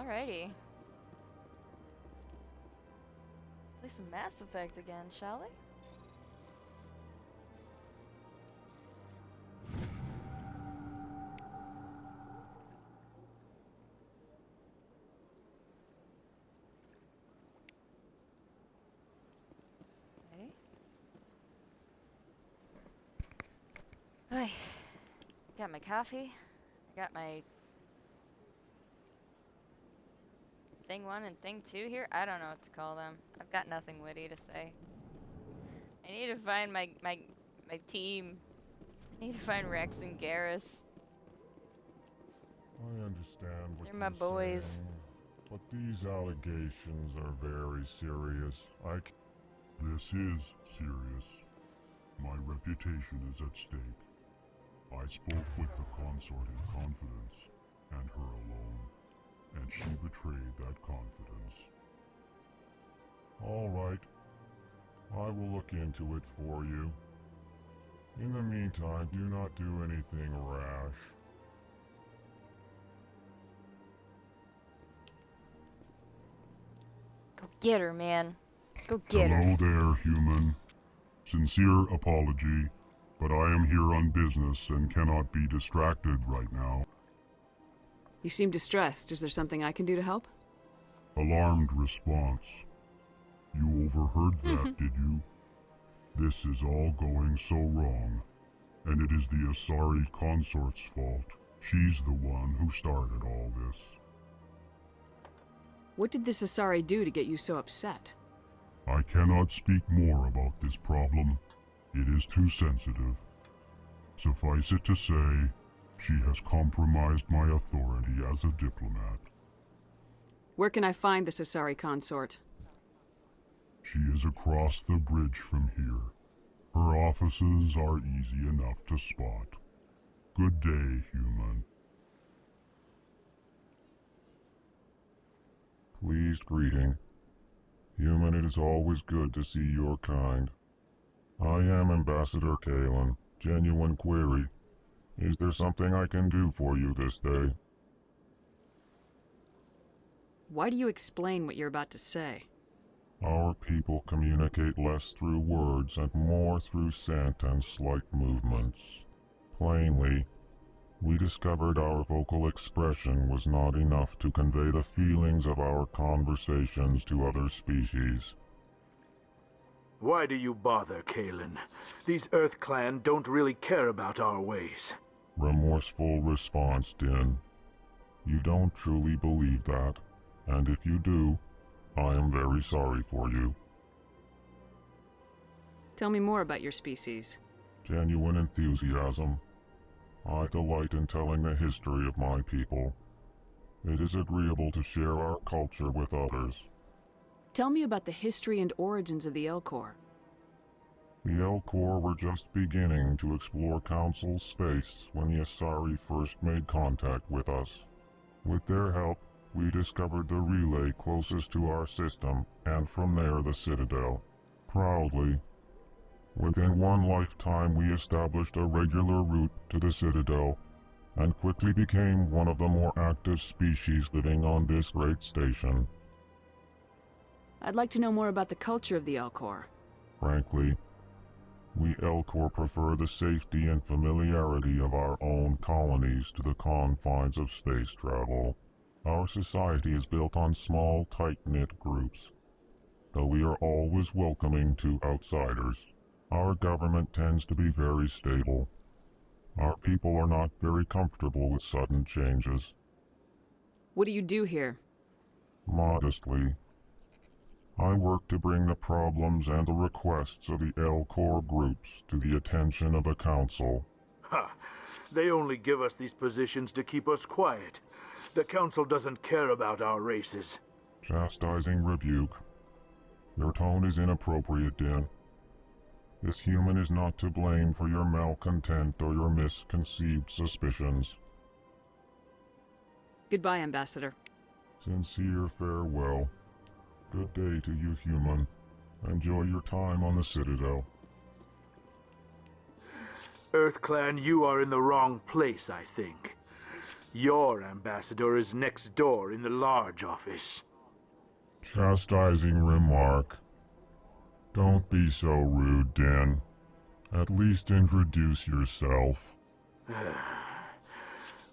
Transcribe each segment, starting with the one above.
Alrighty. Let's play some Mass Effect again, shall we? Okay. Got my coffee. I got my thing 1 and thing 2 here. I don't know what to call them. I've got nothing witty to say. I need to find my team. I need to find Rex and Garrus. I understand what They're my you're boys. saying, but these allegations are very serious. This is serious. My reputation is at stake. I spoke with the consort in confidence, and her alone, and she betrayed that confidence. All right. I will look into it for you. In the meantime, do not do anything rash. Go get her, man. Go get her. Hello there, human. Sincere apology, but I am here on business and cannot be distracted right now. You seem distressed. Is there something I can do to help? Alarmed response. You overheard that, did you? This is all going so wrong, and it is the Asari consort's fault. She's the one who started all this. What did this Asari do to get you so upset? I cannot speak more about this problem. It is too sensitive. Suffice it to say, she has compromised my authority as a diplomat. Where can I find this Asari consort? She is across the bridge from here. Her offices are easy enough to spot. Good day, human. Pleased greeting. Human, it is always good to see your kind. I am Ambassador Kalen. Genuine query. Is there something I can do for you this day? Why do you explain what you're about to say? Our people communicate less through words and more through scent and slight movements. Plainly, we discovered our vocal expression was not enough to convey the feelings of our conversations to other species. Why do you bother, Kalen? These Earth Clan don't really care about our ways. Remorseful response, Din. You don't truly believe that, and if you do, I am very sorry for you. Tell me more about your species. Genuine enthusiasm. I delight in telling the history of my people. It is agreeable to share our culture with others. Tell me about the history and origins of the Elcor. The Elcor were just beginning to explore Council space when the Asari first made contact with us. With their help, we discovered the relay closest to our system, and from there the Citadel. Proudly, within one lifetime we established a regular route to the Citadel, and quickly became one of the more active species living on this great station. I'd like to know more about the culture of the Elcor. Frankly, we Elcor prefer the safety and familiarity of our own colonies to the confines of space travel. Our society is built on small, tight-knit groups, though we are always welcoming to outsiders. Our government tends to be very stable. Our people are not very comfortable with sudden changes. What do you do here? Modestly, I work to bring the problems and the requests of the Elcor groups to the attention of the Council. Ha! They only give us these positions to keep us quiet. The Council doesn't care about our races. Chastising rebuke. Your tone is inappropriate, Din. This human is not to blame for your malcontent or your misconceived suspicions. Goodbye, Ambassador. Sincere farewell. Good day to you, human. Enjoy your time on the Citadel. Earth Clan, you are in the wrong place, I think. Your ambassador is next door in the large office. Chastising remark. Don't be so rude, Din. At least introduce yourself.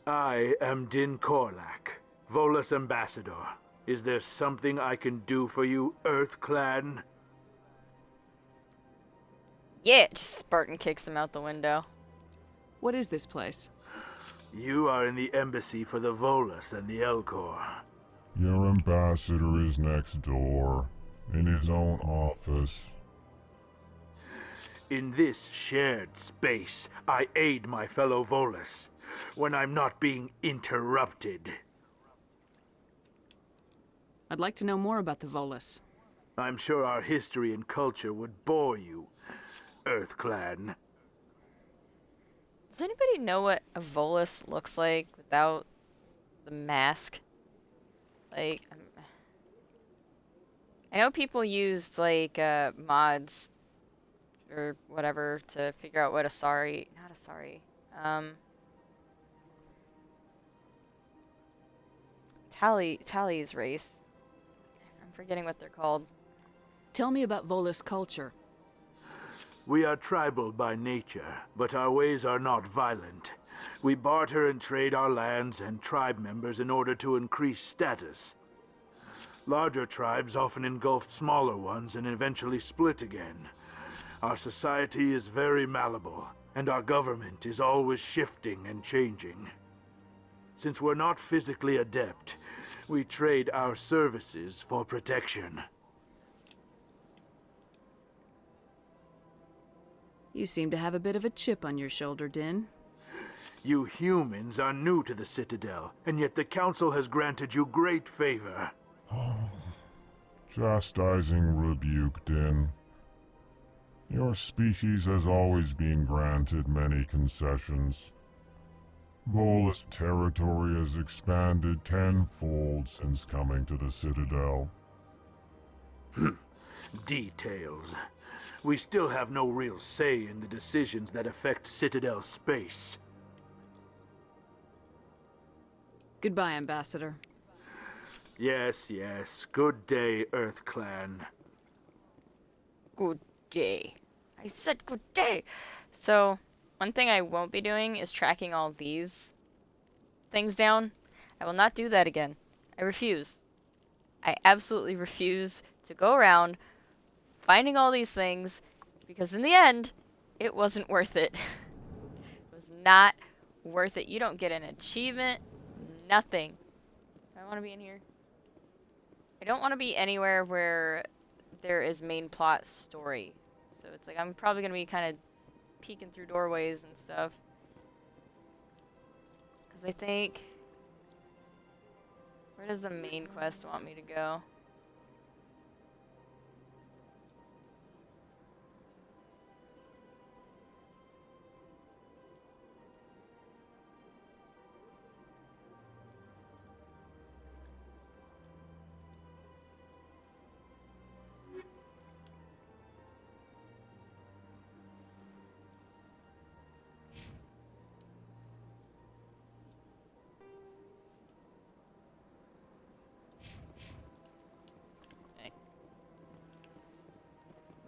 I am Din Korlak, Volus ambassador. Is there something I can do for you, Earth Clan? Yeah, just Spartan kicks him out the window. What is this place? You are in the embassy for the Volus and the Elcor. Your ambassador is next door, in his own office. In this shared space, I aid my fellow Volus when I'm not being interrupted. I'd like to know more about the Volus. I'm sure our history and culture would bore you, Earth Clan. Does anybody know what a Volus looks like without the mask? Like, I know people used, like, mods or whatever to figure out what Tally's race. I'm forgetting what they're called. Tell me about Volus culture. We are tribal by nature, but our ways are not violent. We barter and trade our lands and tribe members in order to increase status. Larger tribes often engulf smaller ones and eventually split again. Our society is very malleable, and our government is always shifting and changing. Since we're not physically adept, we trade our services for protection. You seem to have a bit of a chip on your shoulder, Din. You humans are new to the Citadel, and yet the Council has granted you great favor. Chastising rebuke, Din. Your species has always been granted many concessions. Volus territory has expanded tenfold since coming to the Citadel. Details. We still have no real say in the decisions that affect Citadel space. Goodbye, Ambassador. Yes, yes. Good day, Earth Clan. Good day. I said good day. So, one thing I won't be doing is tracking all these things down. I will not do that again. I refuse. I absolutely refuse to go around finding all these things, because in the end, it wasn't worth it. It was not worth it. You don't get an achievement, nothing. Do I want to be in here? I don't want to be anywhere where there is main plot story. So it's like I'm probably going to be kind of peeking through doorways and stuff. Because I think... Where does the main quest want me to go?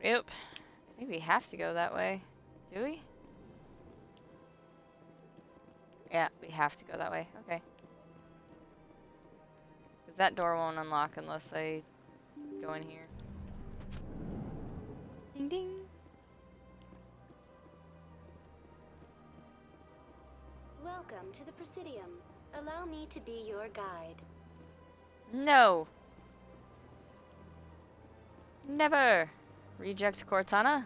Yep. I think we have to go that way. Do we? Yeah, we have to go that way. Okay. Because that door won't unlock unless I go in here. Ding ding. Welcome to the Presidium. Allow me to be your guide. No. Never. Reject Cortana.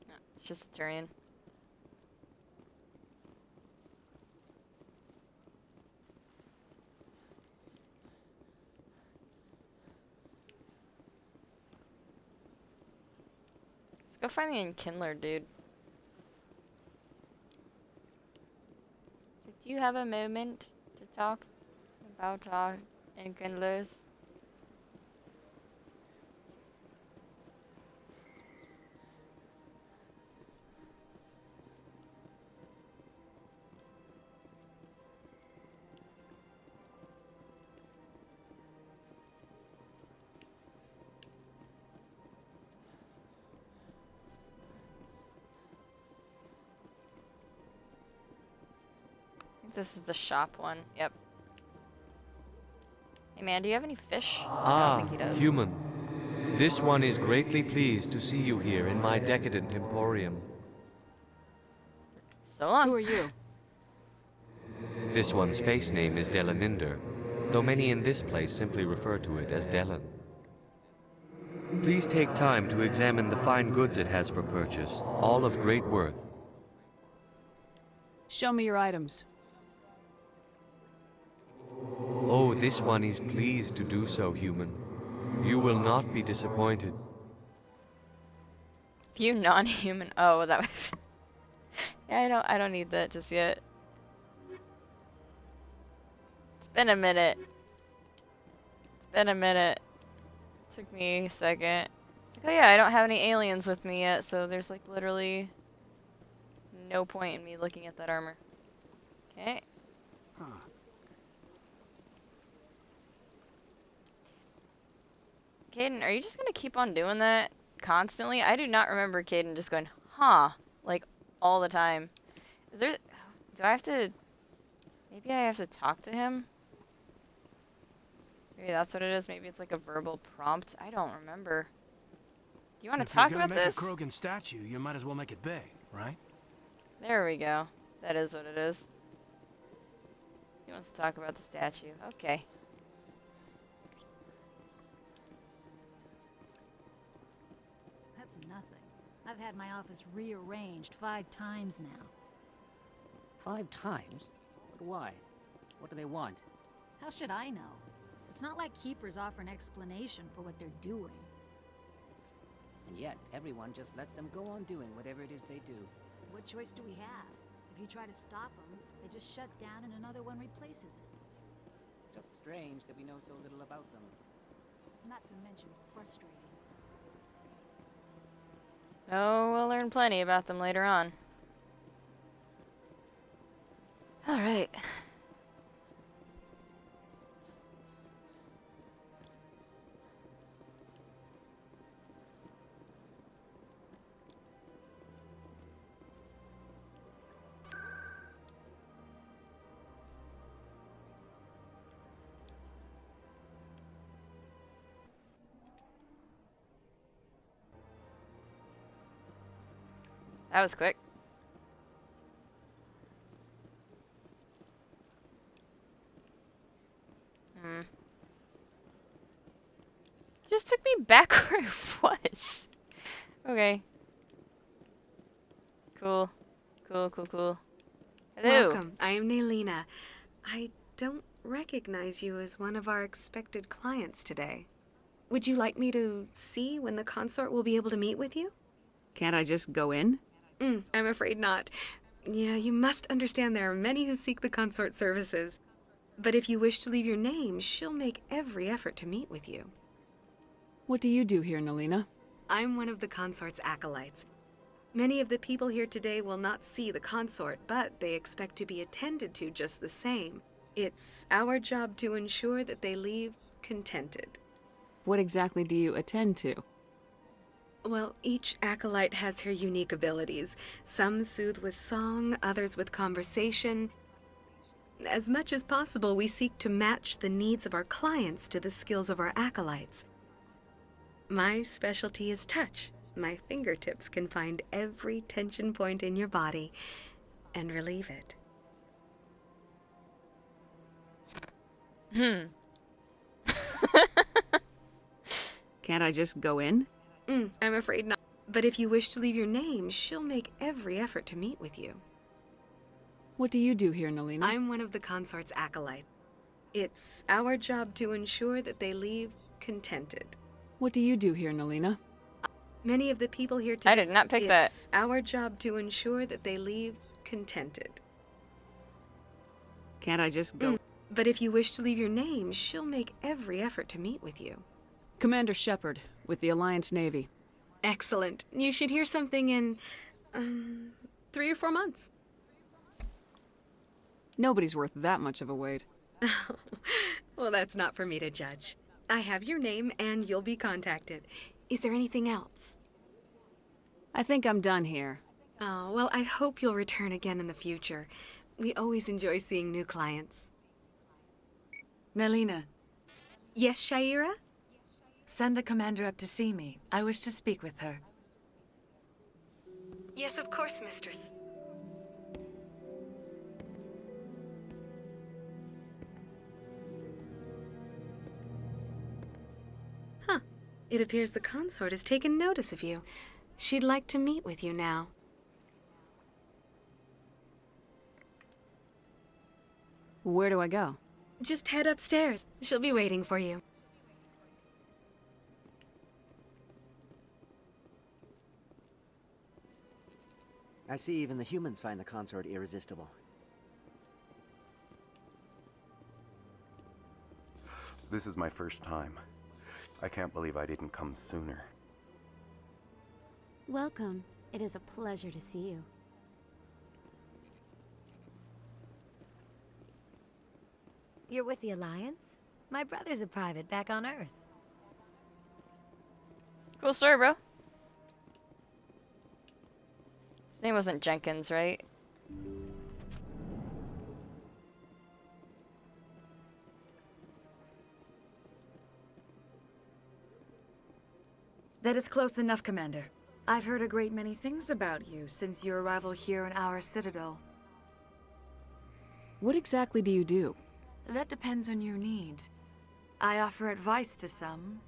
No, it's just a Turian. Let's go find the Enkindler, dude. So do you have a moment to talk about our Enkindlers? this is the shop one. Yep. Hey man, do you have any fish? I don't Ah, think he does. human. This one is greatly pleased to see you here in my decadent emporium. So long. Who are you? This one's face name is Delaninder, though many in this place simply refer to it as Delan. Please take time to examine the fine goods it has for purchase, all of great worth. Show me your items. Oh, this one is pleased to do so, human. You will not be disappointed. View non-human. Oh, that. Yeah, I don't need that just yet. It's been a minute. It's been a minute. Took me a second. It's like, oh yeah, I don't have any aliens with me yet, so there's like literally no point in me looking at that armor. Okay. Caden, are you just gonna keep on doing that constantly? I do not remember Caden just going, huh, like all the time. Is there, do I have to, maybe I have to talk to him? Maybe that's what it is. Maybe it's like a verbal prompt. I don't remember. Do you want to talk about this? If you're gonna make a Krogan statue, you might as well make it big, right? There we go. That is what it is. He wants to talk about the statue. Okay. That's nothing. I've had my office rearranged 5 times now. 5 times? But why? What do they want? How should I know? It's not like Keepers offer an explanation for what they're doing. And yet, everyone just lets them go on doing whatever it is they do. What choice do we have? If you try to stop them, they just shut down and another one replaces it. Just strange that we know so little about them. Not to mention frustrating. Oh, we'll learn plenty about them later on. Alright. That was quick. Just took me back where I was. Okay. Cool. Cool, cool, cool. Hello. Welcome. I am Nailina. I don't recognize you as one of our expected clients today. Would you like me to see when the consort will be able to meet with you? Can't I just go in? I'm afraid not. Yeah, you must understand there are many who seek the consort services. But if you wish to leave your name, she'll make every effort to meet with you. What do you do here, Nalina? I'm one of the consort's acolytes. Many of the people here today will not see the consort, but they expect to be attended to just the same. It's our job to ensure that they leave contented. What exactly do you attend to? Well, each acolyte has her unique abilities. Some soothe with song, others with conversation. As much as possible, we seek to match the needs of our clients to the skills of our acolytes. My specialty is touch. My fingertips can find every tension point in your body and relieve it. Can't I just go in? I'm afraid not. But if you wish to leave your name, she'll make every effort to meet with you. What do you do here, Nalina? I'm one of the consort's acolytes. It's our job to ensure that they leave contented. What do you do here, Nalina? Many of the people here today... I did not pick that. It's our job to ensure that they leave contented. Can't I just go? But if you wish to leave your name, she'll make every effort to meet with you. Commander Shepard, with the Alliance Navy. Excellent. You should hear something in, 3 or 4 months. Nobody's worth that much of a wait. Well, that's not for me to judge. I have your name, and you'll be contacted. Is there anything else? I think I'm done here. Oh, well, I hope you'll return again in the future. We always enjoy seeing new clients. Nelina, Yes, Shaira? send the commander up to see me. I wish to speak with her. Yes, of course, mistress. Huh. It appears the consort has taken notice of you. She'd like to meet with you now. Where do I go? Just head upstairs. She'll be waiting for you. I see even the humans find the consort irresistible. This is my first time. I can't believe I didn't come sooner. Welcome. It is a pleasure to see you. You're with the Alliance? My brother's a private back on Earth. Cool story, bro. His name wasn't Jenkins, right? That is close enough, Commander. I've heard a great many things about you since your arrival here in our Citadel. What exactly do you do? That depends on your needs. I offer advice to some,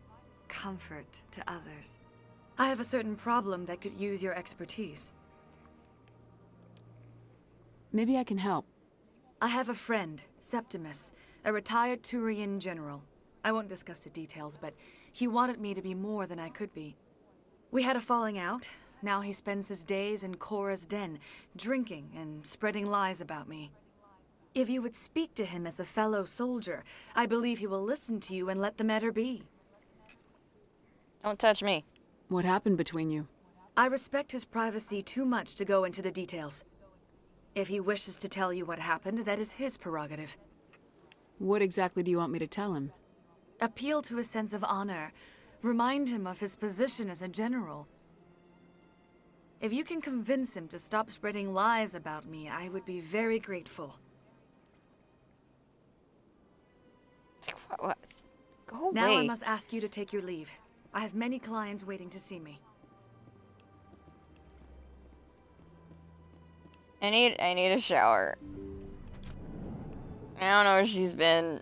comfort to others. I have a certain problem that could use your expertise. Maybe I can help. I have a friend, Septimus, a retired Turian general. I won't discuss the details, but he wanted me to be more than I could be. We had a falling out. Now he spends his days in Korra's den, drinking and spreading lies about me. If you would speak to him as a fellow soldier, I believe he will listen to you and let the matter be. Don't touch me. What happened between you? I respect his privacy too much to go into the details. If he wishes to tell you what happened, that is his prerogative. What exactly do you want me to tell him? Appeal to his sense of honor. Remind him of his position as a general. If you can convince him to stop spreading lies about me, I would be very grateful. What? Go away. Now I must ask you to take your leave. I have many clients waiting to see me. I need a shower. I don't know where she's been.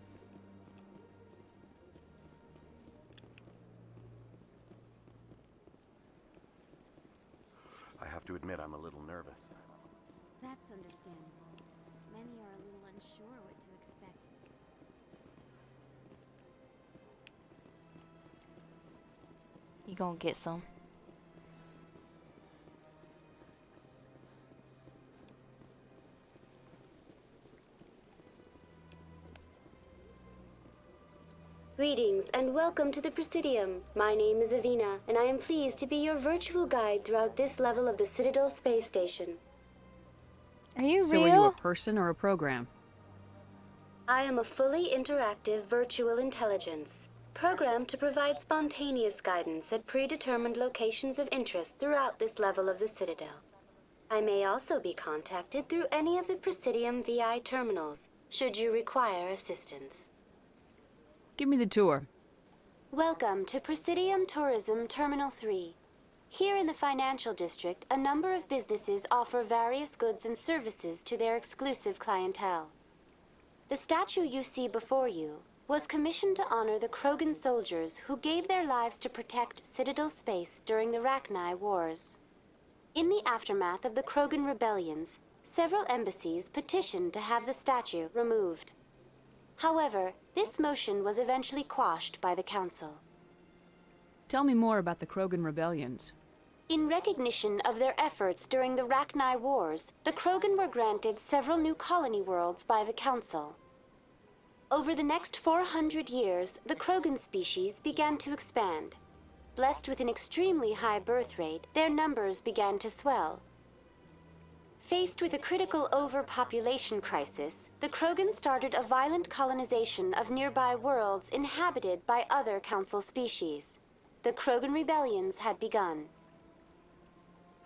I have to admit I'm a little nervous. That's understandable. Many are a little unsure what to expect. You gonna get some. Greetings and welcome to the Presidium. My name is Avina, and I am pleased to be your virtual guide throughout this level of the Citadel space station. Are you So real? are you a person or a program? I am a fully interactive virtual intelligence, programmed to provide spontaneous guidance at predetermined locations of interest throughout this level of the Citadel. I may also be contacted through any of the Presidium VI terminals, should you require assistance. Give me the tour. Welcome to Presidium Tourism Terminal 3. Here in the financial district, a number of businesses offer various goods and services to their exclusive clientele. The statue you see before you was commissioned to honor the Krogan soldiers who gave their lives to protect Citadel space during the Rachni Wars. In the aftermath of the Krogan rebellions, several embassies petitioned to have the statue removed. However, this motion was eventually quashed by the Council. Tell me more about the Krogan rebellions. In recognition of their efforts during the Rachni Wars, the Krogan were granted several new colony worlds by the Council. Over the next 400 years, the Krogan species began to expand. Blessed with an extremely high birth rate, their numbers began to swell. Faced with a critical overpopulation crisis, the Krogan started a violent colonization of nearby worlds inhabited by other Council species. The Krogan rebellions had begun.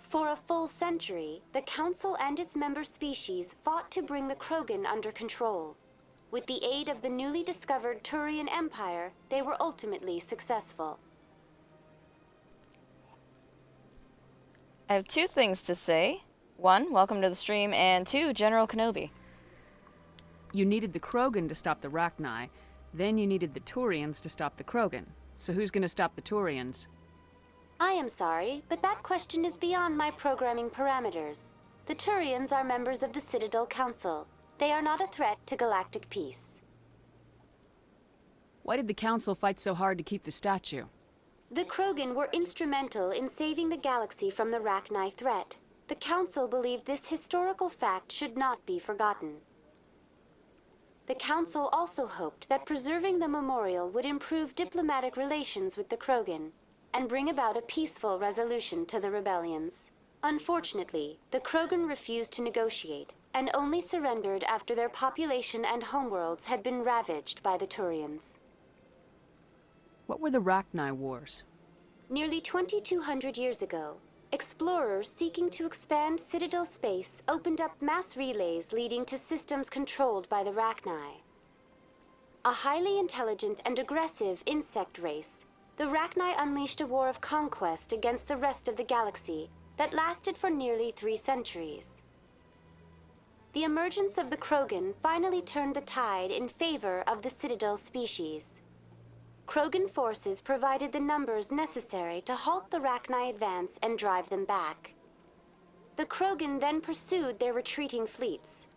For a full century, the Council and its member species fought to bring the Krogan under control. With the aid of the newly discovered Turian Empire, they were ultimately successful. I have two things to say. One, welcome to the stream, and two, General Kenobi. You needed the Krogan to stop the Rachni, then you needed the Turians to stop the Krogan. So who's gonna stop the Turians? I am sorry, but that question is beyond my programming parameters. The Turians are members of the Citadel Council. They are not a threat to galactic peace. Why did the Council fight so hard to keep the statue? The Krogan were instrumental in saving the galaxy from the Rachni threat. The Council believed this historical fact should not be forgotten. The Council also hoped that preserving the memorial would improve diplomatic relations with the Krogan and bring about a peaceful resolution to the rebellions. Unfortunately, the Krogan refused to negotiate and only surrendered after their population and homeworlds had been ravaged by the Turians. What were the Rachni Wars? Nearly 2,200 years ago, explorers seeking to expand Citadel space opened up mass relays leading to systems controlled by the Rachni. A highly intelligent and aggressive insect race, the Rachni unleashed a war of conquest against the rest of the galaxy that lasted for nearly 3 centuries. The emergence of the Krogan finally turned the tide in favor of the Citadel species. Krogan forces provided the numbers necessary to halt the Rachni advance and drive them back. The Krogan then pursued their retreating fleets.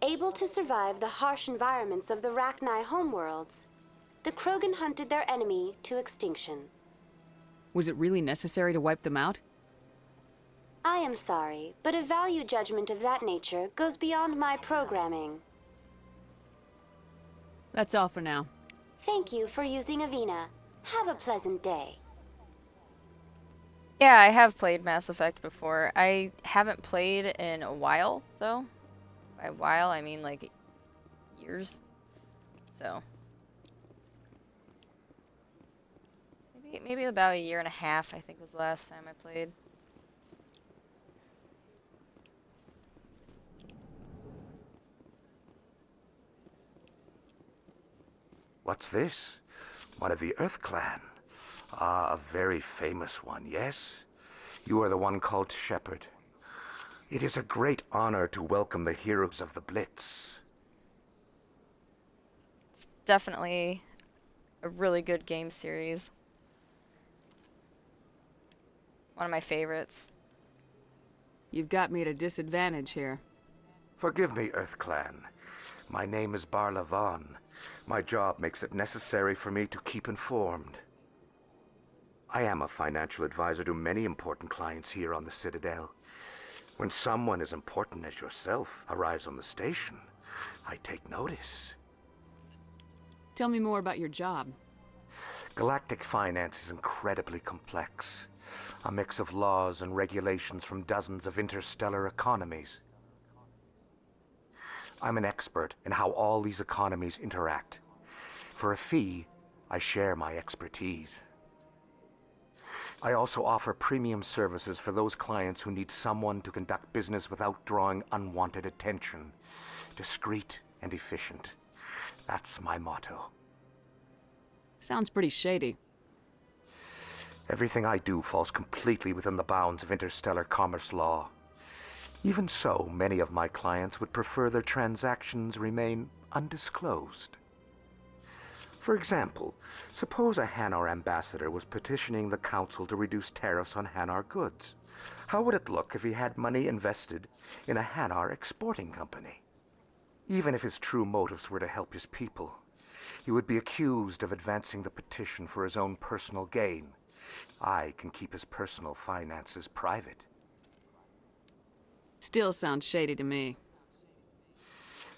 Able to survive the harsh environments of the Rachni homeworlds, the Krogan hunted their enemy to extinction. Was it really necessary to wipe them out? I am sorry, but a value judgment of that nature goes beyond my programming. That's all for now. Thank you for using Avina. Have a pleasant day. Yeah, I have played Mass Effect before. I haven't played in a while, though. By a while, I mean like years. So maybe about a year and a half, I think, was the last time I played. What's this? One of the Earth Clan. Ah, a very famous one, yes? You are the one called Shepherd. It is a great honor to welcome the heroes of the Blitz. It's definitely a really good game series. One of my favorites. You've got me at a disadvantage here. Forgive me, Earth Clan. My name is Barla Vaughn. My job makes it necessary for me to keep informed. I am a financial advisor to many important clients here on the Citadel. When someone as important as yourself arrives on the station, I take notice. Tell me more about your job. Galactic finance is incredibly complex. A mix of laws and regulations from dozens of interstellar economies. I'm an expert in how all these economies interact. For a fee, I share my expertise. I also offer premium services for those clients who need someone to conduct business without drawing unwanted attention. Discreet and efficient. That's my motto. Sounds pretty shady. Everything I do falls completely within the bounds of interstellar commerce law. Even so, many of my clients would prefer their transactions remain undisclosed. For example, suppose a Hanar ambassador was petitioning the council to reduce tariffs on Hanar goods. How would it look if he had money invested in a Hanar exporting company? Even if his true motives were to help his people, he would be accused of advancing the petition for his own personal gain. I can keep his personal finances private. Still sounds shady to me.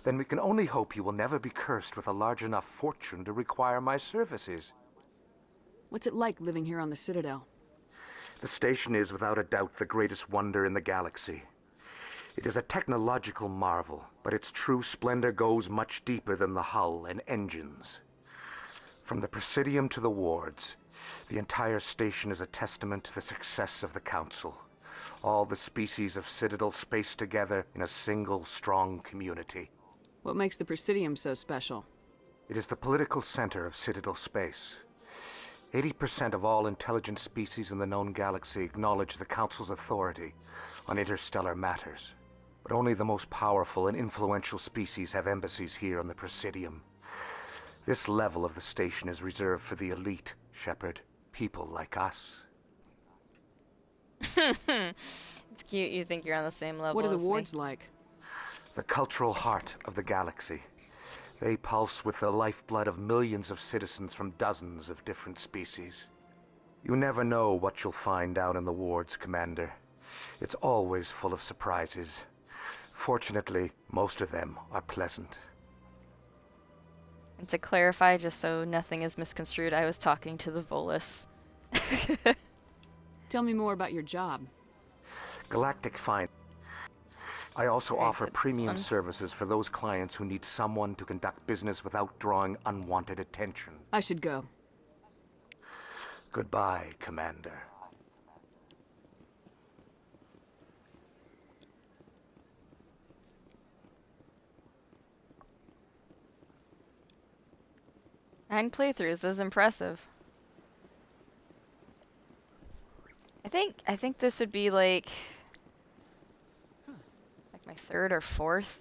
Then we can only hope you will never be cursed with a large enough fortune to require my services. What's it like living here on the Citadel? The station is without a doubt the greatest wonder in the galaxy. It is a technological marvel, but its true splendor goes much deeper than the hull and engines. From the Presidium to the wards, the entire station is a testament to the success of the Council. All the species of Citadel spaced together in a single strong community. What makes the Presidium so special? It is the political center of Citadel space. 80% of all intelligent species in the known galaxy acknowledge the Council's authority on interstellar matters. But only the most powerful and influential species have embassies here on the Presidium. This level of the station is reserved for the elite, Shepard. People like us. It's cute you think you're on the same level What are as the me. wards like? The cultural heart of the galaxy. They pulse with the lifeblood of millions of citizens from dozens of different species. You never know what you'll find out in the wards, Commander. It's always full of surprises. Fortunately, most of them are pleasant. And to clarify, just so nothing is misconstrued, I was talking to the Volus. Tell me more about your job. Galactic Fine. I also Very offer good, premium son. services for those clients who need someone to conduct business without drawing unwanted attention. I should go. Goodbye, Commander. Nine playthroughs is impressive. I think this would be like my third or fourth.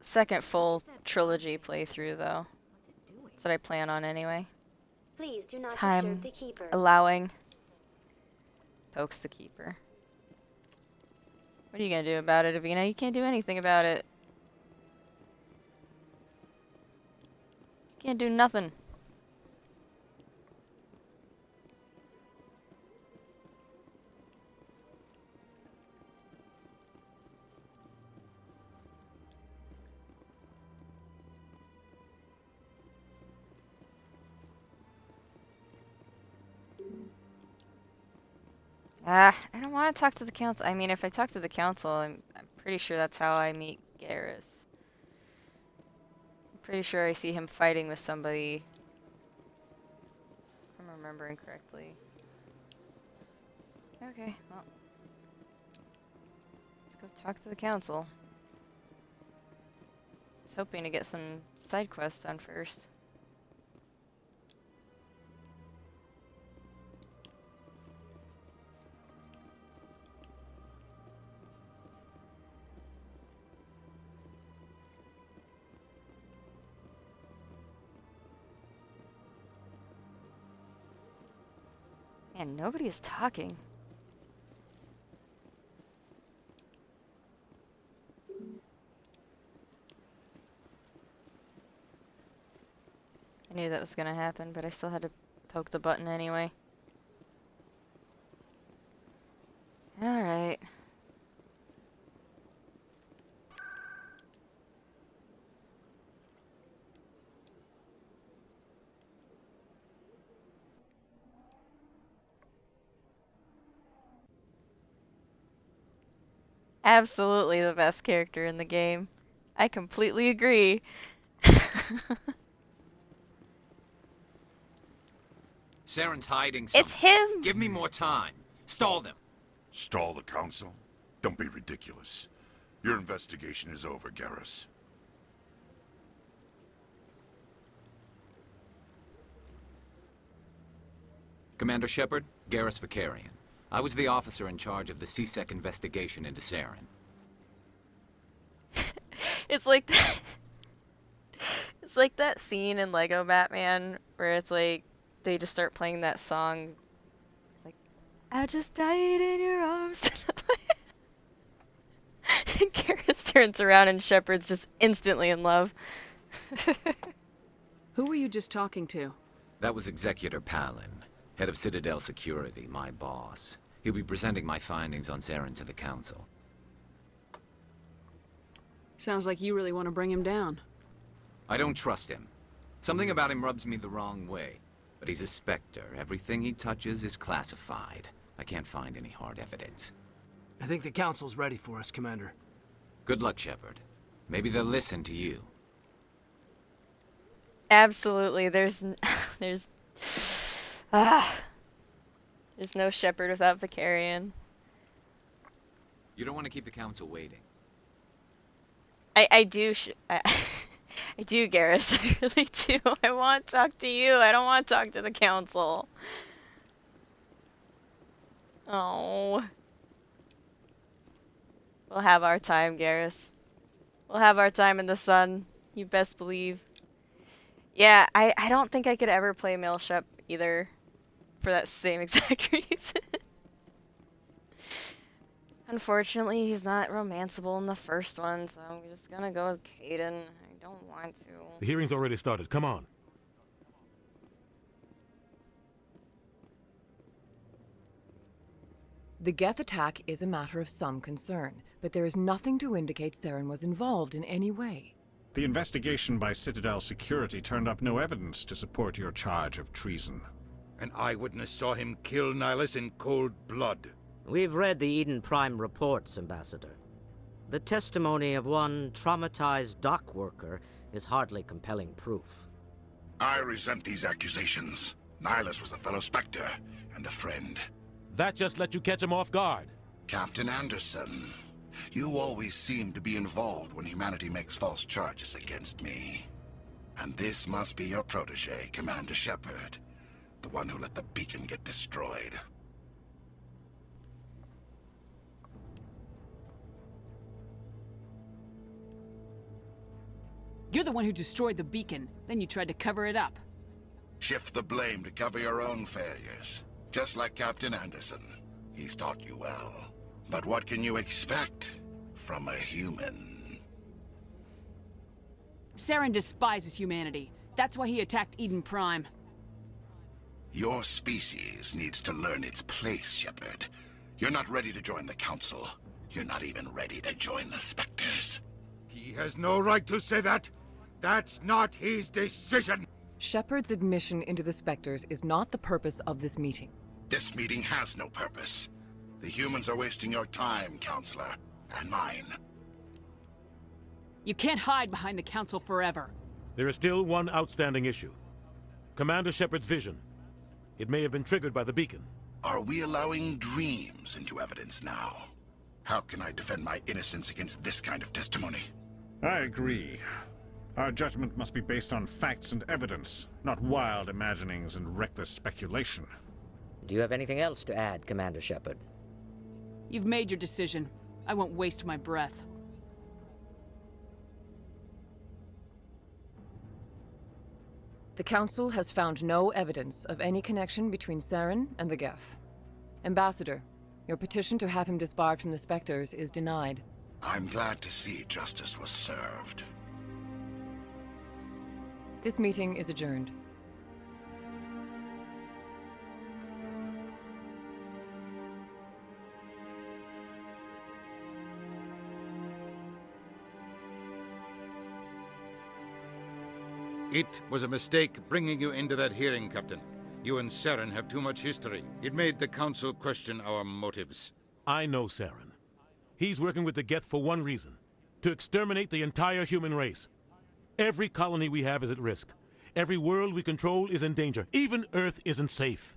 Second full trilogy playthrough though. That's what I plan on anyway. Please do not Time disturb the keepers. allowing. Pokes the keeper. What are you gonna do about it, Avina? You can't do anything about it. You can't do nothing. I don't want to talk to the council. I mean, if I talk to the council, I'm pretty sure that's how I meet GARRUS. I'm pretty sure I see him fighting with somebody, if I'm remembering correctly. Okay, well. Let's go talk to the council. I was hoping to get some side quests done first. Man, nobody is talking. I knew that was gonna happen, but I still had to poke the button anyway. Alright. Absolutely the best character in the game. I completely agree. Saren's hiding something. It's him! Give me more time. Stall them. Stall the council? Don't be ridiculous. Your investigation is over, Garrus. Commander Shepard, Garrus VAKARIAN. I was the officer in charge of the CSEC investigation into Saren. It's like that. It's like that scene in Lego Batman where it's like they just start playing that song, like I just died in your arms. And Garrus turns around and Shepard's just instantly in love. Who were you just talking to? That was Executor Palin, head of Citadel Security, my boss. He'll be presenting my findings on Saren to the council. Sounds like you really want to bring him down. I don't trust him. Something about him rubs me the wrong way. But he's a Spectre. Everything he touches is classified. I can't find any hard evidence. I think the council's ready for us, Commander. Good luck, Shepard. Maybe they'll listen to you. Absolutely. There's there's no Shepherd without Vakarian. You don't want to keep the council waiting. I do I do, Garrus. I really do. I want to talk to you. I don't want to talk to the council. Oh. We'll have our time, Garrus. We'll have our time in the sun. You best believe. Yeah, I don't think I could ever play Male Shep either. For that same exact reason. Unfortunately, he's not romanceable in the first one, so I'm just gonna go with Caden. I don't want to. The hearing's already started. Come on. The Geth attack is a matter of some concern, but there is nothing to indicate Saren was involved in any way. The investigation by Citadel security turned up no evidence to support your charge of treason. An eyewitness saw him kill Nihilus in cold blood. We've read the Eden Prime reports, Ambassador. The testimony of one traumatized dock worker is hardly compelling proof. I resent these accusations. Nihilus was a fellow Spectre and a friend. That just let you catch him off guard. Captain Anderson, you always seem to be involved when humanity makes false charges against me. And this must be your protege, Commander Shepard, the one who let the beacon get destroyed. You're the one who destroyed the beacon, then you tried to cover it up. Shift the blame to cover your own failures. Just like Captain Anderson. He's taught you well. But what can you expect from a human? Saren despises humanity. That's why he attacked Eden Prime. Your species needs to learn its place, Shepard. You're not ready to join the Council. You're not even ready to join the Spectres. He has no right to say that. That's not his decision. Shepard's admission into the Spectres is not the purpose of this meeting. This meeting has no purpose. The humans are wasting your time, Counselor, and mine. You can't hide behind the Council forever. There is still one outstanding issue. Commander Shepard's vision. It may have been triggered by the beacon. Are we allowing dreams into evidence now? How can I defend my innocence against this kind of testimony? I agree. Our judgment must be based on facts and evidence, not wild imaginings and reckless speculation. Do you have anything else to add, Commander Shepard? You've made your decision. I won't waste my breath. The Council has found no evidence of any connection between Saren and the Geth. Ambassador, your petition to have him disbarred from the Spectres is denied. I'm glad to see justice was served. This meeting is adjourned. It was a mistake bringing you into that hearing, Captain. You and Saren have too much history. It made the Council question our motives. I know Saren. He's working with the Geth for one reason. To exterminate the entire human race. Every colony we have is at risk. Every world we control is in danger. Even Earth isn't safe.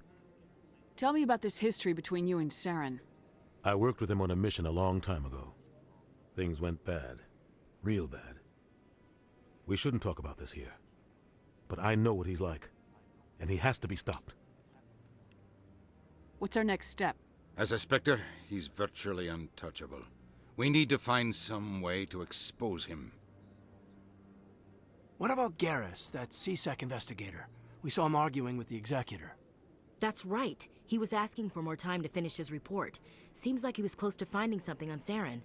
Tell me about this history between you and Saren. I worked with him on a mission a long time ago. Things went bad. Real bad. We shouldn't talk about this here. But I know what he's like. And he has to be stopped. What's our next step? As a Spectre, he's virtually untouchable. We need to find some way to expose him. What about GARRUS, that CSEC investigator? We saw him arguing with the Executor. That's right. He was asking for more time to finish his report. Seems like he was close to finding something on Saren.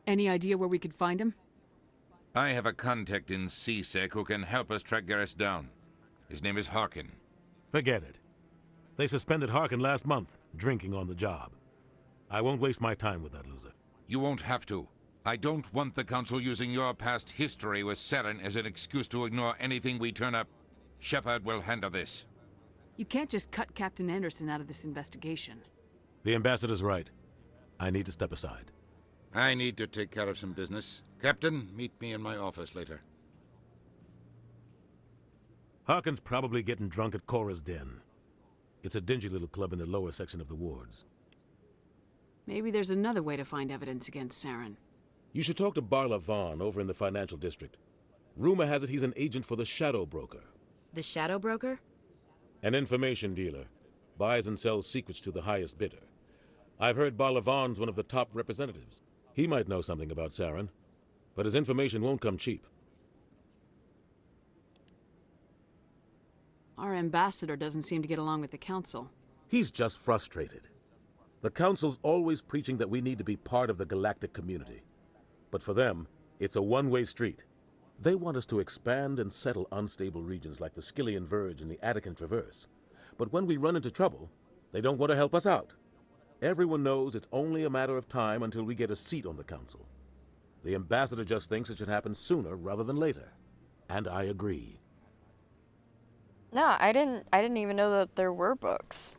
Any idea where we could find him? I have a contact in CSEC who can help us track GARRUS down. His name is Harkin. Forget it. They suspended Harkin last month, drinking on the job. I won't waste my time with that loser. You won't have to. I don't want the Council using your past history with Saren as an excuse to ignore anything we turn up. Shepard will handle this. You can't just cut Captain Anderson out of this investigation. The Ambassador's right. I need to step aside. I need to take care of some business. Captain, meet me in my office later. Harkin's probably getting drunk at Cora's Den. It's a dingy little club in the lower section of the wards. Maybe there's another way to find evidence against Saren. You should talk to Barla Vaughn over in the financial district. Rumor has it he's an agent for the Shadow Broker. The Shadow Broker? An information dealer. Buys and sells secrets to the highest bidder. I've heard Barla Vaughn's one of the top representatives. He might know something about Saren, but his information won't come cheap. Our ambassador doesn't seem to get along with the council. He's just frustrated. The council's always preaching that we need to be part of the galactic community. But for them, it's a one-way street. They want us to expand and settle unstable regions like the Skillian Verge and the Attican Traverse. But when we run into trouble, they don't want to help us out. Everyone knows it's only a matter of time until we get a seat on the council. The ambassador just thinks it should happen sooner rather than later. And I agree. No, I didn't even know that there were books.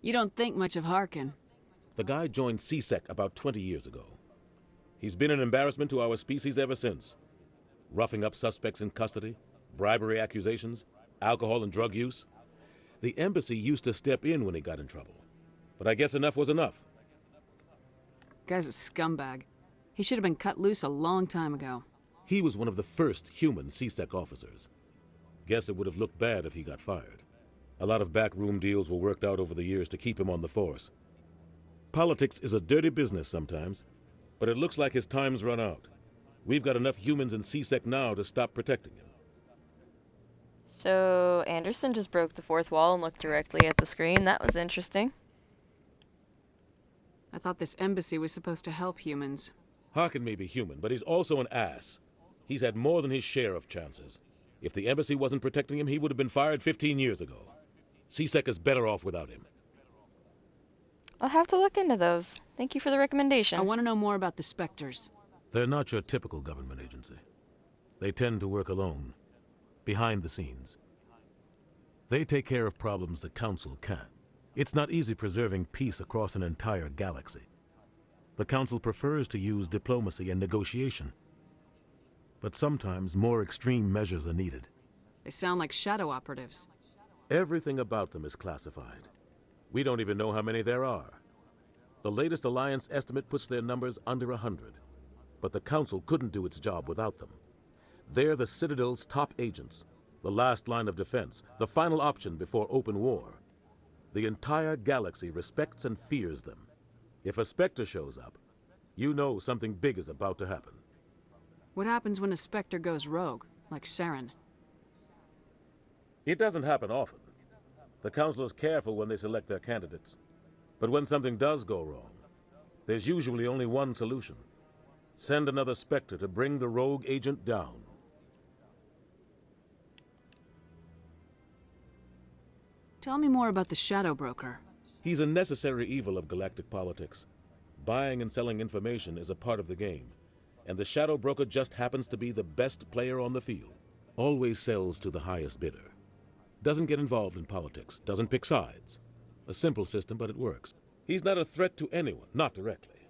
You don't think much of Harkin. The guy joined CSEC about 20 years ago. He's been an embarrassment to our species ever since. Roughing up suspects in custody, bribery accusations, alcohol and drug use. The embassy used to step in when he got in trouble. But I guess enough was enough. Guy's a scumbag. He should have been cut loose a long time ago. He was one of the first human CSEC officers. Guess it would have looked bad if he got fired. A lot of backroom deals were worked out over the years to keep him on the force. Politics is a dirty business sometimes, but it looks like his time's run out. We've got enough humans in CSEC now to stop protecting him. So Anderson just broke the fourth wall and looked directly at the screen. That was interesting. I thought this embassy was supposed to help humans. Harkin may be human, but he's also an ass. He's had more than his share of chances. If the embassy wasn't protecting him, he would have been fired 15 years ago. CSEC is better off without him. I'll have to look into those. Thank you for the recommendation. I want to know more about the Spectres. They're not your typical government agency. They tend to work alone, behind the scenes. They take care of problems the Council can't. It's not easy preserving peace across an entire galaxy. The Council prefers to use diplomacy and negotiation. But sometimes more extreme measures are needed. They sound like shadow operatives. Everything about them is classified. We don't even know how many there are. The latest Alliance estimate puts their numbers under 100. But the Council couldn't do its job without them. They're the Citadel's top agents, the last line of defense, the final option before open war. The entire galaxy respects and fears them. If a Spectre shows up, you know something big is about to happen. What happens when a Spectre goes rogue, like Saren? It doesn't happen often. The Council is careful when they select their candidates. But when something does go wrong, there's usually only one solution. Send another Spectre to bring the rogue agent down. Tell me more about the Shadow Broker. He's a necessary evil of galactic politics. Buying and selling information is a part of the game. And the Shadow Broker just happens to be the best player on the field. Always sells to the highest bidder. Doesn't get involved in politics, doesn't pick sides. A simple system, but it works. He's not a threat to anyone, not directly.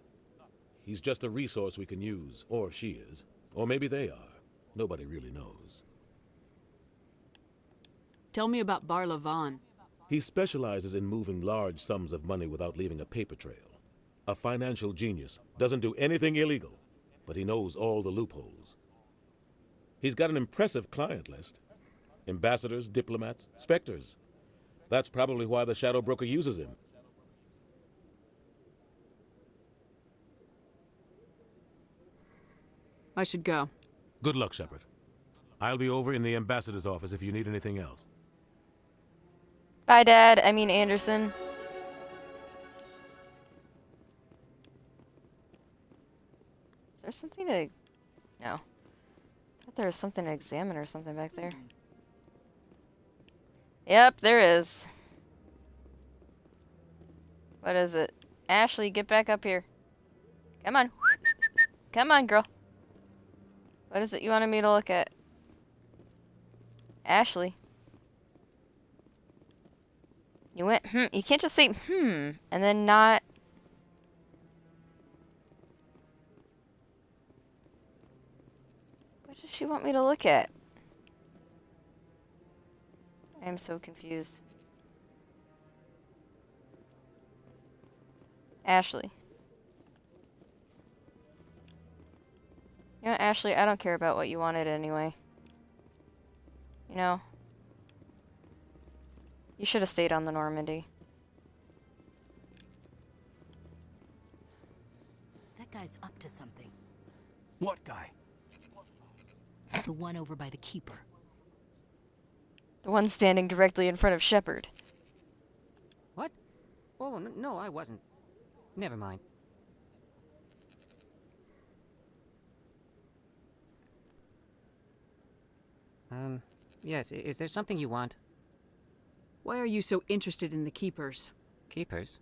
He's just a resource we can use, or she is. Or maybe they are. Nobody really knows. Tell me about Barla Vaughn. He specializes in moving large sums of money without leaving a paper trail. A financial genius, doesn't do anything illegal, but he knows all the loopholes. He's got an impressive client list. Ambassadors, diplomats, Spectres. That's probably why the Shadow Broker uses him. I should go. Good luck, Shepard. I'll be over in the ambassador's office if you need anything else. Bye, Dad. I mean Anderson. Is there something to... No. I thought there was something to examine or something back there. Yep, there is. What is it? Ashley, get back up here. Come on. Come on, girl. What is it you wanted me to look at? Ashley. You went, You can't just say, and then not... What does she want me to look at? I am so confused. Ashley. You know, Ashley, I don't care about what you wanted anyway. You know? You should have stayed on the Normandy. That guy's up to something. What guy? The one over by the Keeper. The one standing directly in front of Shepard. What? Oh, no, I wasn't. Never mind. Yes, is there something you want? Why are you so interested in the Keepers? Keepers?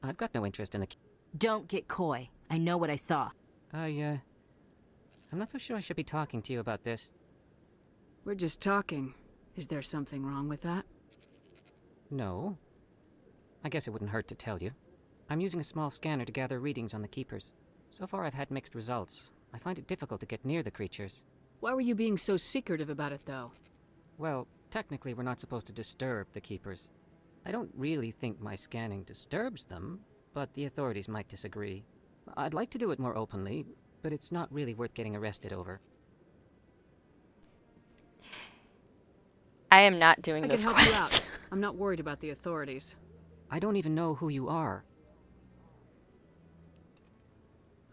I've got no interest in the... Don't get coy. I know what I saw. I'm not so sure I should be talking to you about this. We're just talking. Is there something wrong with that? No. I guess it wouldn't hurt to tell you. I'm using a small scanner to gather readings on the Keepers. So far I've had mixed results. I find it difficult to get near the creatures. Why were you being so secretive about it, though? Well, technically we're not supposed to disturb the Keepers. I don't really think my scanning disturbs them, but the authorities might disagree. I'd like to do it more openly, but it's not really worth getting arrested over. I am not doing I this can help you quest. out. I'm not worried about the authorities. I don't even know who you are.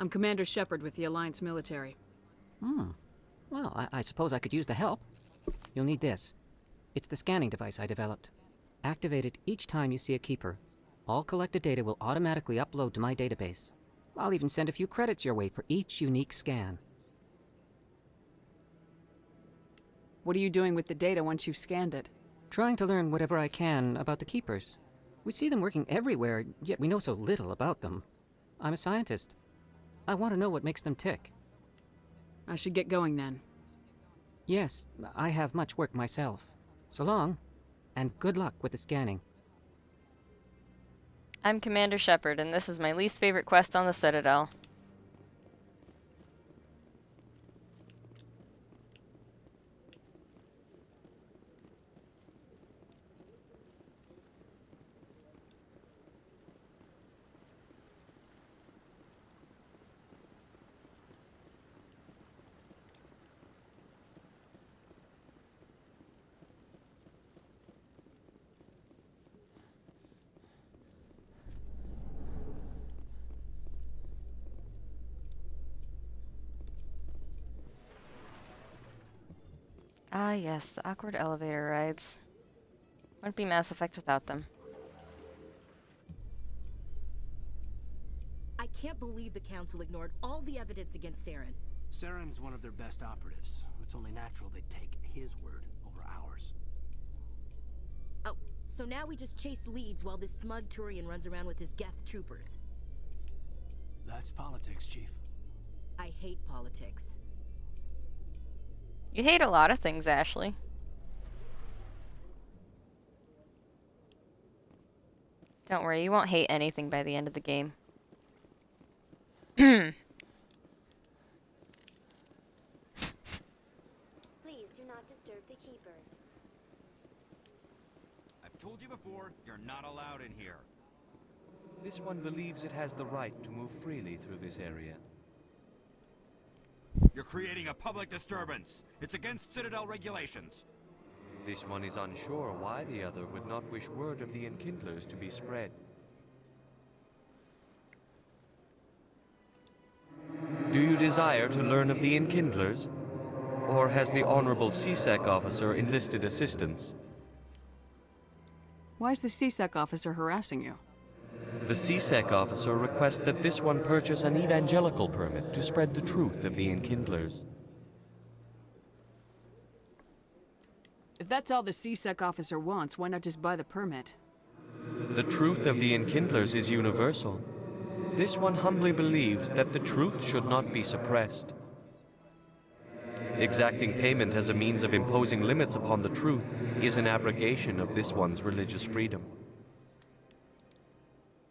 I'm Commander Shepard with the Alliance military. Well, I suppose I could use the help. You'll need this. It's the scanning device I developed. Activate it each time you see a Keeper. All collected data will automatically upload to my database. I'll even send a few credits your way for each unique scan. What are you doing with the data once you've scanned it? Trying to learn whatever I can about the Keepers. We see them working everywhere, yet we know so little about them. I'm a scientist. I want to know what makes them tick. I should get going then. Yes, I have much work myself. So long, and good luck with the scanning. I'm Commander Shepard, and this is my least favorite quest on the Citadel. Ah, yes, the awkward elevator rides. Wouldn't be Mass Effect without them. I can't believe the Council ignored all the evidence against Saren. Saren's one of their best operatives. It's only natural they'd take his word over ours. Oh, so now we just chase leads while this smug Turian runs around with his Geth troopers. That's politics, Chief. I hate politics. You hate a lot of things, Ashley. Don't worry, you won't hate anything by the end of the game. Please do not disturb the Keepers. I've told you before, you're not allowed in here. This one believes it has the right to move freely through this area. You're creating a public disturbance. It's against Citadel regulations. This one is unsure why the other would not wish word of the Enkindlers to be spread. Do you desire to learn of the Enkindlers? Or has the Honorable CSEC officer enlisted assistance? Why is the CSEC officer harassing you? The CSEC officer requests that this one purchase an evangelical permit to spread the truth of the Enkindlers. If that's all the CSEC officer wants, why not just buy the permit? The truth of the Enkindlers is universal. This one humbly believes that the truth should not be suppressed. Exacting payment as a means of imposing limits upon the truth is an abrogation of this one's religious freedom.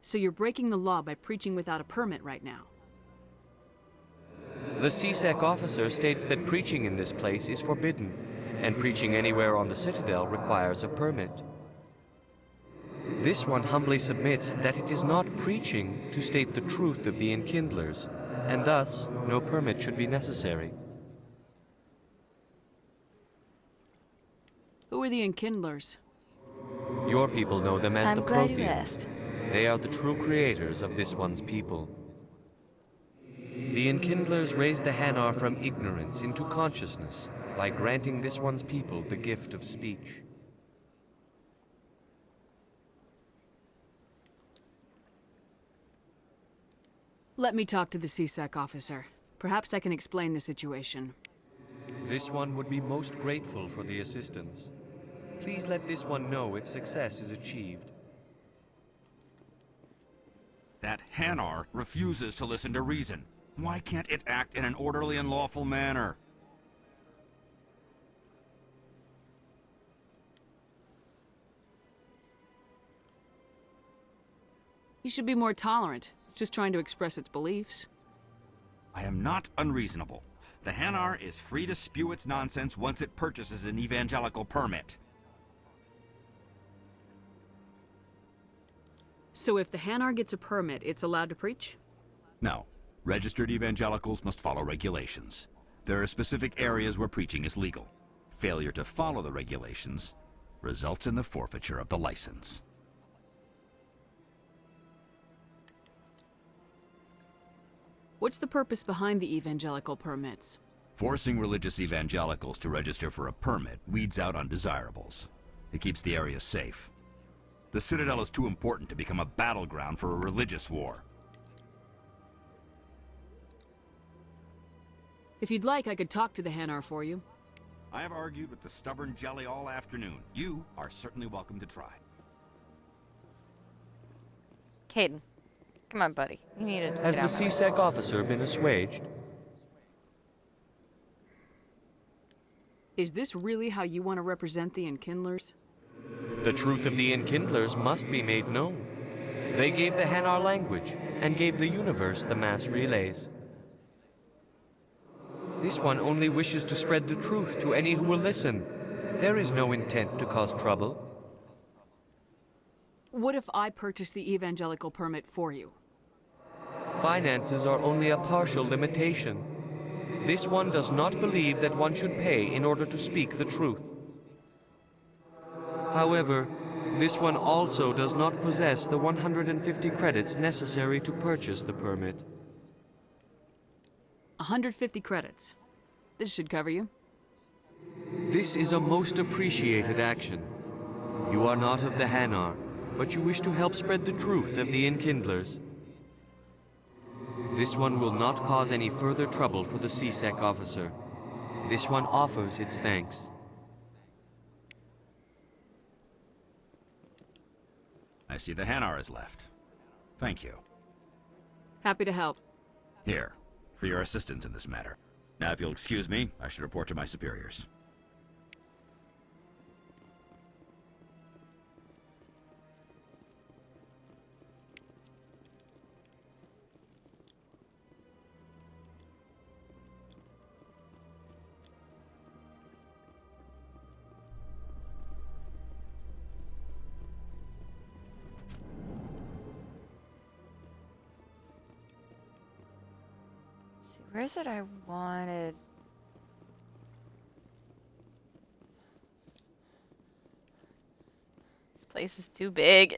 So you're breaking the law by preaching without a permit right now? The CSEC officer states that preaching in this place is forbidden, and preaching anywhere on the Citadel requires a permit. This one humbly submits that it is not preaching to state the truth of the Enkindlers, and thus no permit should be necessary. Who are the Enkindlers? Your people know them as I'm the glad you Protheans. asked. They are the true creators of this one's people. The Enkindlers raised the Hanar from ignorance into consciousness by granting this one's people the gift of speech. Let me talk to the CSEC officer. Perhaps I can explain the situation. This one would be most grateful for the assistance. Please let this one know if success is achieved. That Hanar refuses to listen to reason. Why can't it act in an orderly and lawful manner? You should be more tolerant. It's just trying to express its beliefs. I am not unreasonable. The Hanar is free to spew its nonsense once it purchases an evangelical permit. So if the Hanar gets a permit, it's allowed to preach? No. Registered evangelicals must follow regulations. There are specific areas where preaching is legal. Failure to follow the regulations results in the forfeiture of the license. What's the purpose behind the evangelical permits? Forcing religious evangelicals to register for a permit weeds out undesirables. It keeps the area safe. The Citadel is too important to become a battleground for a religious war. If you'd like, I could talk to the Hanar for you. I have argued with the stubborn jelly all afternoon. You are certainly welcome to try. Caden, come on, buddy. You need to Has get the out my way. CSEC officer been assuaged? Is this really how you want to represent the Enkindlers? The truth of the Enkindlers must be made known. They gave the Hanar language, and gave the universe the mass relays. This one only wishes to spread the truth to any who will listen. There is no intent to cause trouble. What if I purchase the evangelical permit for you? Finances are only a partial limitation. This one does not believe that one should pay in order to speak the truth. However, this one also does not possess the 150 credits necessary to purchase the permit. 150 credits. This should cover you. This is a most appreciated action. You are not of the Hanar, but you wish to help spread the truth of the Enkindlers. This one will not cause any further trouble for the CSEC officer. This one offers its thanks. I see the Hanar is left. Thank you. Happy to help. Here, for your assistance in this matter. Now, if you'll excuse me, I should report to my superiors. Where is it I wanted? This place is too big.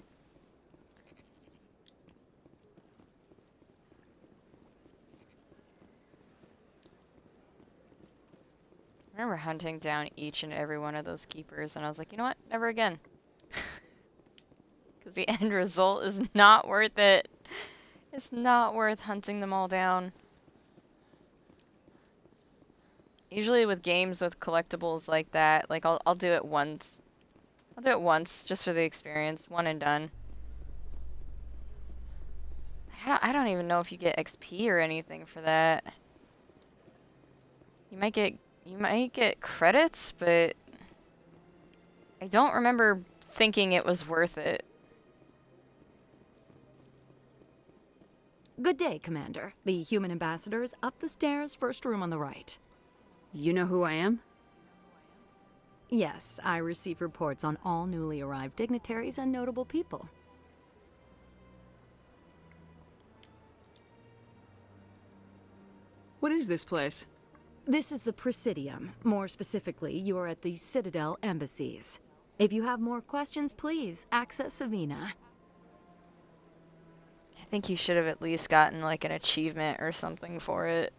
I remember hunting down each and every one of those keepers, and I was like, you know what? Never again. Because the end result is not worth it. It's not worth hunting them all down. Usually with games with collectibles like that, like I'll do it once. I'll do it once just for the experience, one and done. I don't even know if you get XP or anything for that. You might get credits, but I don't remember thinking it was worth it. Good day, Commander. The human ambassador is up the stairs, first room on the right. You know who I am? Yes, I receive reports on all newly arrived dignitaries and notable people. What is this place? This is the Presidium. More specifically, you are at the Citadel embassies. If you have more questions, please access Savina. I think you should have at least gotten like an achievement or something for it.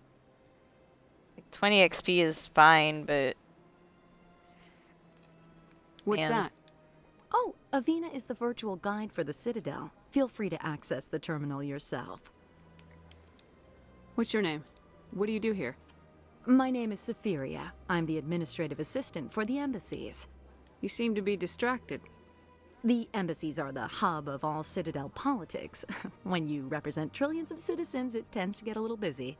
Like 20 XP is fine, but... What's that? Oh, Avina is the virtual guide for the Citadel. Feel free to access the terminal yourself. What's your name? What do you do here? My name is Safiria. I'm the administrative assistant for the embassies. You seem to be distracted. The embassies are the hub of all Citadel politics. When you represent trillions of citizens, it tends to get a little busy.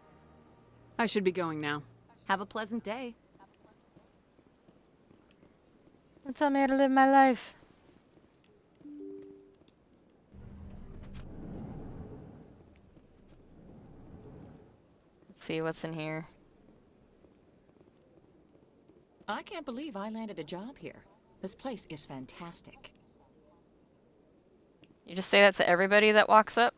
I should be going now. Have a pleasant day. Don't tell me how to live my life. Let's see what's in here. I can't believe I landed a job here. This place is fantastic. You just say that to everybody that walks up?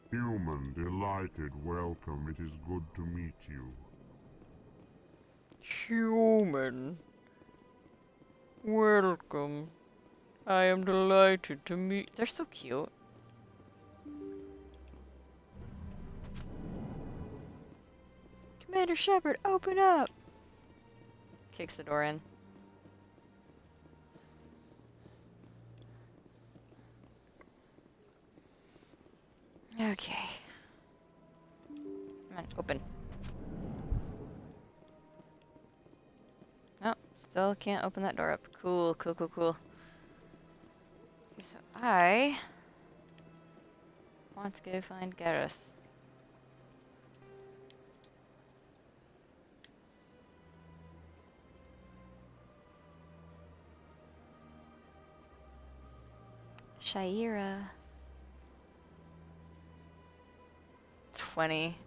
Human, delighted, welcome. It is good to meet you. Human. Welcome. I am delighted to meet... They're so cute. Commander Shepard, open up! Kicks the door in. Okay. Come on, open. Nope, still can't open that door up. Cool, cool, cool, cool. Okay, so I want to go find GARRUS. Shaira. 20.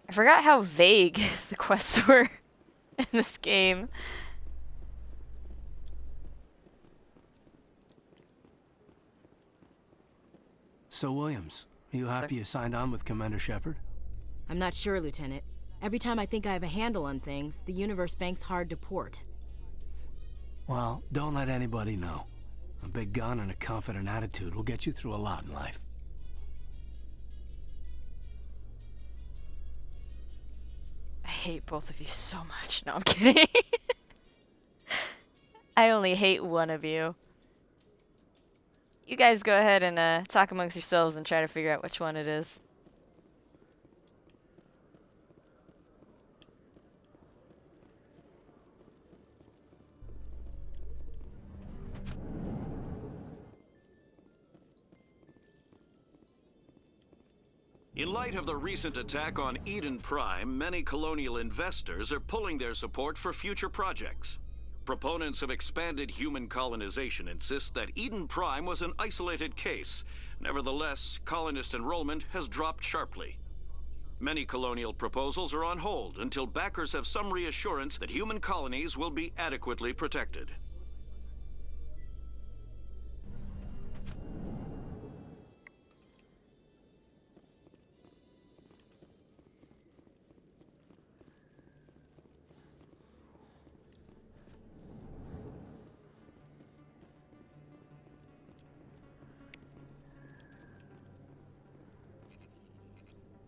I forgot how vague the quests were in this game. So, Williams, are you happy you signed on with Commander Shepard? I'm not sure, Lieutenant. Every time I think I have a handle on things, the universe bank's hard to port. Well, don't let anybody know. A big gun and a confident attitude will get you through a lot in life. I hate both of you so much. No, I'm kidding. I only hate one of you. You guys go ahead and talk amongst yourselves and try to figure out which one it is. In light of the recent attack on Eden Prime, many colonial investors are pulling their support for future projects. Proponents of expanded human colonization insist that Eden Prime was an isolated case. Nevertheless, colonist enrollment has dropped sharply. Many colonial proposals are on hold until backers have some reassurance that human colonies will be adequately protected.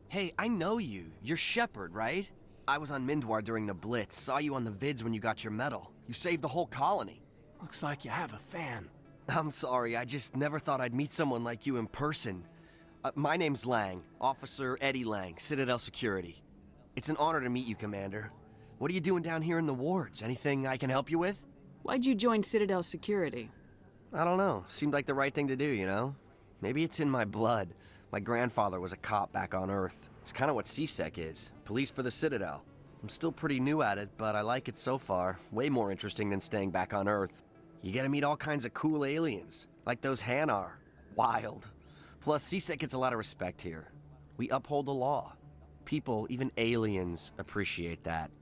Hey, I know you. You're Shepard, right? I was on Mindwar during the Blitz. Saw you on the vids when you got your medal. You saved the whole colony. Looks like you have a fan. I'm sorry, I just never thought I'd meet someone like you in person. My name's Lang, Officer Eddie Lang, Citadel Security. It's an honor to meet you, Commander. What are you doing down here in the wards? Anything I can help you with? Why'd you join Citadel Security? I don't know. Seemed like the right thing to do, you know? Maybe it's in my blood. My grandfather was a cop back on Earth. It's kind of what CSEC is. Police for the Citadel. I'm still pretty new at it, but I like it so far. Way more interesting than staying back on Earth. You get to meet all kinds of cool aliens, like those Hanar. Wild. Plus, CSEC gets a lot of respect here. We uphold the law. People, even aliens, appreciate that.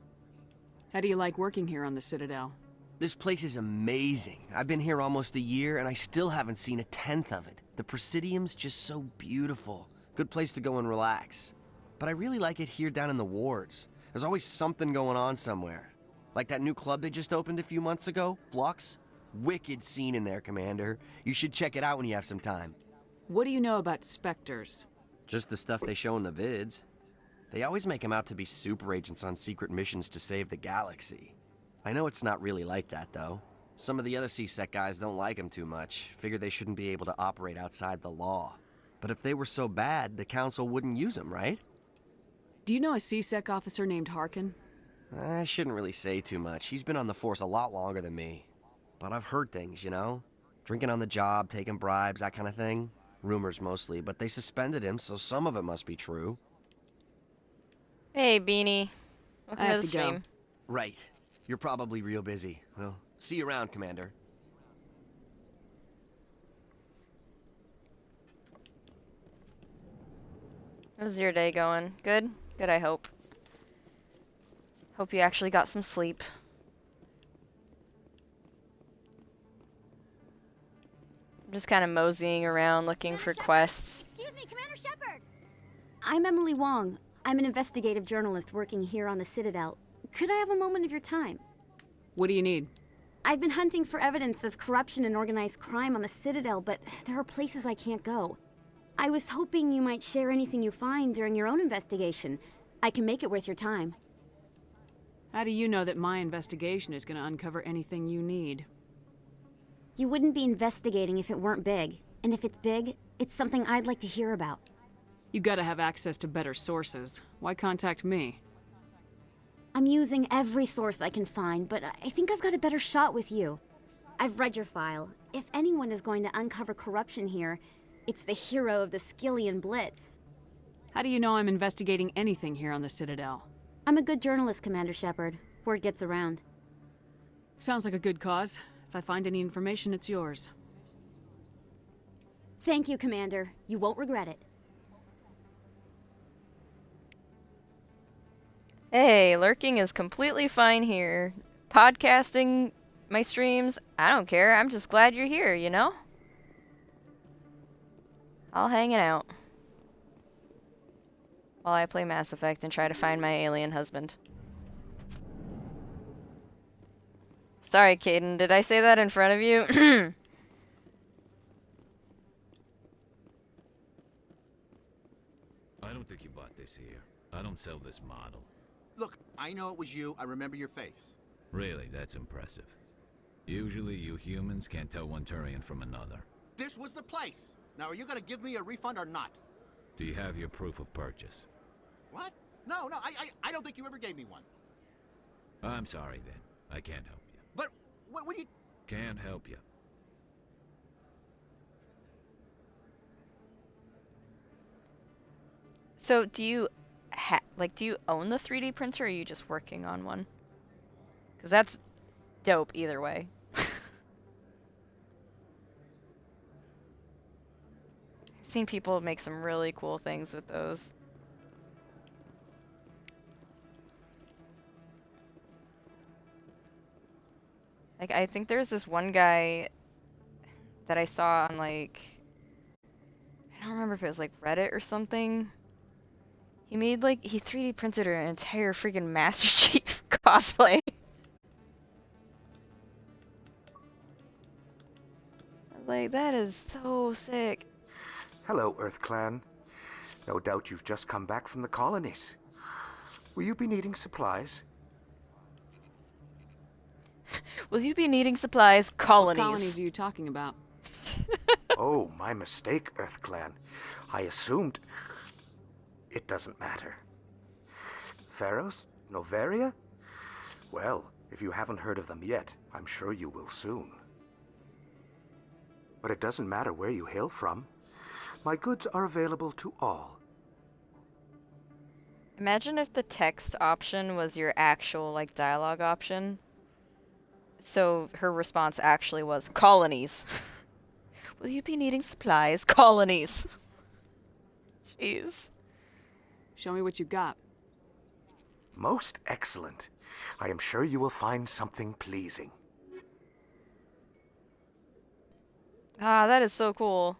How do you like working here on the Citadel? This place is amazing. I've been here almost a year, and I still haven't seen a tenth of it. The Presidium's just so beautiful. Good place to go and relax. But I really like it here down in the wards. There's always something going on somewhere. Like that new club they just opened a few months ago, Flux. Wicked scene in there, Commander. You should check it out when you have some time. What do you know about Spectres? Just the stuff they show in the vids. They always make them out to be super agents on secret missions to save the galaxy. I know it's not really like that, though. Some of the other CSEC guys don't like them too much, figure they shouldn't be able to operate outside the law. But if they were so bad, the Council wouldn't use them, right? Do you know a CSEC officer named Harkin? I shouldn't really say too much. He's been on the force a lot longer than me. But I've heard things, you know? Drinking on the job, taking bribes, that kind of thing. Rumors mostly, but they suspended him, so some of it must be true. Hey, Beanie. Welcome I to have the to go. stream. Right. You're probably real busy. Well, see you around, Commander. How's your day going? Good? Good, I hope. Hope you actually got some sleep. I'm just kind of moseying around looking for quests. Excuse me, Commander Shepard! I'm Emily Wong. I'm an investigative journalist working here on the Citadel. Could I have a moment of your time? What do you need? I've been hunting for evidence of corruption and organized crime on the Citadel, but there are places I can't go. I was hoping you might share anything you find during your own investigation. I can make it worth your time. How do you know that my investigation is going to uncover anything you need? You wouldn't be investigating if it weren't big. And if it's big, it's something I'd like to hear about. You gotta have access to better sources. Why contact me? I'm using every source I can find, but I think I've got a better shot with you. I've read your file. If anyone is going to uncover corruption here, it's the hero of the Skillian Blitz. How do you know I'm investigating anything here on the Citadel? I'm a good journalist, Commander Shepard. Word gets around. Sounds like a good cause. If I find any information, it's yours. Thank you, Commander. You won't regret it. Hey, lurking is completely fine here. Podcasting my streams, I don't care. I'm just glad you're here, you know? All hanging out. While I play Mass Effect and try to find my alien husband. Sorry, Caden, did I say that in front of you? I don't think you bought this here. I don't sell this model. Look, I know it was you. I remember your face. Really, that's impressive. Usually you humans can't tell one Turian from another. This was the place. Now, are you going to give me a refund or not? Do you have your proof of purchase? What? No, I don't think you ever gave me one. I'm sorry then. I can't help you. But, what do you... Can't help you. So, do you do you own the 3D printer or are you just working on one? Because that's dope either way. I've seen people make some really cool things with those. Like, I think there's this one guy that I saw on, like, I don't remember if it was, like, Reddit or something. He made, like, he 3D printed an entire freaking Master Chief cosplay. Like, that is so sick. Hello, Earth Clan. No doubt you've just come back from the colonies. Will you be needing supplies? Will you be needing supplies? Colonies. What colonies are you talking about? Oh, my mistake, Earth Clan. I assumed... It doesn't matter. Pharaohs? Novaria? Well, if you haven't heard of them yet, I'm sure you will soon. But it doesn't matter where you hail from. My goods are available to all. Imagine if the text option was your actual, like, dialogue option. So her response actually was, colonies. Will you be needing supplies? Colonies. Jeez. Show me what you got. Most excellent. I am sure you will find something pleasing. Ah, that is so cool.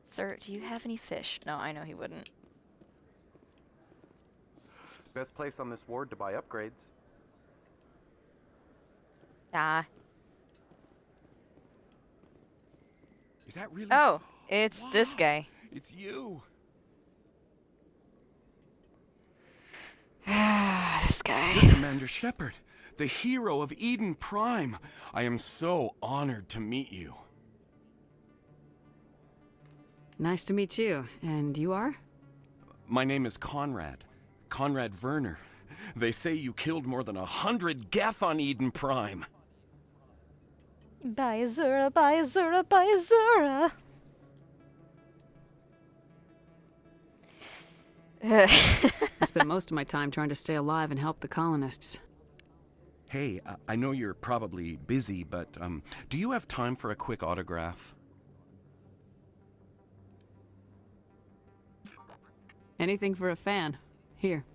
Sir, do you have any fish? No, I know he wouldn't. Best place on this ward to buy upgrades. Ah. Is that really? Oh, it's this guy. It's you. This guy. You're Commander Shepard, the hero of Eden Prime. I am so honored to meet you. Nice to meet you. And you are? My name is Conrad. Conrad Werner. They say you killed more than 100 Geth on Eden Prime. By Azura, by Azura, by Azura. I spent most of my time trying to stay alive and help the colonists. Hey, I know you're probably busy, but do you have time for a quick autograph? Anything for a fan. Here.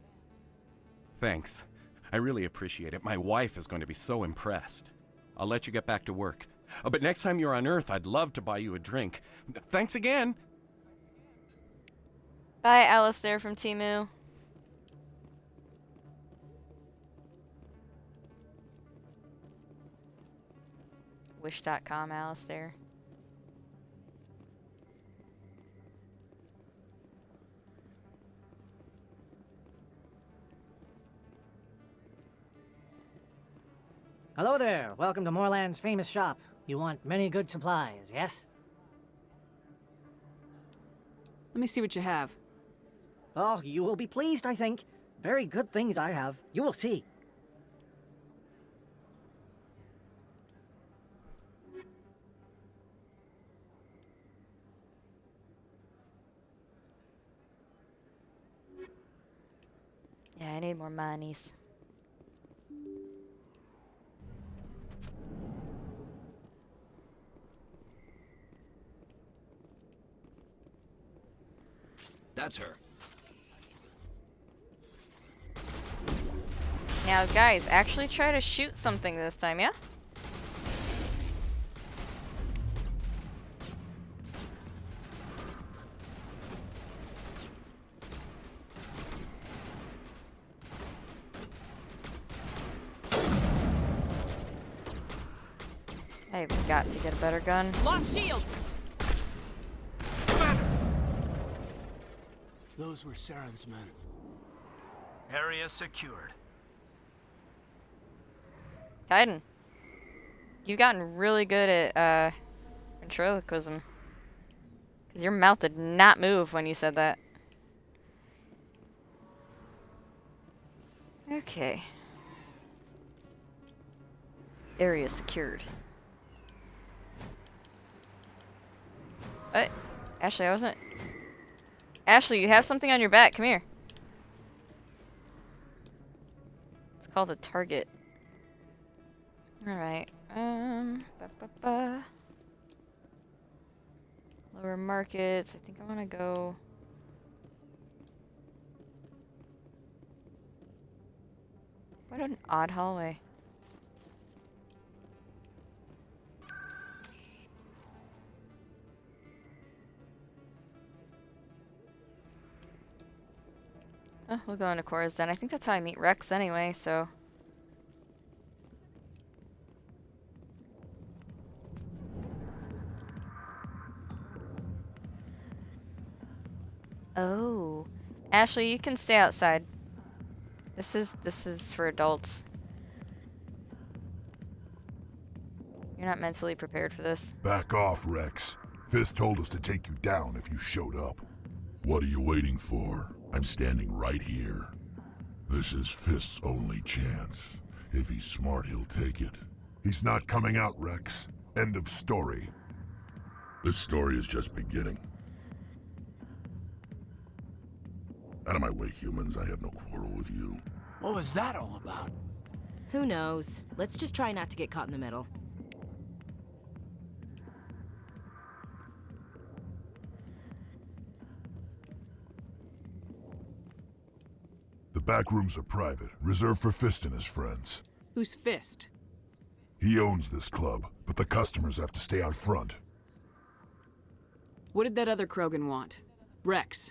Thanks. I really appreciate it. My wife is going to be so impressed. I'll let you get back to work. But next time you're on Earth, I'd love to buy you a drink. Thanks again. Bye, Alistair from Temu. Wish.com, Alistair. Hello there. Welcome to Moorland's famous shop. You want many good supplies, yes? Let me see what you have. Oh, you will be pleased, I think. Very good things I have. You will see. Yeah, I need more monies. That's her. Now, guys, actually try to shoot something this time, yeah? I've got to get a better gun. Lost shields! Those were Saren's men. Area secured. Kaiden, you've gotten really good at ventriloquism. Because your mouth did not move when you said that. Okay. Area secured. What? Ashley, I wasn't... Ashley, you have something on your back. Come here. It's called a target. Alright. Lower markets. I think I want to go... What an odd hallway. Oh, we'll go into Cora's Den. I think that's how I meet Rex anyway, so... Oh. Ashley, you can stay outside. This is for adults. You're not mentally prepared for this. Back off, Rex. Fisk told us to take you down if you showed up. What are you waiting for? I'm standing right here. This is Fist's only chance. If he's smart, he'll take it. He's not coming out, Rex. End of story. This story is just beginning. Out of my way, humans. I have no quarrel with you. What was that all about? Who knows? Let's just try not to get caught in the middle. The back rooms are private, reserved for Fist and his friends. Who's Fist? He owns this club, but the customers have to stay out front. What did that other Krogan want? Rex.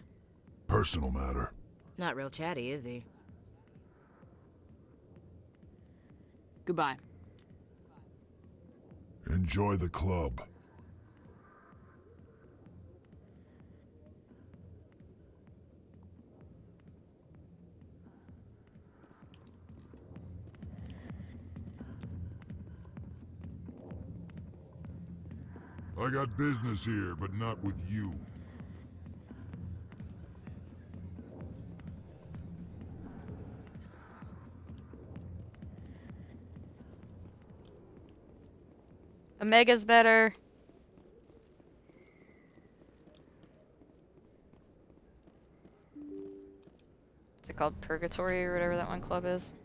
Personal matter. Not real chatty, is he? Goodbye. Enjoy the club. I got business here, but not with you. Omega's better. What's it called? Purgatory or whatever that one club is?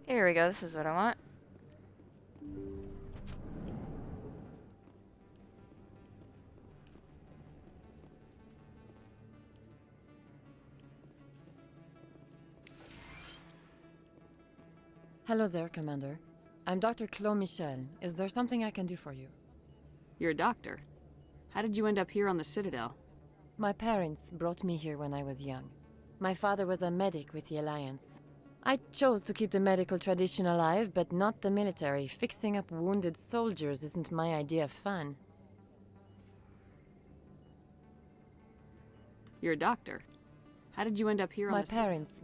Here we go, this is what I want. Hello there, Commander. I'm Dr. Claude Michel. Is there something I can do for you? You're a doctor. How did you end up here on the Citadel? My parents brought me here when I was young. My father was a medic with the Alliance. I chose to keep the medical tradition alive, but not the military. Fixing up wounded soldiers isn't my idea of fun. You're a doctor. How did you end up here on My the Citadel? parents...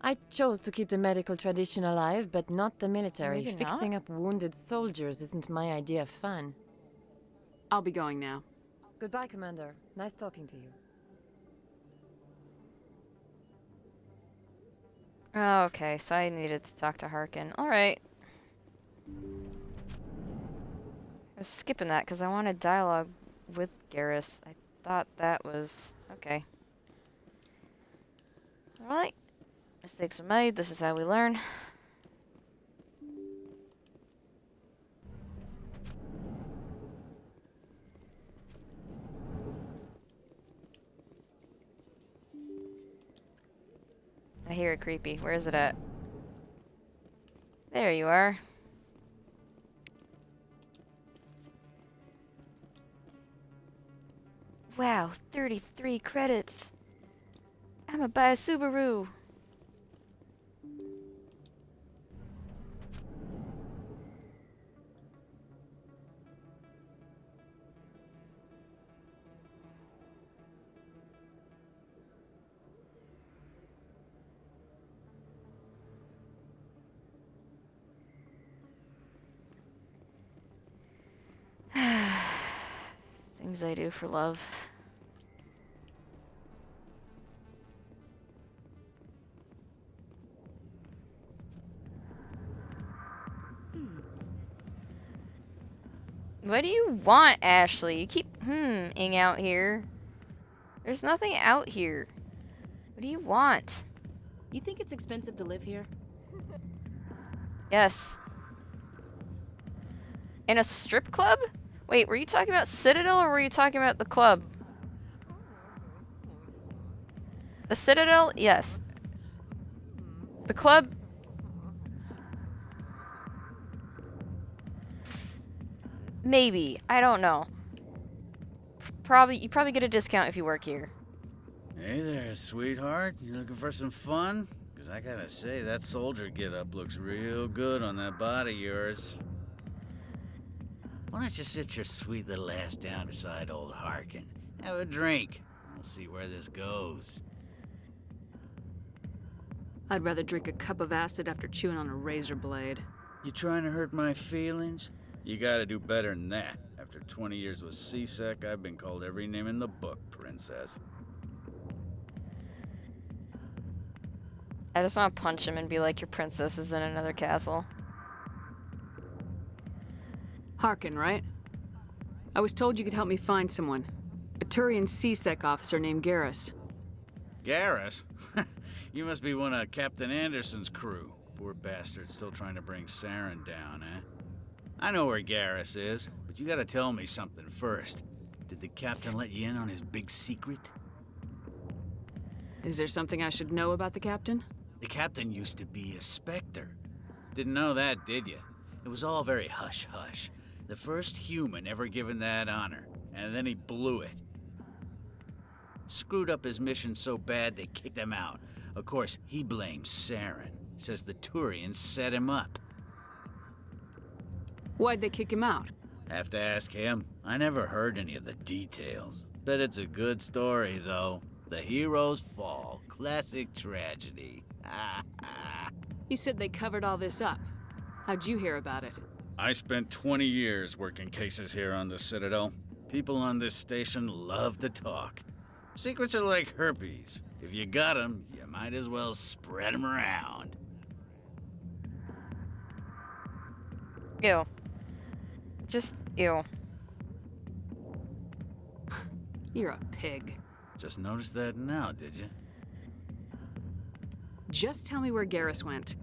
I chose to keep the medical tradition alive, but not the military. Maybe Fixing not. up wounded soldiers isn't my idea of fun. I'll be going now. Goodbye, Commander. Nice talking to you. Oh, okay, so I needed to talk to Harkin. Alright. I was skipping that because I wanted dialogue with GARRUS. I thought that was... okay. Alright. Mistakes were made. This is how we learn. I hear it creepy. Where is it at? There you are. Wow, 33 credits. I'm gonna buy a Subaru. Things I do for love. What do you want, Ashley? You keep ing out here. There's nothing out here. What do you want? You think it's expensive to live here? Yes. In a strip club? Wait, were you talking about Citadel or were you talking about the club? The Citadel? Yes. The club? Maybe. I don't know. You probably get a discount if you work here. Hey there, sweetheart. You looking for some fun? Because I gotta say, that soldier get-up looks real good on that body of yours. Why don't you sit your sweet little ass down beside old Harkin? Have a drink. We'll see where this goes. I'd rather drink a cup of acid after chewing on a razor blade. You trying to hurt my feelings? You gotta do better than that. After 20 years with C-Sec, I've been called every name in the book, princess. I just want to punch him and be like, your princess is in another castle. Harkin, right? I was told you could help me find someone. A Turian C-Sec officer named GARRUS. GARRUS? You must be one of Captain Anderson's crew. Poor bastard, still trying to bring Saren down, eh? I know where GARRUS is, but you gotta tell me something first. Did the captain let you in on his big secret? Is there something I should know about the captain? The captain used to be a Spectre. Didn't know that, did you? It was all very hush-hush. The first human ever given that honor, and then he blew it. Screwed up his mission so bad they kicked him out. Of course, he blames Saren. Says the Turians set him up. Why'd they kick him out? Have to ask him. I never heard any of the details. Bet it's a good story, though. The hero's fall. Classic tragedy. You said they covered all this up. How'd you hear about it? I spent 20 years working cases here on the Citadel. People on this station love to talk. Secrets are like herpes. If you got 'em, you might as well spread 'em around. Ew. Just ew. You're a pig. Just noticed that now, did you? Just tell me where GARRUS went.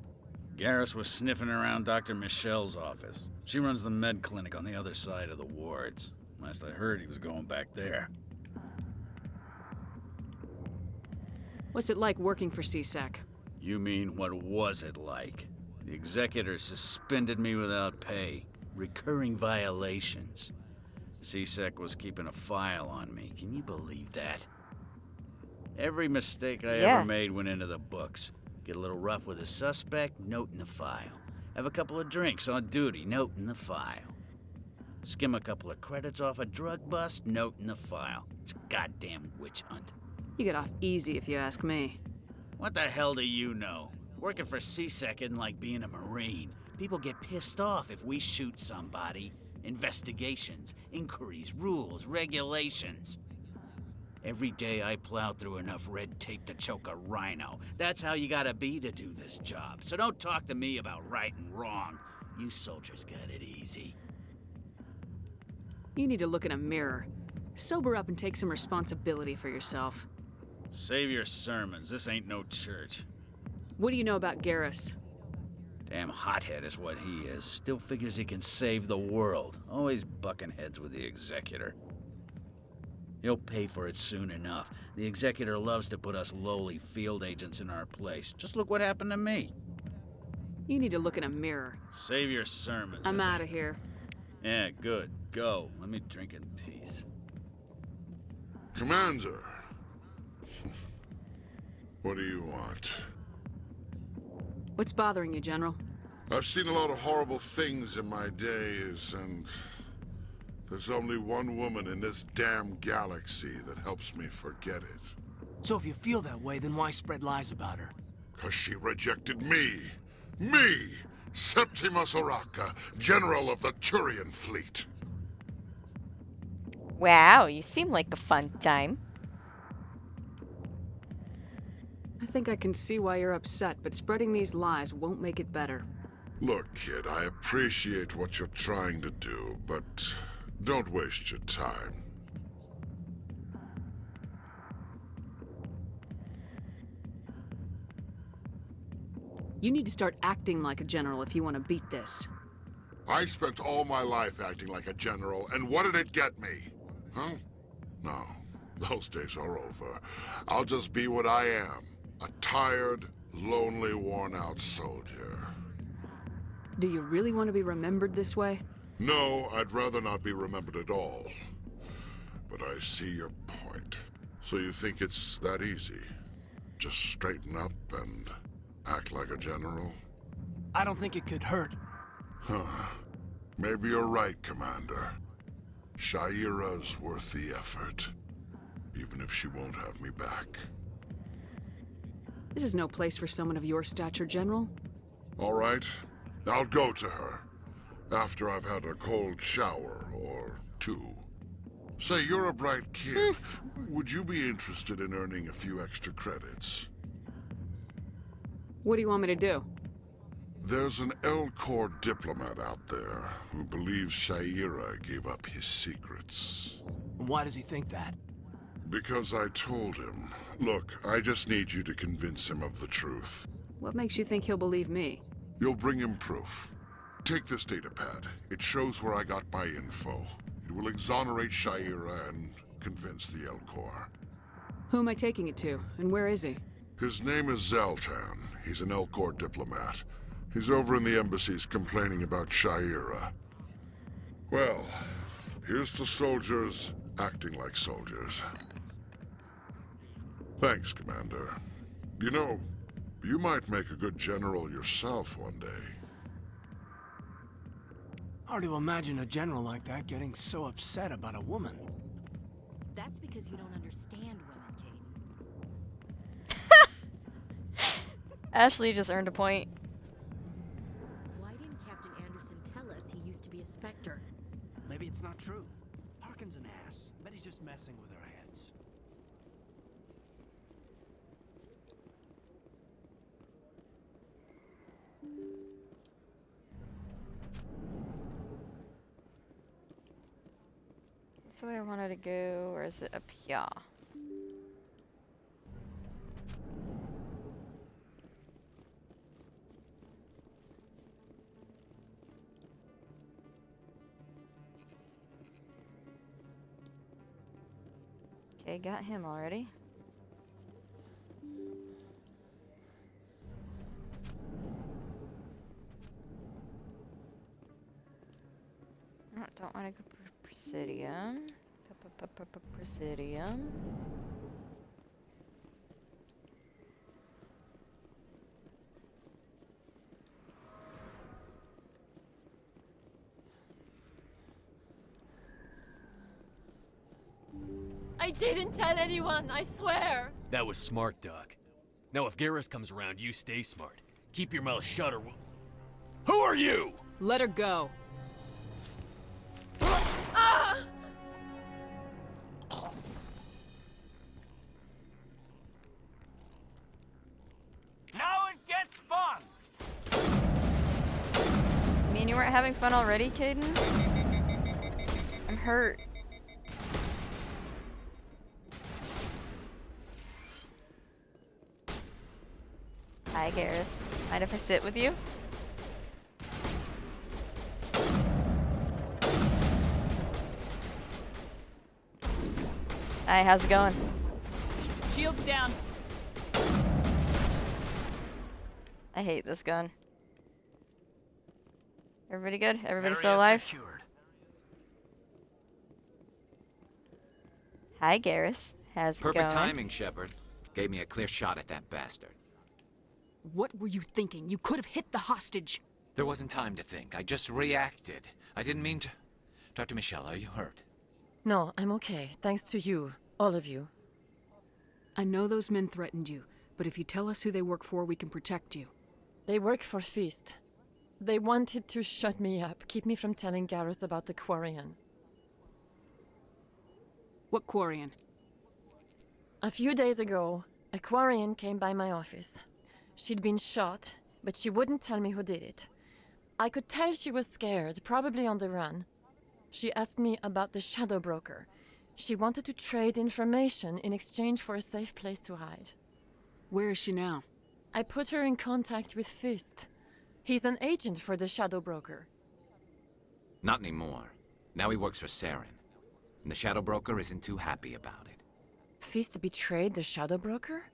GARRUS was sniffing around Dr. Michelle's office. She runs the med clinic on the other side of the wards. Last I heard, he was going back there. What's it like working for C-Sec? You mean, what was it like? The executor suspended me without pay. Recurring violations. C-Sec was keeping a file on me. Can you believe that? Every mistake I ever made went into the books. Get a little rough with a suspect, note in the file. Have a couple of drinks on duty, note in the file. Skim a couple of credits off a drug bust, note in the file. It's a goddamn witch hunt. You get off easy if you ask me. What the hell do you know? Working for C-Sec isn't like being a Marine. People get pissed off if we shoot somebody. Investigations, inquiries, rules, regulations. Every day I plow through enough red tape to choke a rhino. That's how you gotta be to do this job. So don't talk to me about right and wrong. You soldiers got it easy. You need to look in a mirror. Sober up and take some responsibility for yourself. Save your sermons. This ain't no church. What do you know about GARRUS? Damn hothead is what he is. Still figures he can save the world. Always bucking heads with the executor. He'll pay for it soon enough. The executor loves to put us lowly field agents in our place. Just look what happened to me. You need to look in a mirror. Save your sermons. I'm out of here. Yeah, good. Go. Let me drink in peace. Commander. What do you want? What's bothering you, General? I've seen a lot of horrible things in my days, and there's only one woman in this damn galaxy that helps me forget it. So if you feel that way, then why spread lies about her? 'Cause she rejected me! Me! Septimus Oraka, General of the Turian Fleet! Wow, you seem like a fun time. I think I can see why you're upset, but spreading these lies won't make it better. Look, kid, I appreciate what you're trying to do, but don't waste your time. You need to start acting like a general if you want to beat this. I spent all my life acting like a general, and what did it get me? Huh? No, those days are over. I'll just be what I am. A tired, lonely, worn-out soldier. Do you really want to be remembered this way? No, I'd rather not be remembered at all. But I see your point. So you think it's that easy? Just straighten up and act like a general? I don't think it could hurt. Huh. Maybe you're right, Commander. Shaira's worth the effort. Even if she won't have me back. This is no place for someone of your stature, General. All right. I'll go to her. After I've had a cold shower or two. Say, you're a bright kid. Would you be interested in earning a few extra credits? What do you want me to do? There's an L-Corps diplomat out there who believes Shaira gave up his secrets. Why does he think that? Because I told him. Look, I just need you to convince him of the truth. What makes you think he'll believe me? You'll bring him proof. Take this datapad. It shows where I got my info. It will exonerate Shaira and convince the L-Corps. Who am I taking it to, and where is he? His name is Zaltan. He's an L-Corps diplomat. He's over in the embassies complaining about Shaira. Well, here's to soldiers acting like soldiers. Thanks, Commander. You know, you might make a good general yourself one day. Hard to imagine a general like that getting so upset about a woman. That's because you don't understand women, Caden. Ashley just earned a point. Why didn't Captain Anderson tell us he used to be a Spectre? Maybe it's not true. Harkin's an ass. Bet he's just messing with our heads. That's the way I wanted to go, or is it up here? Okay, got him already. No, don't want to go Presidium. Presidium. I didn't tell anyone, I swear! That was smart, Doc. Now if Garrus comes around, you stay smart. Keep your mouth shut or we'll... Who are you? Let her go. Ah! Now it gets fun! You mean you weren't having fun already, Caden? I'm hurt. Hi, Garrus. Mind if I sit with you? Hi, how's it going? Shields down. I hate this gun. Everybody good? Everybody still alive? Secured. Hi, Garrus. How's it going? Perfect timing, Shepard. Gave me a clear shot at that bastard. What were you thinking? You could have hit the hostage. There wasn't time to think. I just reacted. I didn't mean to... Dr. Michelle, are you hurt? No, I'm okay. Thanks to you. All of you. I know those men threatened you, but if you tell us who they work for, we can protect you. They work for Feast. They wanted to shut me up, keep me from telling Garrus about the Quarian. What Quarian? A few days ago, a Quarian came by my office. She'd been shot, but she wouldn't tell me who did it. I could tell she was scared, probably on the run. She asked me about the Shadow Broker. She wanted to trade information in exchange for a safe place to hide. Where is she now? I put her in contact with Fist. He's an agent for the Shadow Broker. Not anymore. Now he works for Saren. And the Shadow Broker isn't too happy about it. Fist betrayed the Shadow Broker?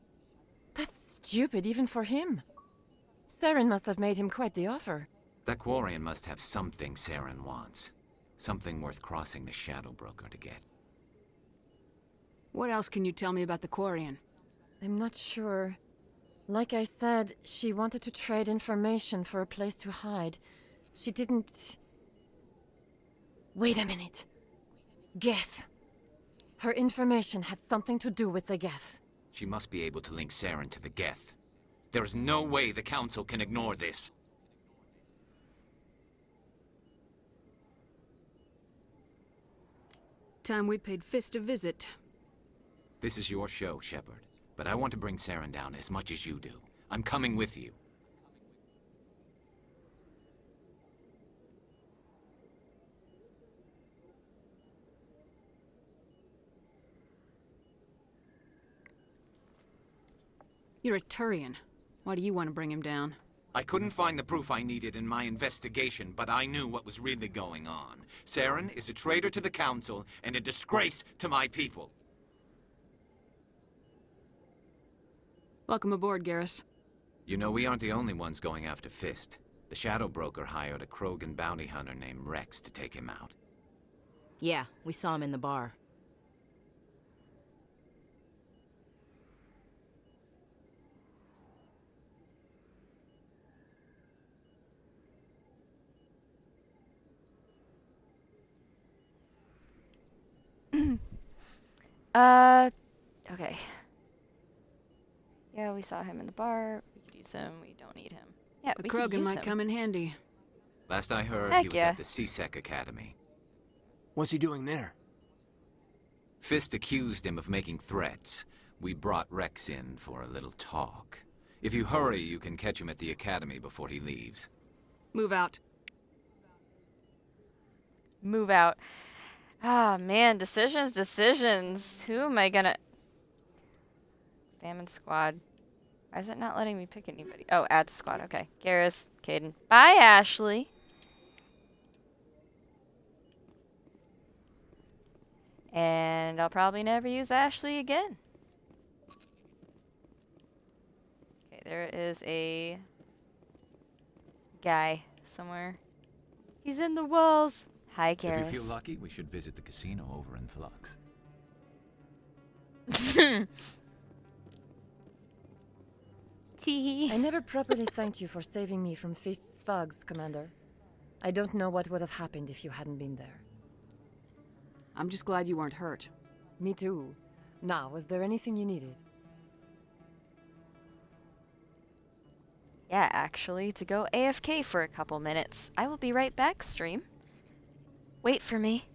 That's stupid even for him. Saren must have made him quite the offer. That Quarian must have something Saren wants. Something worth crossing the Shadow Broker to get. What else can you tell me about the Quarian? I'm not sure. Like I said, she wanted to trade information for a place to hide. She didn't... Wait a minute. Geth. Her information had something to do with the Geth. She must be able to link Saren to the Geth. There's no way the Council can ignore this. Time we paid Fist a visit. This is your show, Shepard. But I want to bring Saren down as much as you do. I'm coming with you. You're a Turian. Why do you want to bring him down? I couldn't find the proof I needed in my investigation, but I knew what was really going on. Saren is a traitor to the Council and a disgrace to my people. Welcome aboard, Garrus. You know, we aren't the only ones going after Fist. The Shadow Broker hired a Krogan bounty hunter named Rex to take him out. Yeah, we saw him in the bar. Okay. Yeah, we saw him in the bar. We could use him. We don't need him. Yeah, The we could Krogan use might him. come in handy. Last I heard, Heck he was yeah. at the CSEC Academy. What's he doing there? Fist accused him of making threats. We brought Rex in for a little talk. If you hurry, you can catch him at the Academy before he leaves. Move out. Move out. Ah, man. Decisions. Who am I gonna... Salmon Squad. Why is it not letting me pick anybody? Oh, add to squad. Okay. Garrus, Caden. Bye, Ashley. And I'll probably never use Ashley again. Okay, there is a guy somewhere. He's in the walls. Hi, Garrus. If you feel lucky, we should visit the casino over in Flux. I never properly thanked you for saving me from Fist's thugs, Commander. I don't know what would have happened if you hadn't been there. I'm just glad you weren't hurt. Me too. Now, was there anything you needed? Yeah, actually, to go AFK for a couple minutes. I will be right back, stream. Wait for me.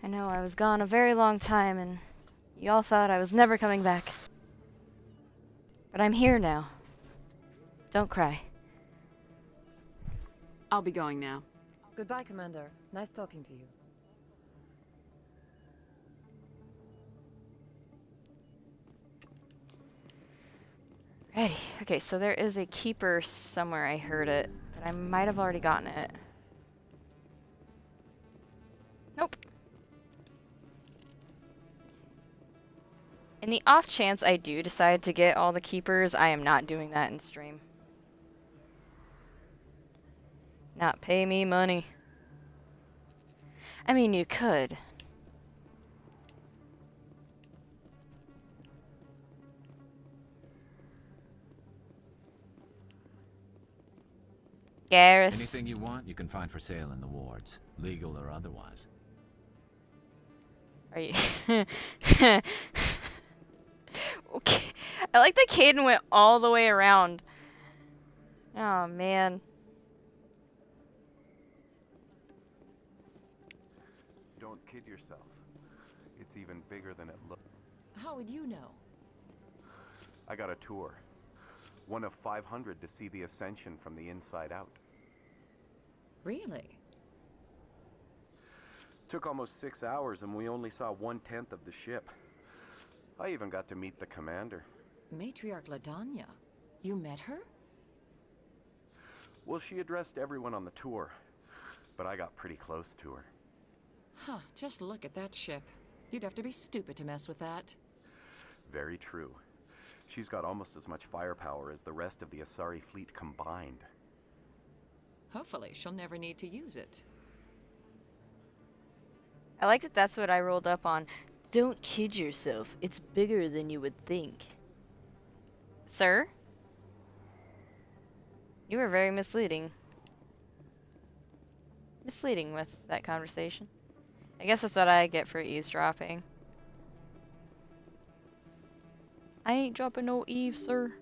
I know I was gone a very long time, and y'all thought I was never coming back. But I'm here now. Don't cry. I'll be going now. Goodbye, Commander. Nice talking to you. Ready. Okay, so there is a keeper somewhere. I heard it, but I might have already gotten it. Nope. In the off chance I do decide to get all the keepers, I am not doing that in stream. Not pay me money. I mean, you could. GARRUS. Anything you want, you can find for sale in the wards, legal or otherwise. Are you... Okay. I like that Caden went all the way around. Oh, man. Don't kid yourself. It's even bigger than it looks. How would you know? I got a tour. One of 500 to see the Ascension from the inside out. Really? Took almost 6 hours and we only saw 1/10 of the ship. I even got to meet the commander. Matriarch LaDanya. You met her? Well, she addressed everyone on the tour, but I got pretty close to her. Huh, just look at that ship. You'd have to be stupid to mess with that. Very true. She's got almost as much firepower as the rest of the Asari fleet combined. Hopefully, she'll never need to use it. I like that that's what I rolled up on. Don't kid yourself. It's bigger than you would think. Sir? You were very misleading. Misleading with that conversation. I guess that's what I get for eavesdropping. I ain't dropping no Eve, sir.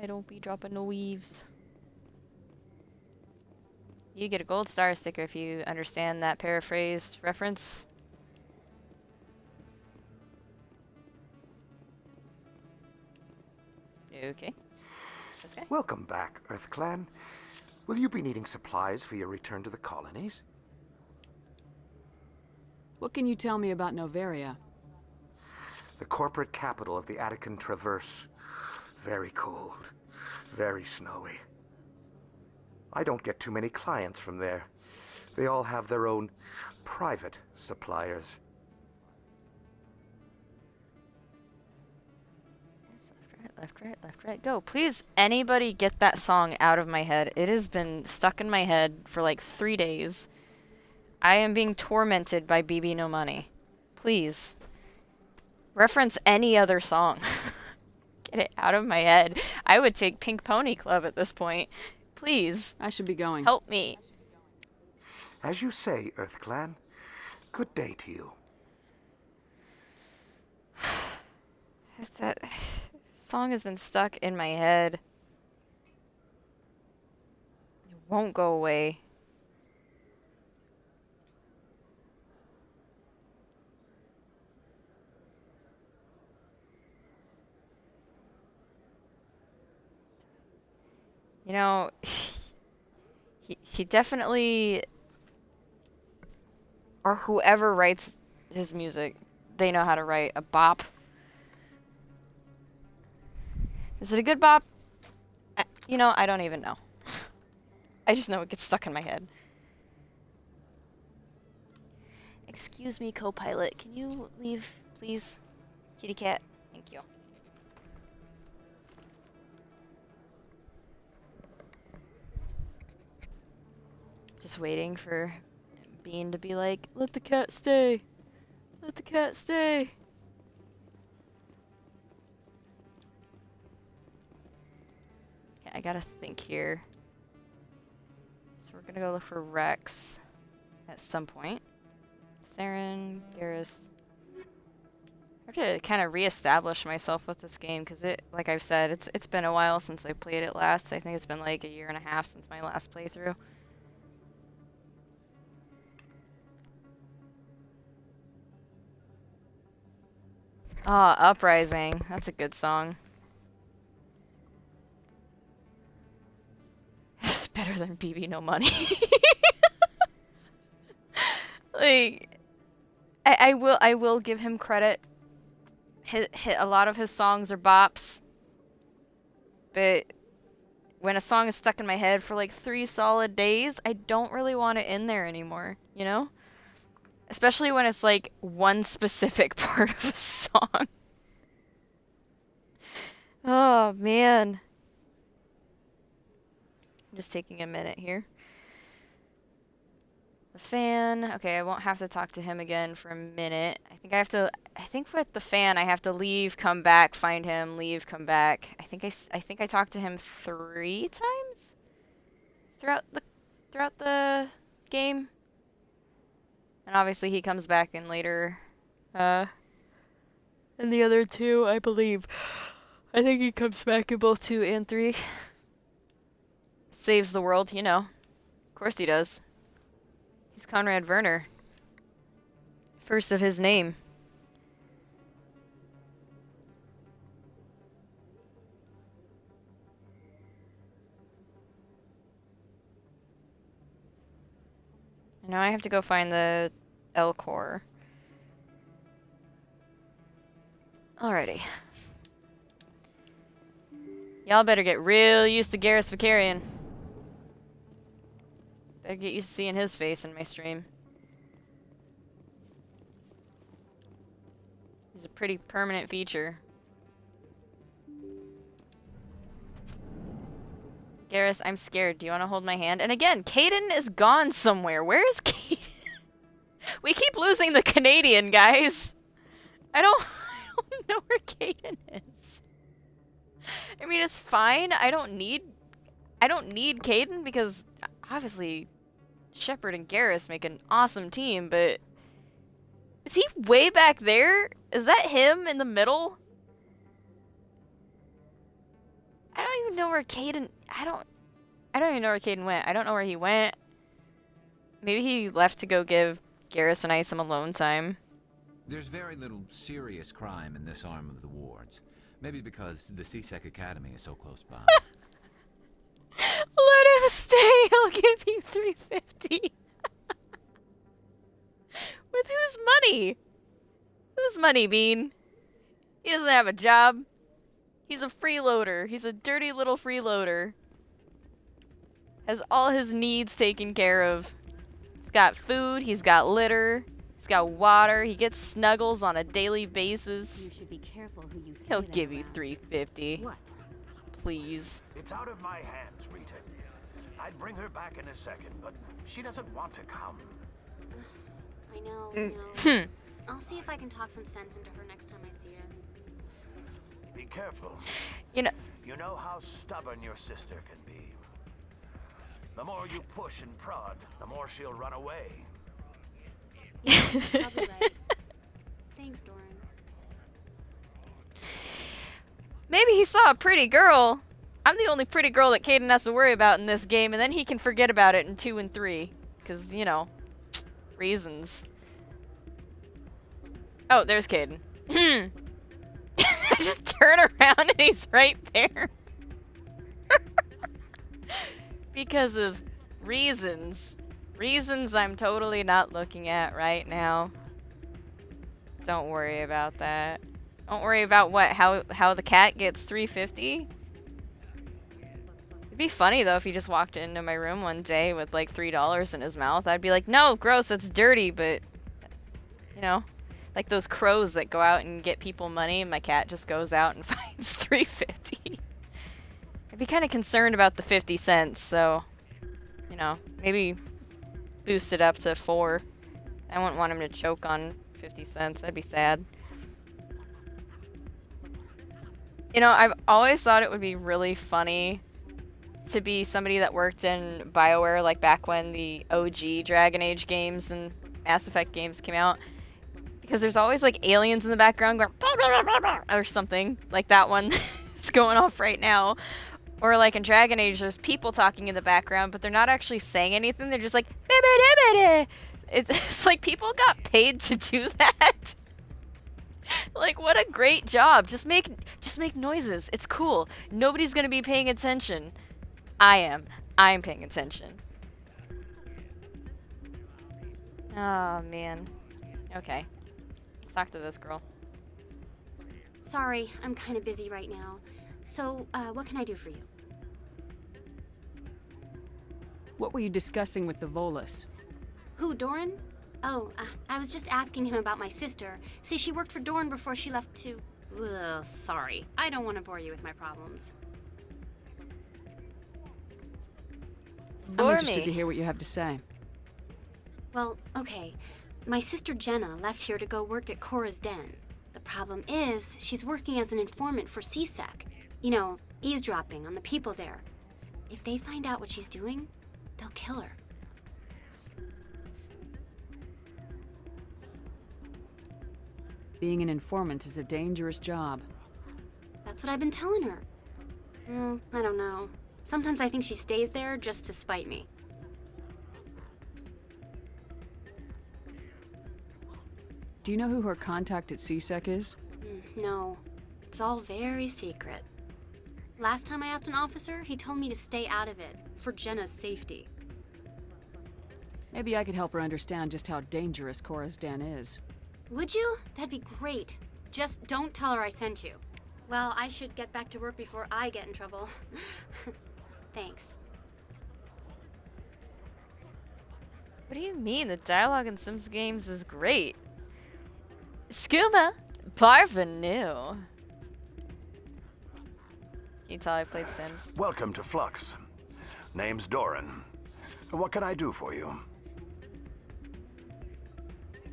I don't be dropping no Eves. You get a gold star sticker if you understand that paraphrased reference. Okay. Okay. Welcome back, Earth Clan. Will you be needing supplies for your return to the colonies? What can you tell me about Noveria? The corporate capital of the Attican Traverse. Very cold. Very snowy. I don't get too many clients from there. They all have their own private suppliers. Left, right, left, right, go. Please, anybody get that song out of my head. It has been stuck in my head for like 3 days. I am being tormented by BB No Money. Please. Reference any other song. Get it out of my head. I would take Pink Pony Club at this point. Please. I should be going. Help me. As you say, Earth Clan. Good day to you. That song has been stuck in my head. It won't go away. You know, he definitely, or whoever writes his music, they know how to write a bop. Is it a good bop? You know, I don't even know. I just know it gets stuck in my head. Excuse me, co-pilot. Can you leave, please? Kitty cat. Thank you. Just waiting for Bean to be like, let the cat stay. Let the cat stay. Okay, I gotta think here. So we're gonna go look for Rex at some point. Saren, Garrus. I have to kind of reestablish myself with this game because like I've said, it's been a while since I played it last. I think it's been like a year and a half since my last playthrough. Ah, Uprising. That's a good song. It's better than BB No Money. Like, I will give him credit. A lot of his songs are bops. But when a song is stuck in my head for like 3 solid days, I don't really want it in there anymore, you know? Especially when it's like one specific part of a song. Oh, man. I'm just taking a minute here. The fan. Okay, I won't have to talk to him again for a minute. I think with the fan, I have to leave, come back, find him, leave, come back. I think I talked to him 3 times throughout the game. And obviously he comes back in later, in the other 2, I believe. I think he comes back in both 2 and 3. Saves the world, you know. Of course he does. He's Conrad Werner. First of his name. Now I have to go find the L core. Alrighty. Y'all better get real used to GARRUS VAKARIAN. Better get used to seeing his face in my stream. He's a pretty permanent feature. GARRUS, I'm scared. Do you want to hold my hand? And again, Caden is gone somewhere. Where is Caden? We keep losing the Canadian, guys. I don't know where Caden is. I mean, it's fine. I don't need Caden because obviously Shepard and GARRUS make an awesome team, but is he way back there? Is that him in the middle? I don't even know where Caden... I don't even know where Caden went. I don't know where he went. Maybe he left to go give GARRUS and I some alone time. There's very little serious crime in this arm of the wards. Maybe because the CSEC Academy is so close by. Let him stay. He'll give you $350. With whose money? Whose money, Bean? He doesn't have a job. He's a freeloader. He's a dirty little freeloader. Has all his needs taken care of. He's got food. He's got litter. He's got water. He gets snuggles on a daily basis. You should be careful who you He'll give you $350. What? Please. It's out of my hands, Rita. I'd bring her back in a second, but she doesn't want to come. I know. I'll see if I can talk some sense into her next time I see her. Be careful. You know how stubborn your sister can be. The more you push and prod, the more she'll run away. Yeah, you're probably right. Thanks, Doran. Maybe he saw a pretty girl. I'm the only pretty girl that Caden has to worry about in this game, and then he can forget about it in 2 and 3. Because, you know, reasons. Oh, there's Caden. I just turn around and he's right there. Because of reasons. Reasons I'm totally not looking at right now. Don't worry about that. Don't worry about what how the cat gets $350. It'd be funny though if he just walked into my room one day with like $3 in his mouth. I'd be like, no, gross, it's dirty, but you know, like those crows that go out and get people money, and my cat just goes out and finds $350. I'd be kind of concerned about the 50 cents, so you know, maybe boost it up to 4. I wouldn't want him to choke on 50 cents. That'd be sad. You know, I've always thought it would be really funny to be somebody that worked in BioWare, like back when the OG Dragon Age games and Mass Effect games came out. Because there's always like aliens in the background going "Bah, bah, bah, bah," or something like that one is going off right now. Or like in Dragon Age, there's people talking in the background, but they're not actually saying anything. They're just like "Bah, bah, bah, bah, bah." It's like people got paid to do that. Like, what a great job. Just make noises. It's cool. Nobody's gonna be paying attention. I am. I'm paying attention. Oh, man. Okay. Let's talk to this girl. Sorry, I'm kind of busy right now. So, what can I do for you? What were you discussing with the Volus? Who, Doran? Oh, I was just asking him about my sister. See, she worked for Doran before she left to... Ugh, sorry. I don't want to bore you with my problems. I'm interested to hear what you have to say. Well, okay. My sister Jenna left here to go work at Cora's Den. The problem is, she's working as an informant for CSEC. You know, eavesdropping on the people there. If they find out what she's doing, they'll kill her. Being an informant is a dangerous job. That's what I've been telling her. I don't know. Sometimes I think she stays there just to spite me. Do you know who her contact at CSEC is? No. It's all very secret. Last time I asked an officer, he told me to stay out of it, for Jenna's safety. Maybe I could help her understand just how dangerous Cora's Den is. Would you? That'd be great. Just don't tell her I sent you. Well, I should get back to work before I get in trouble. Thanks. What do you mean? The dialogue in Sims games is great. Skooma, parvenu. Can you tell I played Sims? Welcome to Flux. Name's Doran. What can I do for you?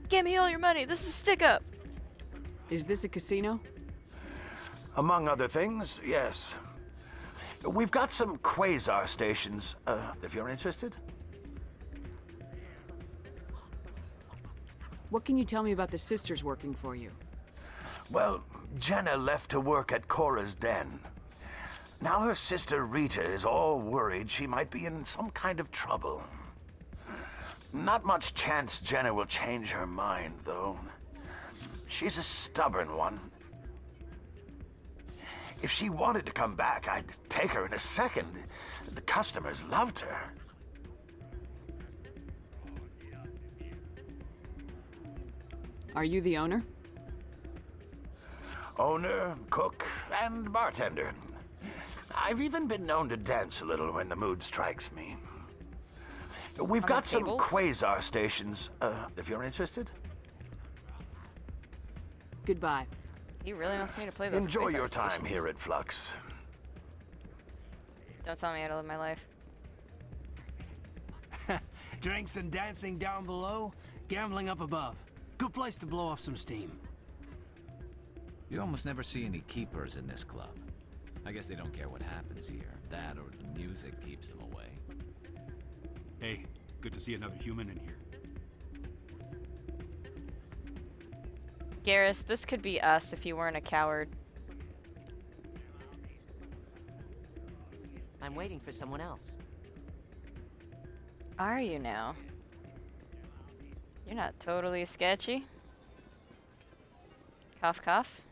Give me all your money. This is Stick Up. Is this a casino? Among other things, yes. We've got some quasar stations, if you're interested. What can you tell me about the sisters working for you? Well, Jenna left to work at Cora's Den. Now her sister Rita is all worried she might be in some kind of trouble. Not much chance Jenna will change her mind, though. She's a stubborn one. If she wanted to come back, I'd take her in a second. The customers loved her. Are you the owner? Owner, cook, and bartender. I've even been known to dance a little when the mood strikes me. We've got some quasar stations, if you're interested. Goodbye. He really wants me to play those. Enjoy your quasar time stations. here at Flux. Don't tell me how to live my life. Drinks and dancing down below, gambling up above. Good place to blow off some steam. You almost never see any keepers in this club. I guess they don't care what happens here. That or the music keeps them away. Hey, good to see another human in here. Garrus, this could be us if you weren't a coward. I'm waiting for someone else. Are you now? You're not totally sketchy. Cough, cough.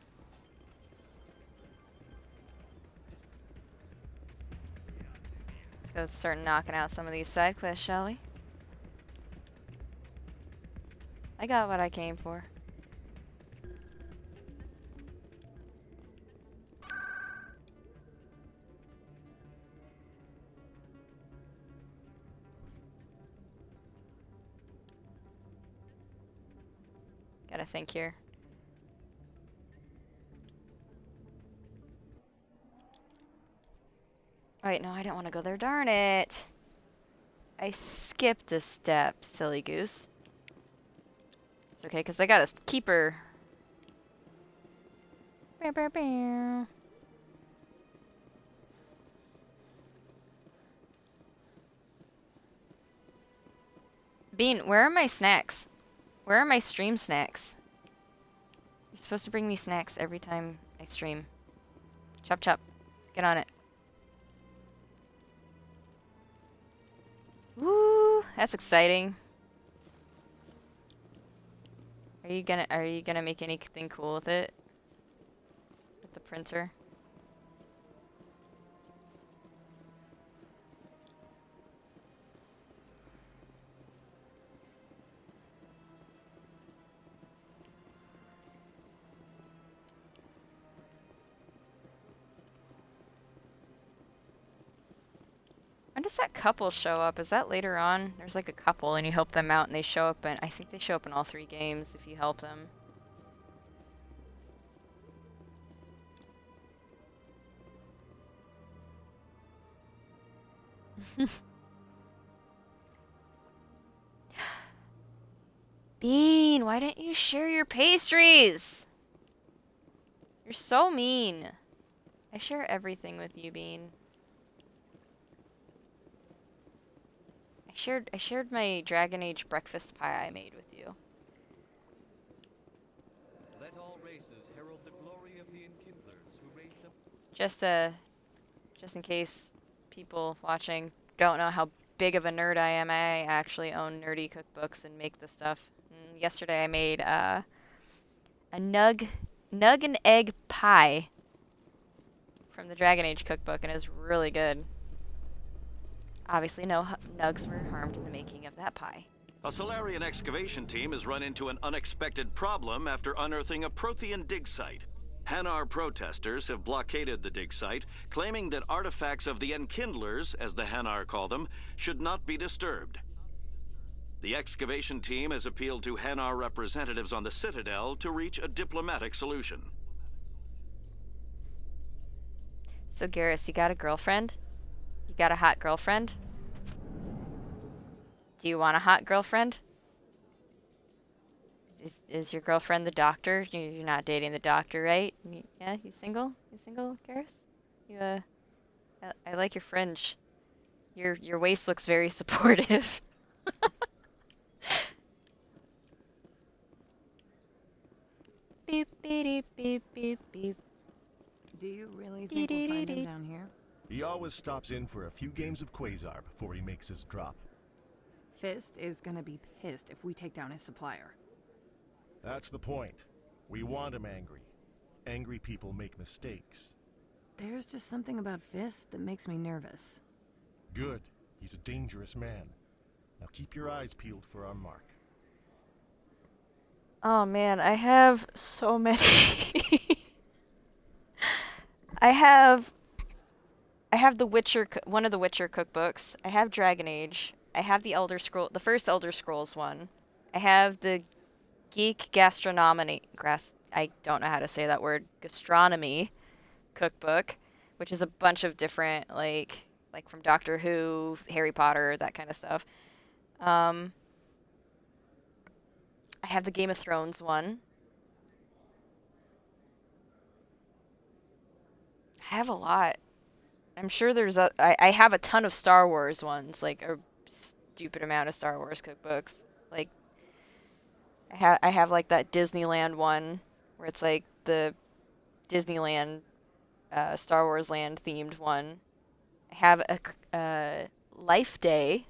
Let's go start knocking out some of these side quests, shall we? I got what I came for. Gotta think here. Wait, no, I didn't want to go there. Darn it. I skipped a step, silly goose. It's okay, because I got a keeper. Bow, bow, bow. Bean, where are my snacks? Where are my stream snacks? supposed to bring me snacks every time I stream. Chop chop. Get on it. Woo! That's exciting. Are you gonna make anything cool with it? With the printer? When does that couple show up? Is that later on? There's like a couple and you help them out and they show up, and I think they show up in all 3 games if you help them. Bean, why didn't you share your pastries? You're so mean. I share everything with you, Bean. I shared my Dragon Age breakfast pie I made with you. Let all races herald the glory of the enkindlers who raised them. Just in case people watching don't know how big of a nerd I am, I actually own nerdy cookbooks and make this stuff. Yesterday I made a nug and egg pie from the Dragon Age cookbook, and it was really good. Obviously, no nugs were harmed in the making of that pie. A Solarian excavation team has run into an unexpected problem after unearthing a Prothean dig site. Hanar protesters have blockaded the dig site, claiming that artifacts of the Enkindlers, as the Hanar call them, should not be disturbed. The excavation team has appealed to Hanar representatives on the Citadel to reach a diplomatic solution. So, Garrus, you got a girlfriend? You got a hot girlfriend? Do you want a hot girlfriend? Is your girlfriend the doctor? You're not dating the doctor, right? Yeah, you single? You single, Garrus? You, I like your fringe. Your waist looks very supportive. Beep, beep, beep, beep, beep. Do you really think we'll find him down here? He always stops in for a few games of Quasar before he makes his drop. Fist is gonna be pissed if we take down his supplier. That's the point. We want him angry. Angry people make mistakes. There's just something about Fist that makes me nervous. Good. He's a dangerous man. Now keep your eyes peeled for our mark. Oh man, I have so many. I have the Witcher, one of the Witcher cookbooks. I have Dragon Age. I have the first Elder Scrolls one. I have the Geek Gastronomy, I don't know how to say that word, gastronomy cookbook, which is a bunch of different, like from Doctor Who, Harry Potter, that kind of stuff. I have the Game of Thrones one. I have a lot. I'm sure there's I have a ton of Star Wars ones, like a stupid amount of Star Wars cookbooks. Like, I have like that Disneyland one, where it's like the Disneyland, Star Wars Land themed one. I have a Life Day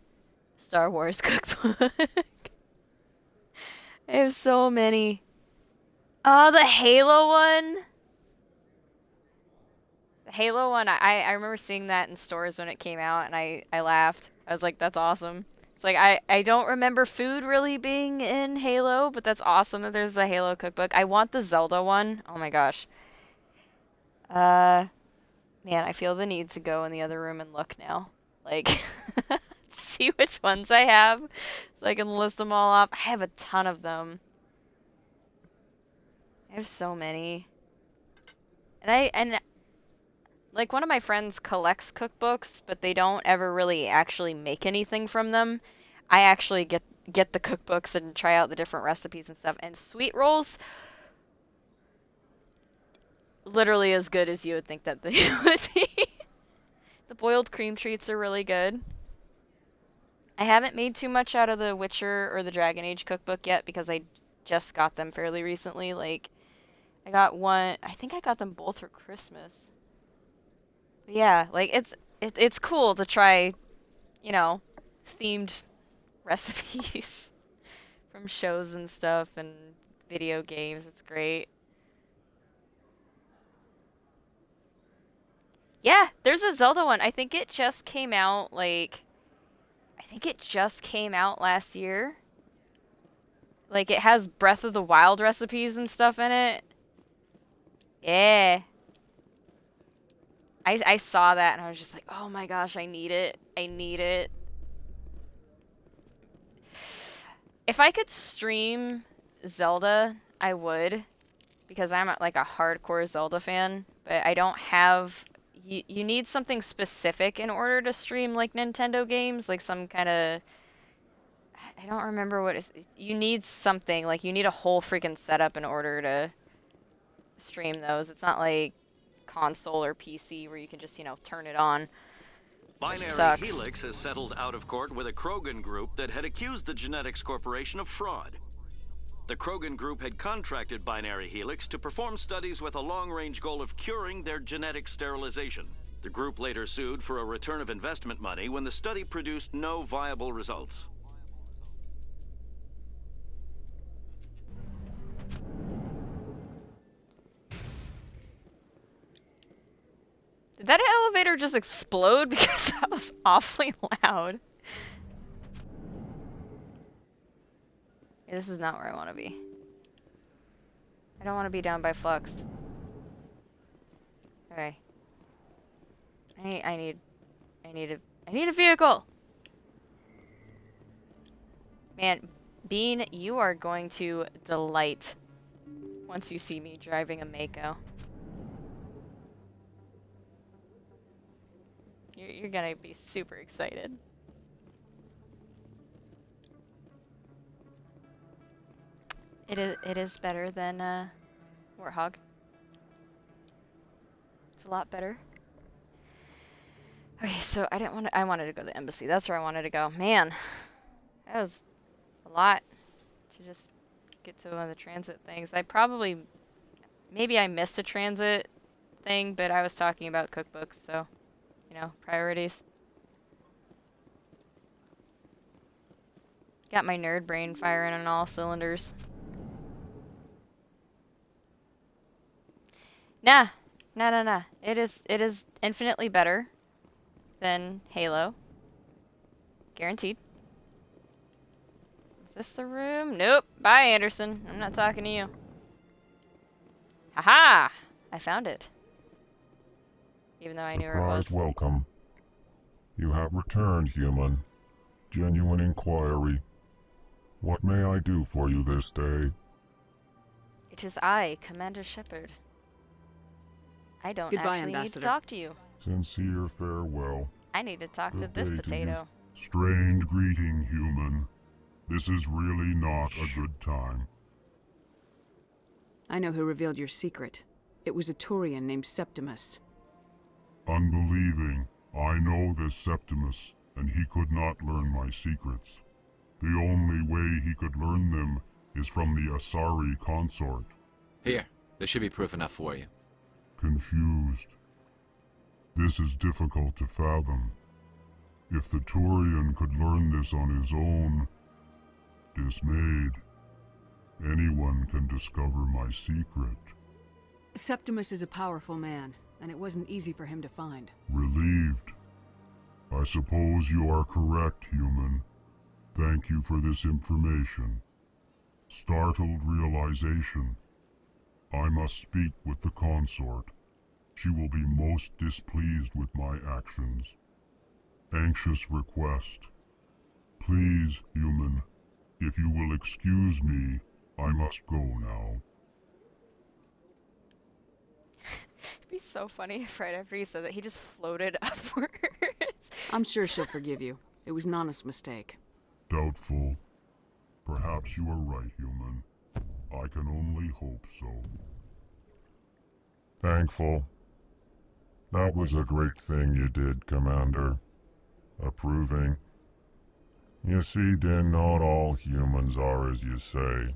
Star Wars cookbook. I have so many. Oh, the Halo one. The Halo one, I remember seeing that in stores when it came out, and I laughed. I was like, that's awesome. It's like, I don't remember food really being in Halo, but that's awesome that there's a Halo cookbook. I want the Zelda one. Oh my gosh. Man, I feel the need to go in the other room and look now. Like, see which ones I have, so I can list them all off. I have a ton of them. I have so many. And like, one of my friends collects cookbooks, but they don't ever really actually make anything from them. I actually get the cookbooks and try out the different recipes and stuff. And sweet rolls, literally as good as you would think that they would be. The boiled cream treats are really good. I haven't made too much out of the Witcher or the Dragon Age cookbook yet because I just got them fairly recently, like I got one. I think I got them both for Christmas. But yeah, like it's cool to try, you know, themed recipes from shows and stuff and video games. It's great. Yeah, there's a Zelda one. I think it just came out last year. Like it has Breath of the Wild recipes and stuff in it. Yeah. I saw that and I was just like, "Oh my gosh, I need it. I need it." If I could stream Zelda, I would, because I'm like a hardcore Zelda fan, but I don't have you need something specific in order to stream like Nintendo games, like some kind of I don't remember what it's, you need something, like you need a whole freaking setup in order to stream those. It's not like console or PC where you can just, you know, turn it on. Binary Helix has settled out of court with a Krogan group that had accused the Genetics Corporation of fraud. The Krogan group had contracted Binary Helix to perform studies with a long-range goal of curing their genetic sterilization. The group later sued for a return of investment money when the study produced no viable results. Did that elevator just explode because that was awfully loud? Yeah, this is not where I want to be. I don't want to be down by Flux. Okay. I need a vehicle. Man, Bean, you are going to delight once you see me driving a Mako. You're gonna be super excited. It is better than Warthog. It's a lot better. Okay, so I wanted to go to the embassy. That's where I wanted to go. Man, that was a lot to just get to one of the transit things. Maybe I missed a transit thing, but I was talking about cookbooks, so, you know, priorities. Got my nerd brain firing on all cylinders. Nah. It is infinitely better than Halo. Guaranteed. Is this the room? Nope. Bye, Anderson. I'm not talking to you. Haha! I found it. Even though I knew where it was. Surprise welcome. You have returned, human. Genuine inquiry. What may I do for you this day? It is I, Commander Shepard. I don't Goodbye, actually Ambassador. need to talk to you. Sincere farewell. I need to talk to Good this day to potato. you. Strange greeting, human. This is really not a good time. I know who revealed your secret. It was a Turian named Septimus. Unbelieving. I know this Septimus, and he could not learn my secrets. The only way he could learn them is from the Asari consort. Here, this should be proof enough for you. Confused. This is difficult to fathom. If the Turian could learn this on his own, dismayed, anyone can discover my secret. Septimus is a powerful man, and it wasn't easy for him to find. Relieved. I suppose you are correct, human. Thank you for this information. Startled realization. I must speak with the consort. She will be most displeased with my actions. Anxious request. Please, human, if you will excuse me, I must go now. It'd be so funny if right after he said that, he just floated upwards. I'm sure she'll forgive you. It was Nana's mistake. Doubtful. Perhaps you are right, human. I can only hope so. Thankful. That was a great thing you did, Commander. Approving. You see, Din, not all humans are as you say.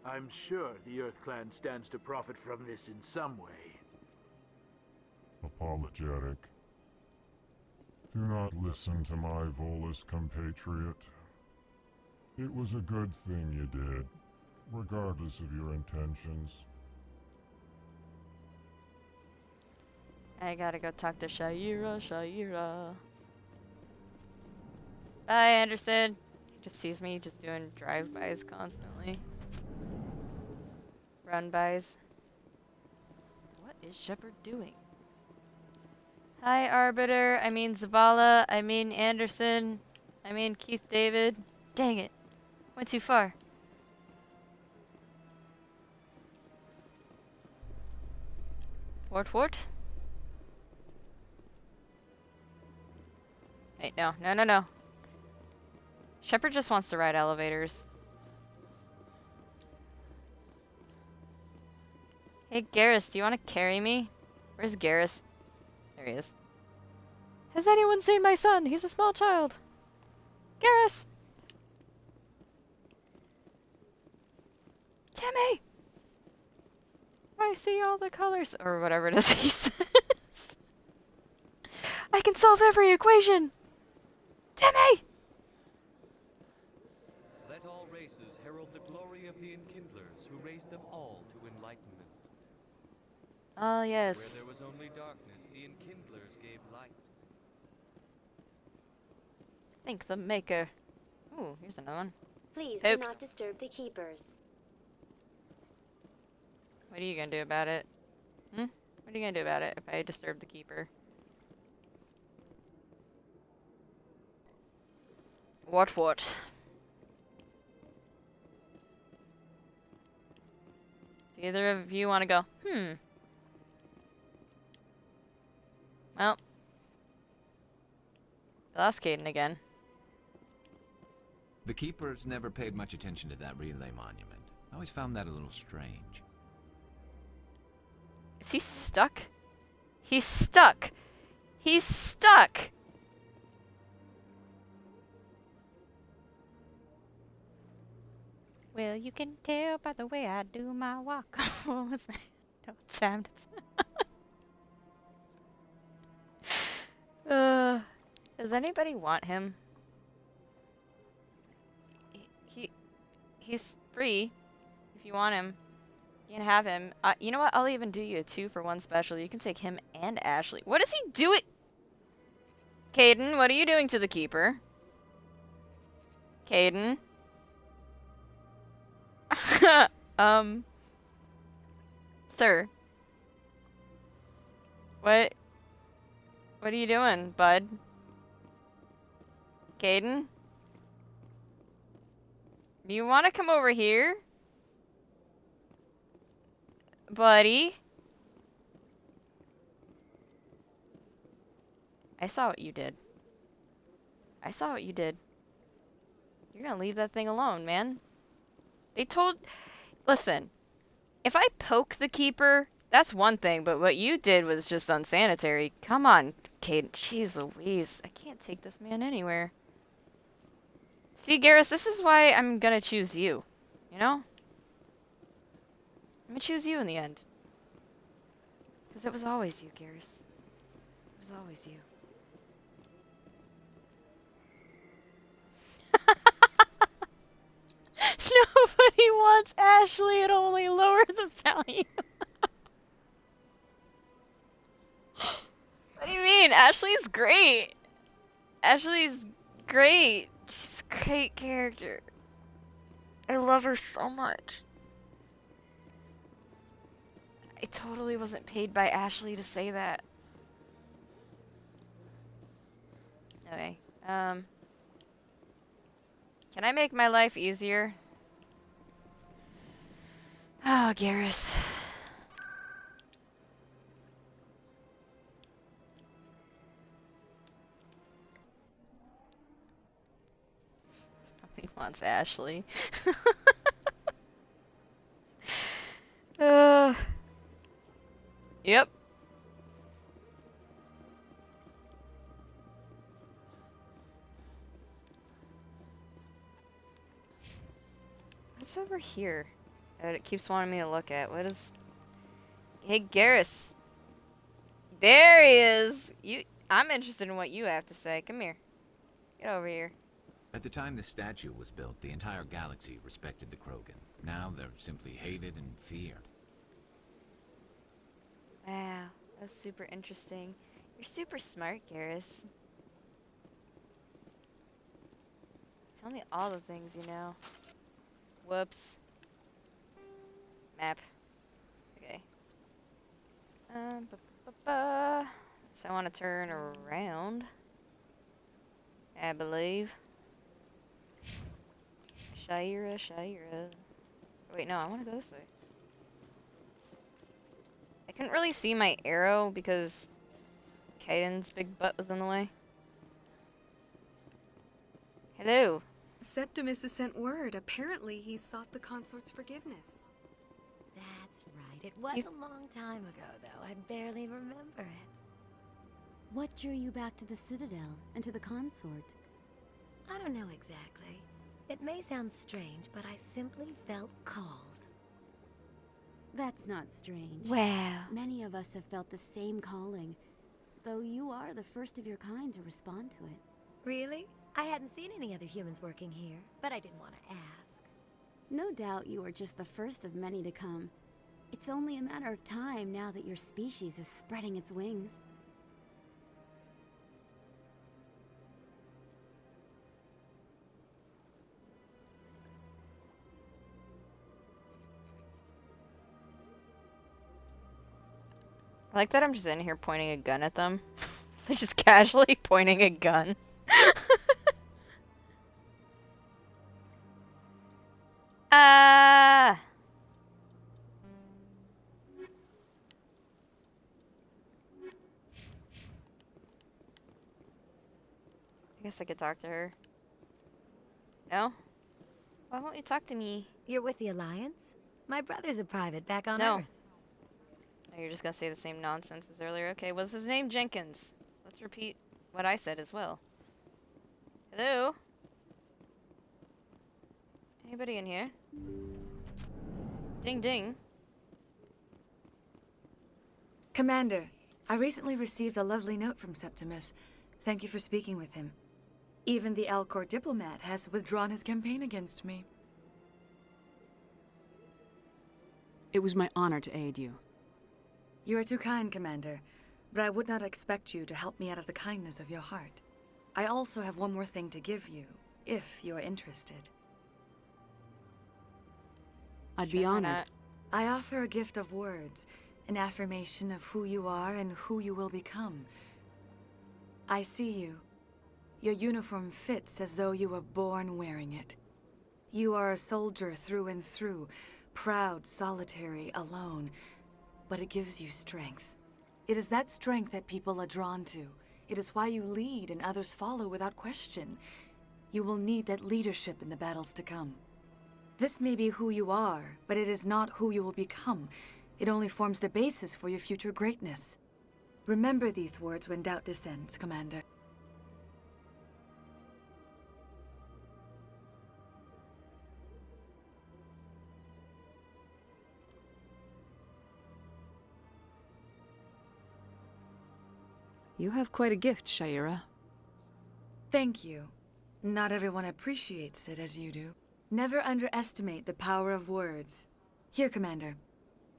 I'm sure the Earth Clan stands to profit from this in some way. Apologetic. Do not listen to my Volus compatriot. It was a good thing you did, regardless of your intentions. I gotta go talk to Shaira. Bye, Anderson. He just sees me just doing drive-bys constantly. Run-bys. What is Shepard doing? Hi, Arbiter. I mean Zavala. I mean Anderson. I mean Keith David. Dang it. Went too far. What? Wait, no. Shepard just wants to ride elevators. Hey, Garrus, do you want to carry me? Where's Garrus? There he is. Has anyone seen my son? He's a small child. Garrus! Timmy! I see all the colors. Or whatever it is he says. I can solve every equation! Timmy! Let all races herald the glory of the Enkindlers who raised them all to enlightenment. Oh, yes. Where there was only darkness, the Enkindlers gave light. Thank the Maker. Ooh, here's another one. Please Poke. do not disturb the keepers. What are you gonna do about it? What are you gonna do about it if I disturb the Keeper? What? Do either of you want to go? Well. I lost Caden again. The Keepers never paid much attention to that relay monument. I always found that a little strange. Is he stuck? He's stuck! He's stuck! Well, you can tell by the way I do my walk. What was my... No, Sam. Does anybody want him? He's free. If you want him, you can have him. You know what? I'll even do you a 2-for-1 special. You can take him and Ashley. What is he doing? Caden, what are you doing to the Keeper? Caden? Sir. What are you doing, bud? Caden? Do you want to come over here? Buddy? I saw what you did. You're gonna leave that thing alone, man. Listen, if I poke the Keeper, that's one thing, but what you did was just unsanitary. Come on, Caden. Jeez Louise. I can't take this man anywhere. See, Garrus, this is why I'm gonna choose you. You know? I'm gonna choose you in the end. Because it was always you, Garrus. It was always you. Nobody wants Ashley. It only lowered the value. What do you mean? Ashley's great. Ashley's great. She's a great character. I love her so much. I totally wasn't paid by Ashley to say that. Okay. Can I make my life easier? Oh, Garrus. He wants Ashley. Yep. What's over here? that it keeps wanting me to look at. What is... Hey, Garrus. There he is! I'm interested in what you have to say. Come here. Get over here. At the time the statue was built, the entire galaxy respected the Krogan. Now they're simply hated and feared. Wow, that was super interesting. You're super smart, Garrus. Tell me all the things you know. Whoops. Map. Okay. So I want to turn around. I believe. Shira. Wait, no, I want to go this way. I couldn't really see my arrow because Kaiden's big butt was in the way. Hello. Septimus has sent word. Apparently, he sought the consort's forgiveness. That's right. It was a long time ago, though. I barely remember it. What drew you back to the Citadel and to the consort? I don't know exactly. It may sound strange, but I simply felt called. That's not strange. Wow. Many of us have felt the same calling, though you are the first of your kind to respond to it. Really? I hadn't seen any other humans working here, but I didn't want to ask. No doubt you are just the first of many to come. It's only a matter of time now that your species is spreading its wings. I like that I'm just in here pointing a gun at them. They're just casually pointing a gun. I guess I could talk to her. No? Why won't you talk to me? You're with the Alliance? My brother's a private back on No. Earth. Oh, you're just gonna say the same nonsense as earlier. Okay, was his name Jenkins? Let's repeat what I said as well. Hello? Anybody in here? Ding ding. Commander, I recently received a lovely note from Septimus. Thank you for speaking with him. Even the Alcor diplomat has withdrawn his campaign against me. It was my honor to aid you. You are too kind, Commander, but I would not expect you to help me out of the kindness of your heart. I also have one more thing to give you, if you are interested. I'd be honored. I offer a gift of words, an affirmation of who you are and who you will become. I see you. Your uniform fits as though you were born wearing it. You are a soldier through and through, proud, solitary, alone, but it gives you strength. It is that strength that people are drawn to. It is why you lead and others follow without question. You will need that leadership in the battles to come. This may be who you are, but it is not who you will become. It only forms the basis for your future greatness. Remember these words when doubt descends, Commander. You have quite a gift, Shira. Thank you. Not everyone appreciates it as you do. Never underestimate the power of words. Here, Commander.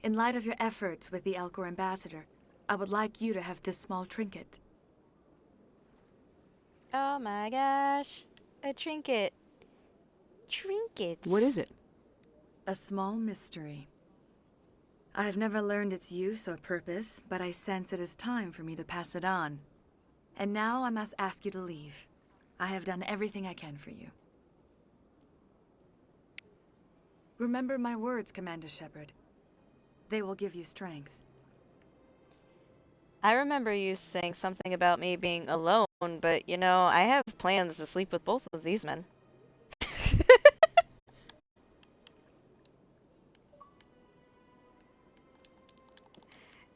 In light of your efforts with the Alcor ambassador, I would like you to have this small trinket. Oh my gosh. A trinket. Trinkets. What is it? A small mystery. I have never learned its use or purpose, but I sense it is time for me to pass it on. And now I must ask you to leave. I have done everything I can for you. Remember my words, Commander Shepard. They will give you strength. I remember you saying something about me being alone, but you know, I have plans to sleep with both of these men.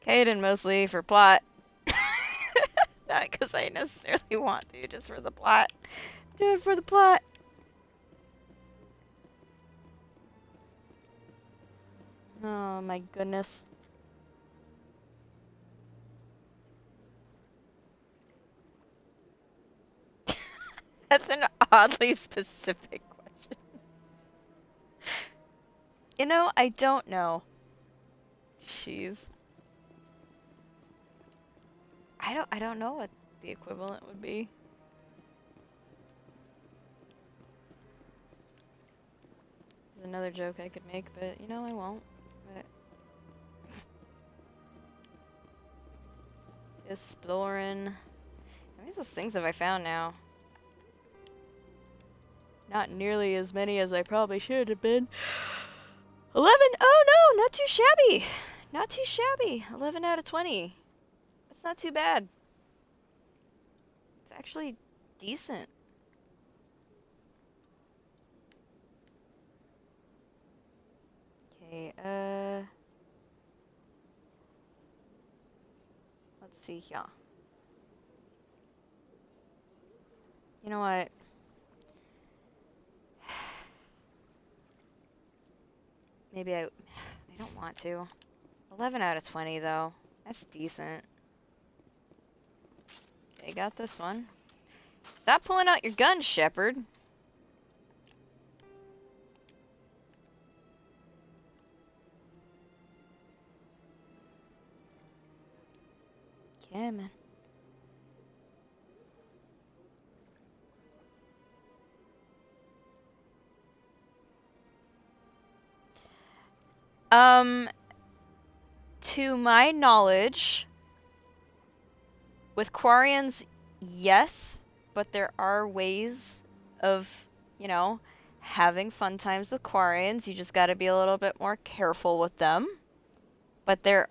Kaden mostly for plot. Not because I necessarily want to, just for the plot. Do it for the plot. Oh my goodness. That's an oddly specific question. You know, I don't know. Jeez. I don't know what the equivalent would be. There's another joke I could make, but you know I won't. But exploring. How many of those things have I found now? Not nearly as many as I probably should have been. 11! Oh no, not too shabby. Not too shabby. 11 out of 20. That's not too bad. It's actually decent. Okay, let's see here. You know what? Maybe I don't want to. 11 out of 20 though. That's decent. Okay, got this one. Stop pulling out your gun, Shepard. Yeah, man. To my knowledge, with Quarians, yes, but there are ways of, you know, having fun times with Quarians. You just gotta be a little bit more careful with them. But there,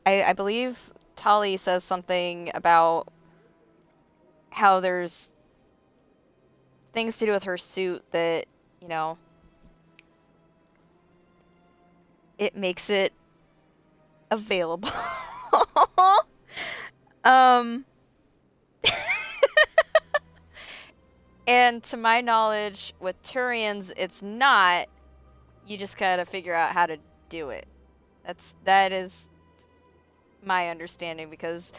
I believe Tali says something about how there's things to do with her suit that, you know, it makes it available. And to my knowledge, with Turians, it's not. You just gotta figure out how to do it. That is my understanding, because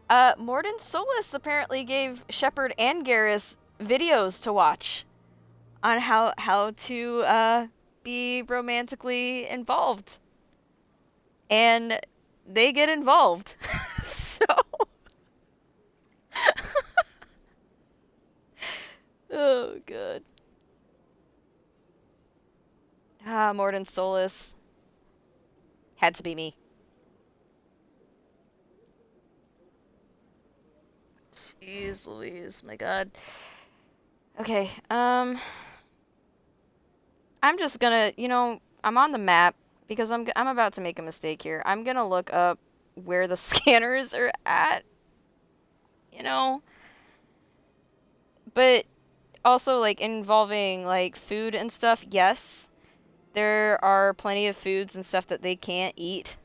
Mordin Solus apparently gave Shepard and Garrus videos to watch on how to be romantically involved. And they get involved. So oh god. Mordin Solus. Had to be me. Jeez Louise, my god. Okay, I'm just gonna, you know, I'm on the map because I'm about to make a mistake here. I'm gonna look up where the scanners are at, you know? But also, like, involving, like, food and stuff, yes. There are plenty of foods and stuff that they can't eat.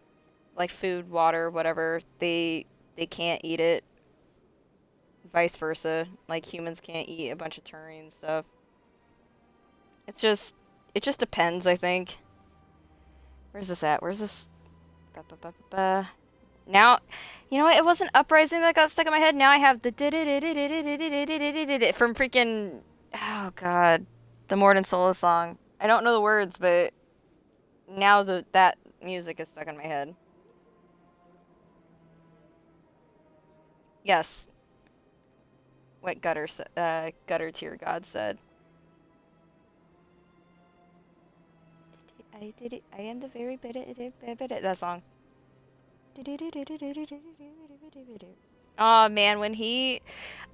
Like food, water, whatever. They can't eat it. Vice versa. Like, humans can't eat a bunch of Turian stuff. It just depends, I think. Where's this at? Where's this? Now, you know what? It wasn't Uprising that got stuck in my head. Now I have the from freaking, oh god, the Mordin Solus song. I don't know the words, but now that music is stuck in my head. Yes. What Gutter Tear God said. I did it. I am the very bit that song. Oh man, when he,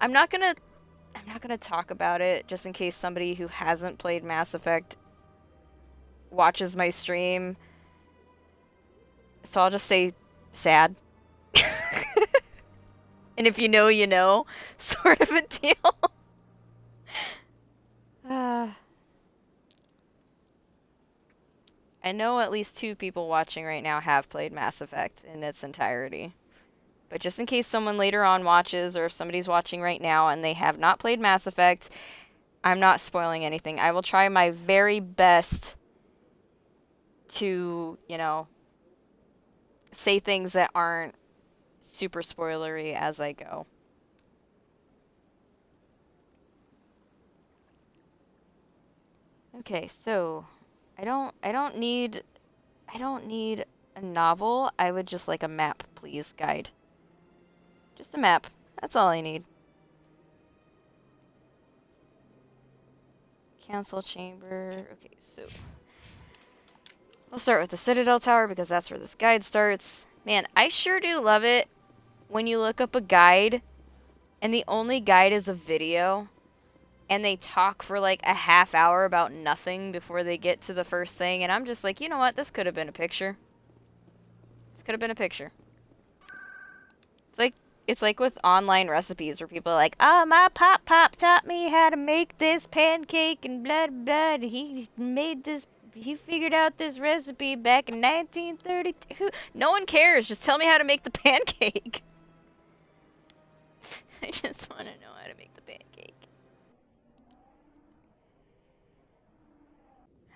I'm not gonna talk about it just in case somebody who hasn't played Mass Effect watches my stream. So I'll just say sad. And if you know, you know, sort of a deal. I know at least 2 people watching right now have played Mass Effect in its entirety. But just in case someone later on watches, or if somebody's watching right now and they have not played Mass Effect, I'm not spoiling anything. I will try my very best to, you know, say things that aren't super spoilery as I go. Okay, so I don't need a novel. I would just like a map, please, guide. Just a map. That's all I need. Council chamber. Okay, so we'll start with the Citadel Tower because that's where this guide starts. Man, I sure do love it when you look up a guide and the only guide is a video and they talk for like a half hour about nothing before they get to the first thing, and I'm just like, you know what? This could have been a picture. This could have been a picture. It's like with online recipes where people are like, oh, my pop taught me how to make this pancake and blah blah. He figured out this recipe back in 1932. No one cares. Just tell me how to make the pancake. I just want to know how to make the pancake.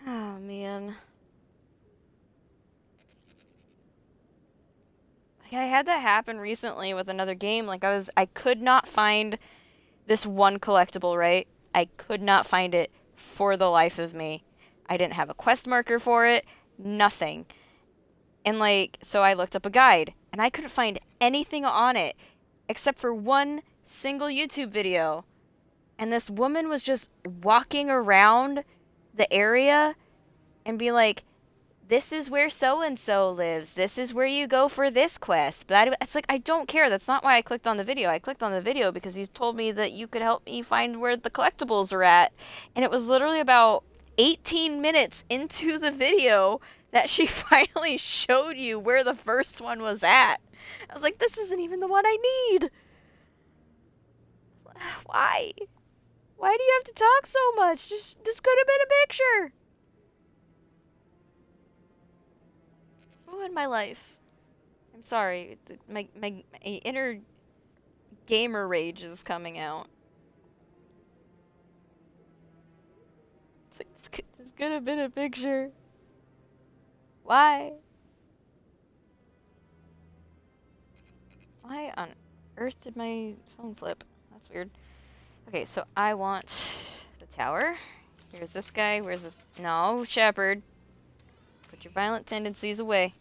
Oh, man. Like, I had that happen recently with another game. Like, I could not find this one collectible, right? I could not find it for the life of me. I didn't have a quest marker for it. Nothing. And, like, so I looked up a guide. And I couldn't find anything on it except for one single YouTube video. And this woman was just walking around the area and be like, this is where so-and-so lives. This is where you go for this quest. But it's like, I don't care. That's not why I clicked on the video. I clicked on the video because you told me that you could help me find where the collectibles are at. And it was literally about 18 minutes into the video that she finally showed you where the first one was at. I was like, this isn't even the one I need. Why? Why do you have to talk so much? Just, this could have been a picture. Ruined my life. I'm sorry. My inner gamer rage is coming out. It's like, this could have been a picture. Why? Why on earth did my phone flip? That's weird. Okay, so I want the tower. Here's this guy. Where's this? No, Shepherd. Put your violent tendencies away.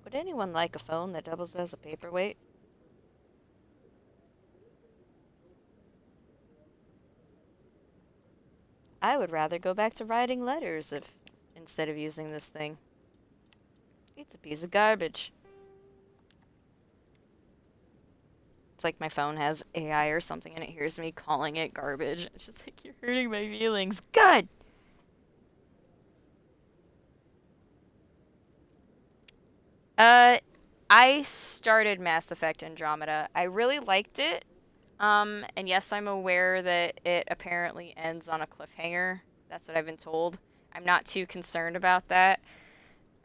Would anyone like a phone that doubles as a paperweight? I would rather go back to writing letters instead of using this thing. It's a piece of garbage. It's like my phone has AI or something and it hears me calling it garbage. It's just like, you're hurting my feelings. Good! I started Mass Effect Andromeda. I really liked it. And yes, I'm aware that it apparently ends on a cliffhanger. That's what I've been told. I'm not too concerned about that.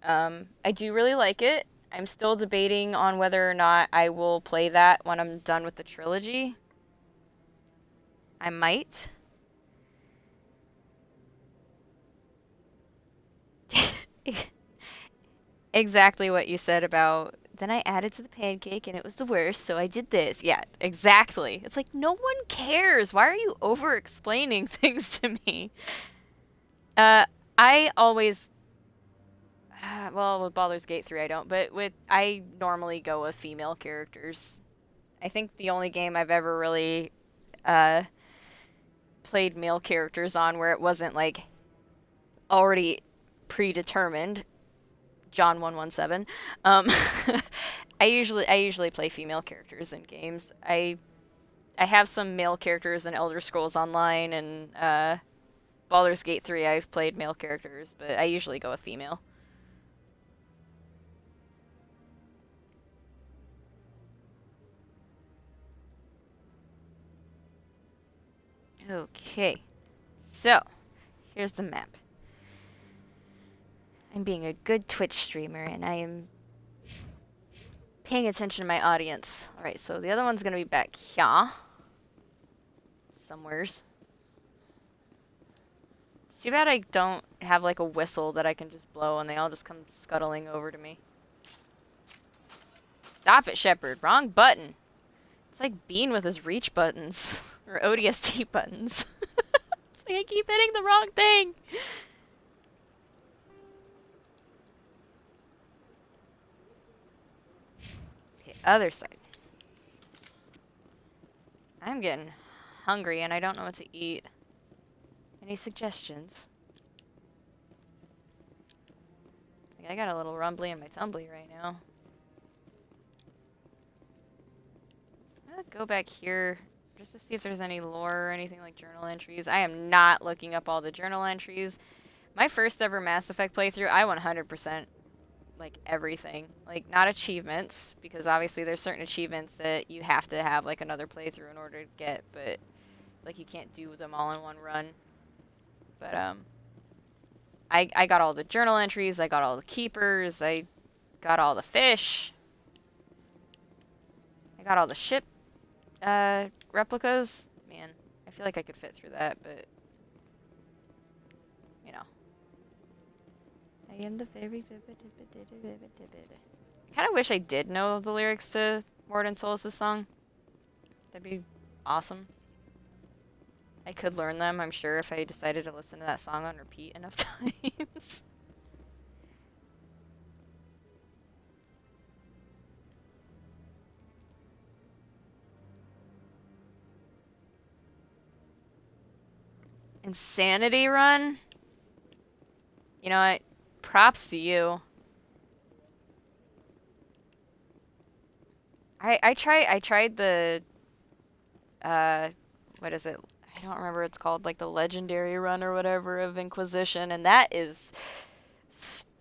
I do really like it. I'm still debating on whether or not I will play that when I'm done with the trilogy. I might. Exactly what you said about, then I added to the pancake and it was the worst, so I did this. Yeah, exactly. It's like, no one cares. Why are you over-explaining things to me? I always... well, with Baldur's Gate 3 I don't, but I normally go with female characters. I think the only game I've ever really played male characters on where it wasn't, like, already predetermined... John 117. I usually play female characters in games. I have some male characters in Elder Scrolls Online and Baldur's Gate 3. I've played male characters, but I usually go with female. Okay. So, here's the map. I'm being a good Twitch streamer, and I am paying attention to my audience. Alright, so the other one's gonna be back here. Somewheres. It's too bad I don't have like a whistle that I can just blow and they all just come scuttling over to me. Stop it, Shepard. Wrong button. It's like Bean with his reach buttons. Or ODST buttons. It's like I keep hitting the wrong thing. Okay, other side. I'm getting hungry and I don't know what to eat. Any suggestions? Like, I got a little rumbly in my tumbly right now. I'll go back here just to see if there's any lore or anything like journal entries. I am not looking up all the journal entries. My first ever Mass Effect playthrough, I 100% like everything. Like, not achievements, because obviously there's certain achievements that you have to have like another playthrough in order to get, but like you can't do them all in one run. But I got all the journal entries, I got all the keepers, I got all the fish. I got all the ship replicas. Man, I feel like I could fit through that, but you know. I am the fairy. I kind of wish I did know the lyrics to Mordin Solus' song. That'd be awesome. I could learn them, I'm sure, if I decided to listen to that song on repeat enough times. Insanity run? You know what? Props to you. I tried the what is it? I don't remember what it's called, like the legendary run or whatever of Inquisition, and that is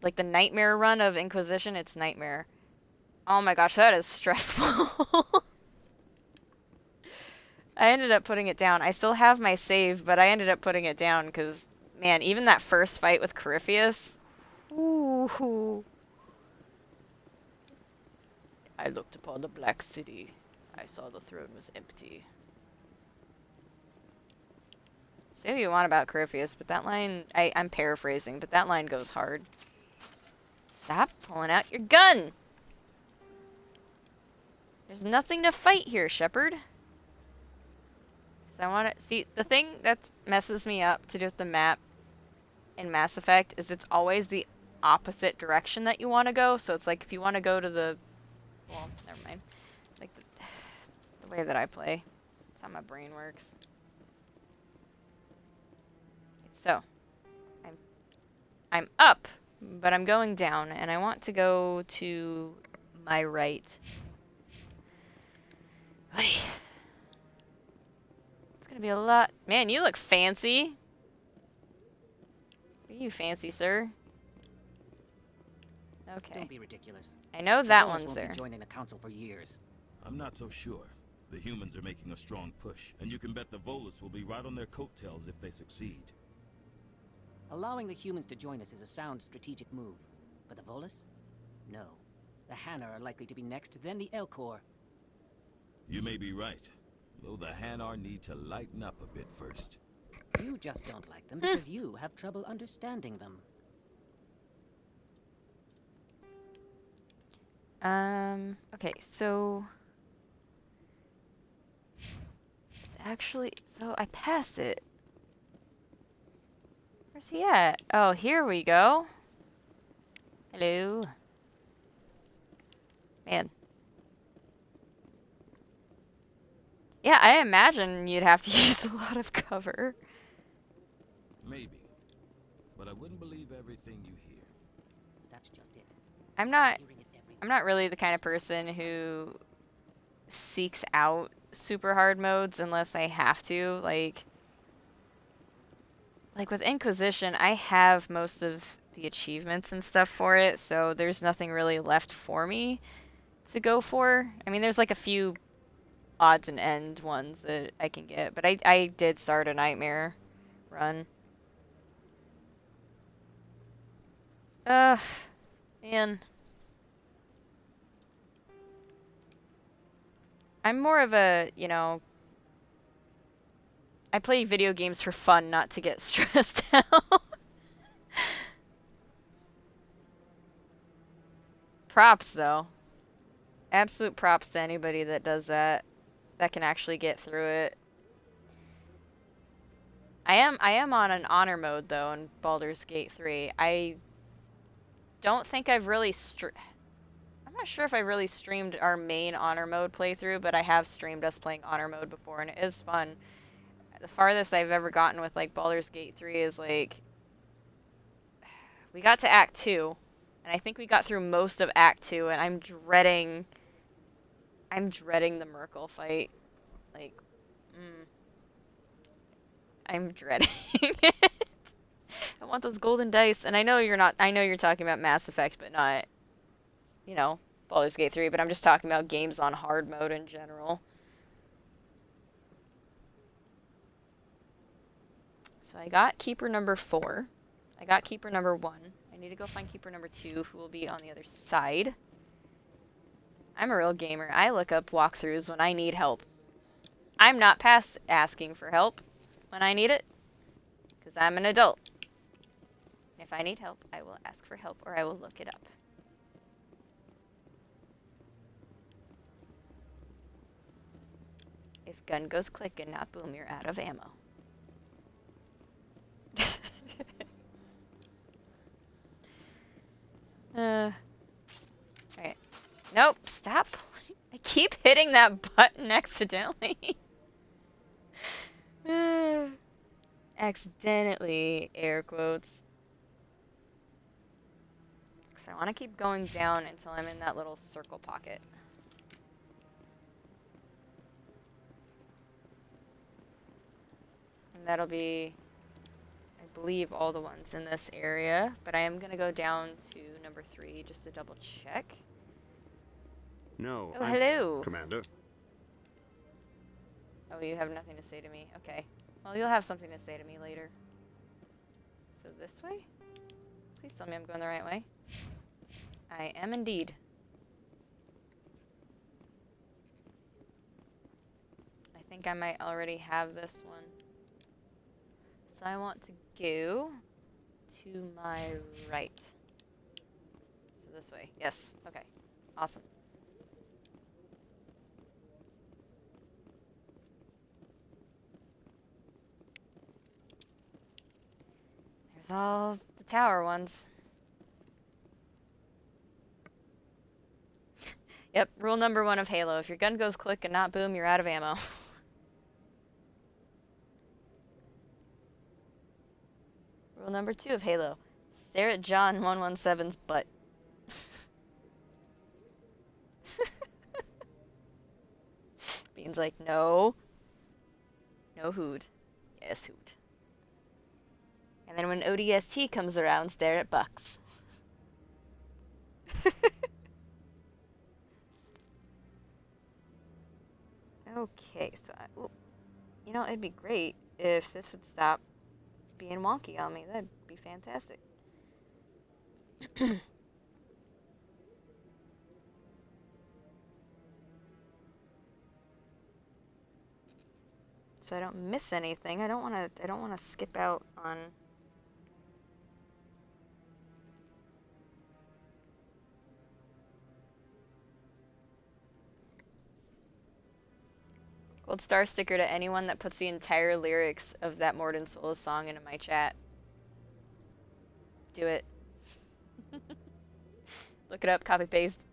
like the nightmare run of Inquisition. It's nightmare. Oh my gosh, that is stressful. I ended up putting it down. I still have my save, but I ended up putting it down because, man, even that first fight with Corypheus. Ooh. I looked upon the Black City. I saw the throne was empty. Say what you want about Corypheus, but that line, I'm paraphrasing, but that line goes hard. Stop pulling out your gun! There's nothing to fight here, Shepard. So I want to see, the thing that messes me up to do with the map in Mass Effect is it's always the opposite direction that you want to go. So it's like if you want to go to the, well, never mind. Like the way that I play. That's how my brain works. So, I'm up, but I'm going down, and I want to go to my right. It's gonna be a lot. Man, you look fancy. Are you fancy, sir? Okay. Don't be ridiculous. I know that Volus one's won't there. be joining the council for years. I'm not so sure. The humans are making a strong push, and you can bet the Volus will be right on their coattails if they succeed. Allowing the humans to join us is a sound strategic move. But the Volus? No. The Hanar are likely to be next, then the Elcor. You may be right, though the Hanar need to lighten up a bit first. You just don't like them because you have trouble understanding them. Okay, so it's actually, so I passed it. Where's he at? Oh, here we go. Hello. Man. Yeah, I imagine you'd have to use a lot of cover. Maybe. But I wouldn't believe everything you hear. That's just it. I'm not really the kind of person who seeks out super hard modes unless I have to. Like with Inquisition, I have most of the achievements and stuff for it, so there's nothing really left for me to go for. I mean, there's like a few odds and end ones that I can get, but I did start a nightmare run. Man. I'm more of a, you know, I play video games for fun, not to get stressed out. Props, though. Absolute props to anybody that does that. That can actually get through it. I am on an honor mode, though, in Baldur's Gate 3. I don't think I've really I'm not sure if I really streamed our main honor mode playthrough, but I have streamed us playing honor mode before, and it is fun. The farthest I've ever gotten with, like, Baldur's Gate 3 is, like... We got to Act 2, and I think we got through most of Act 2, and I'm dreading the Merkel fight. Like, I'm dreading it. I want those golden dice, and I know you're talking about Mass Effect, but not, you know, Baldur's Gate 3, but I'm just talking about games on hard mode in general. So I got Keeper number 4. I got Keeper number 1. I need to go find Keeper number 2, who will be on the other side. I'm a real gamer. I look up walkthroughs when I need help. I'm not past asking for help when I need it, because I'm an adult. If I need help, I will ask for help, or I will look it up. If gun goes click and not boom, you're out of ammo. Alright. Nope, stop. I keep hitting that button accidentally. Accidentally, air quotes. So I want to keep going down until I'm in that little circle pocket. And that'll be, I believe, all the ones in this area. But I am going to go down to number 3 just to double check. No. Oh, hello. Commander. Oh, you have nothing to say to me. Okay. Well, you'll have something to say to me later. So this way? Please tell me I'm going the right way. I am indeed. I think I might already have this one. So I want to go to my right. So this way. Yes. Okay. Awesome. There's all the tower ones. Yep, rule number 1 of Halo. If your gun goes click and not boom, you're out of ammo. Rule number 2 of Halo. Stare at John 117's butt. Bean's like, no. No hood. Yes, hood. And then when ODST comes around, stare at Bucks. Okay, so you know, it'd be great if this would stop being wonky on me. That'd be fantastic. So I don't miss anything. I don't want to skip out on Gold star sticker to anyone that puts the entire lyrics of that Morden Solis song into my chat. Do it. Look it up, copy paste.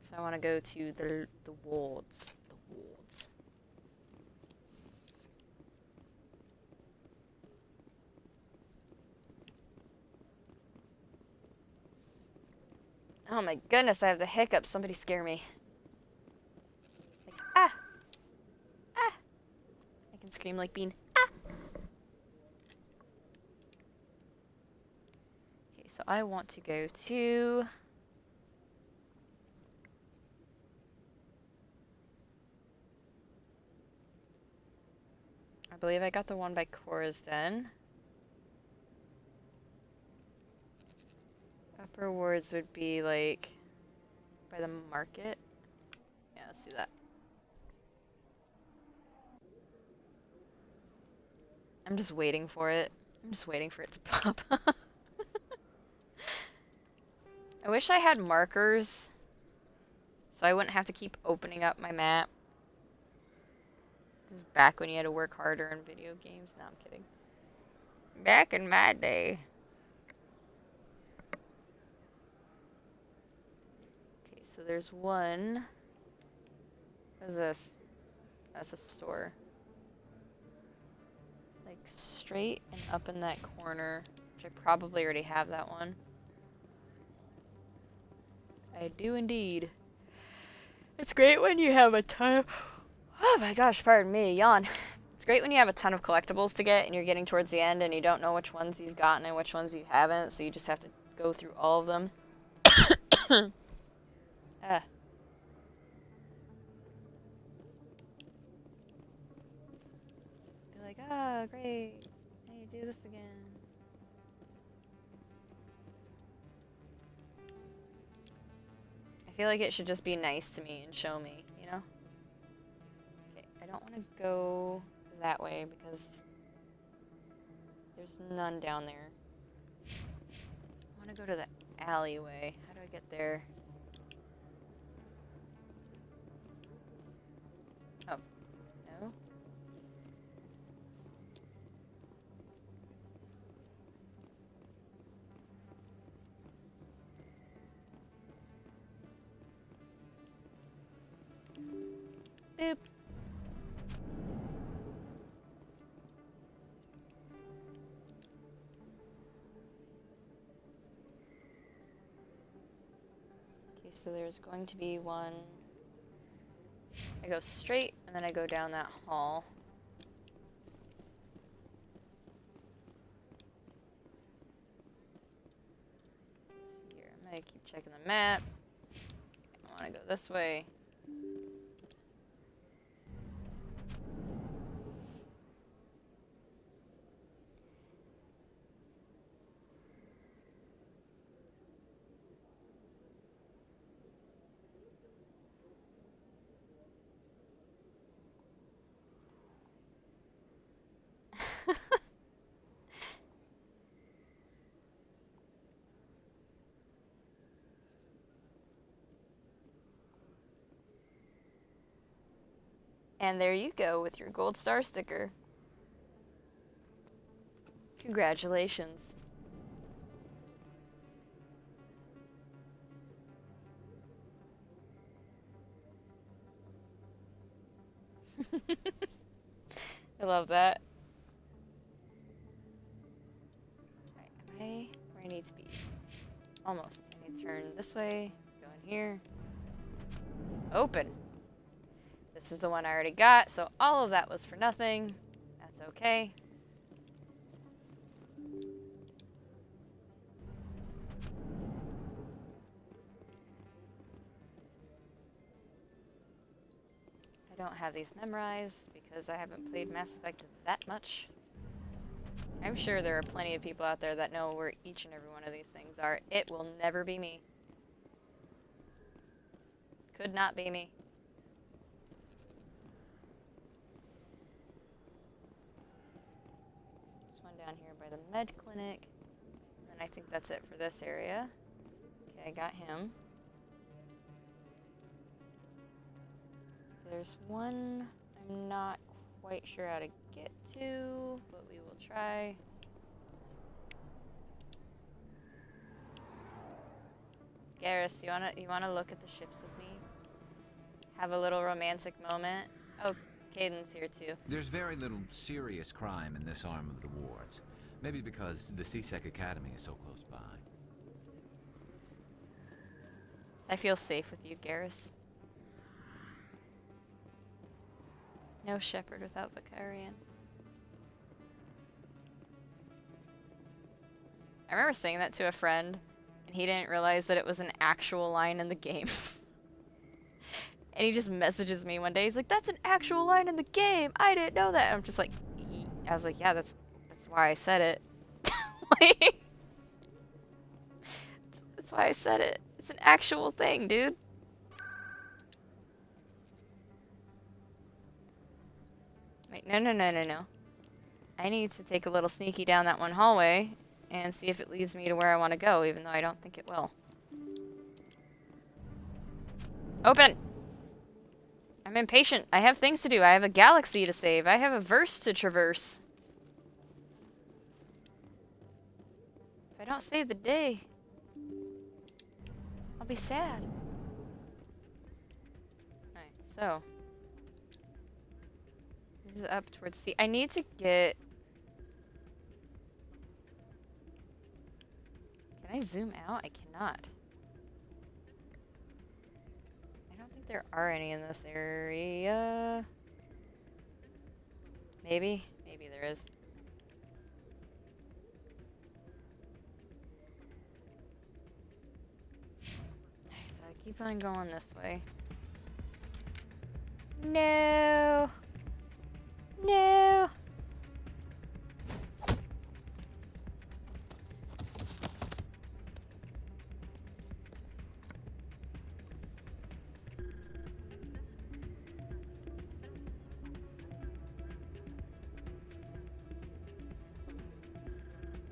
So I want to go to the wards. The wards. Oh my goodness, I have the hiccups. Somebody scare me. Like, ah! Ah! I can scream like Bean. Ah! Okay, so I want to go to... I believe I got the one by Cora's Den. Upper wards would be like By the market. Yeah, let's do that. I'm just waiting for it. I'm just waiting for it to pop. I wish I had markers so I wouldn't have to keep opening up my map. This is back when you had to work harder in video games. No, I'm kidding. Back in my day. Okay, so there's one. What is this? That's a store. Like straight and up in that corner, which I probably already have that one. I do indeed. It's great when you have a ton of... Oh my gosh, pardon me, yawn. It's great when you have a ton of collectibles to get and you're getting towards the end and you don't know which ones you've gotten and which ones you haven't, so you just have to go through all of them. Ah. Be like, ah, great. Hey, do this again. I feel like it should just be nice to me and show me, you know? Okay, I don't want to go that way because there's none down there. I want to go to the alleyway. How do I get there? Oh, no? Boop. Okay, so there's going to be one. I go straight and then I go down that hall. Let's see here. I'm gonna keep checking the map. I want to go this way. And there you go with your gold star sticker. Congratulations. I love that. Alright, am I where I need to be? Almost. I need to turn this way, go in here. Open. This is the one I already got, so all of that was for nothing. That's okay. I don't have these memorized because I haven't played Mass Effect that much. I'm sure there are plenty of people out there that know where each and every one of these things are. It will never be me. Could not be me. There's one down here by the med clinic. And I think that's it for this area. Okay, I got him. There's one I'm not quite sure how to get to, but we will try. Garrus, you wanna look at the ships with me? Have a little romantic moment? Oh, Caden's here too. There's very little serious crime in this arm of the wards. Maybe because the C-Sec Academy is so close by. I feel safe with you, Garrus. No shepherd without Vakarian. I remember saying that to a friend, and he didn't realize that it was an actual line in the game. And he just messages me one day. He's like, "That's an actual line in the game. I didn't know that." And I'm just like, I was like, "Yeah, that's why I said it." Like, that's why I said it. It's an actual thing, dude. Wait, no, no, no, no, no. I need to take a little sneaky down that one hallway and see if it leads me to where I want to go, even though I don't think it will. Open! I'm impatient. I have things to do. I have a galaxy to save. I have a verse to traverse. If I don't save the day, I'll be sad. Alright, so. This is up towards sea. I need to get... Can I zoom out? I cannot. I don't think there are any in this area. Maybe? Maybe there is. So I keep on going this way. No! No!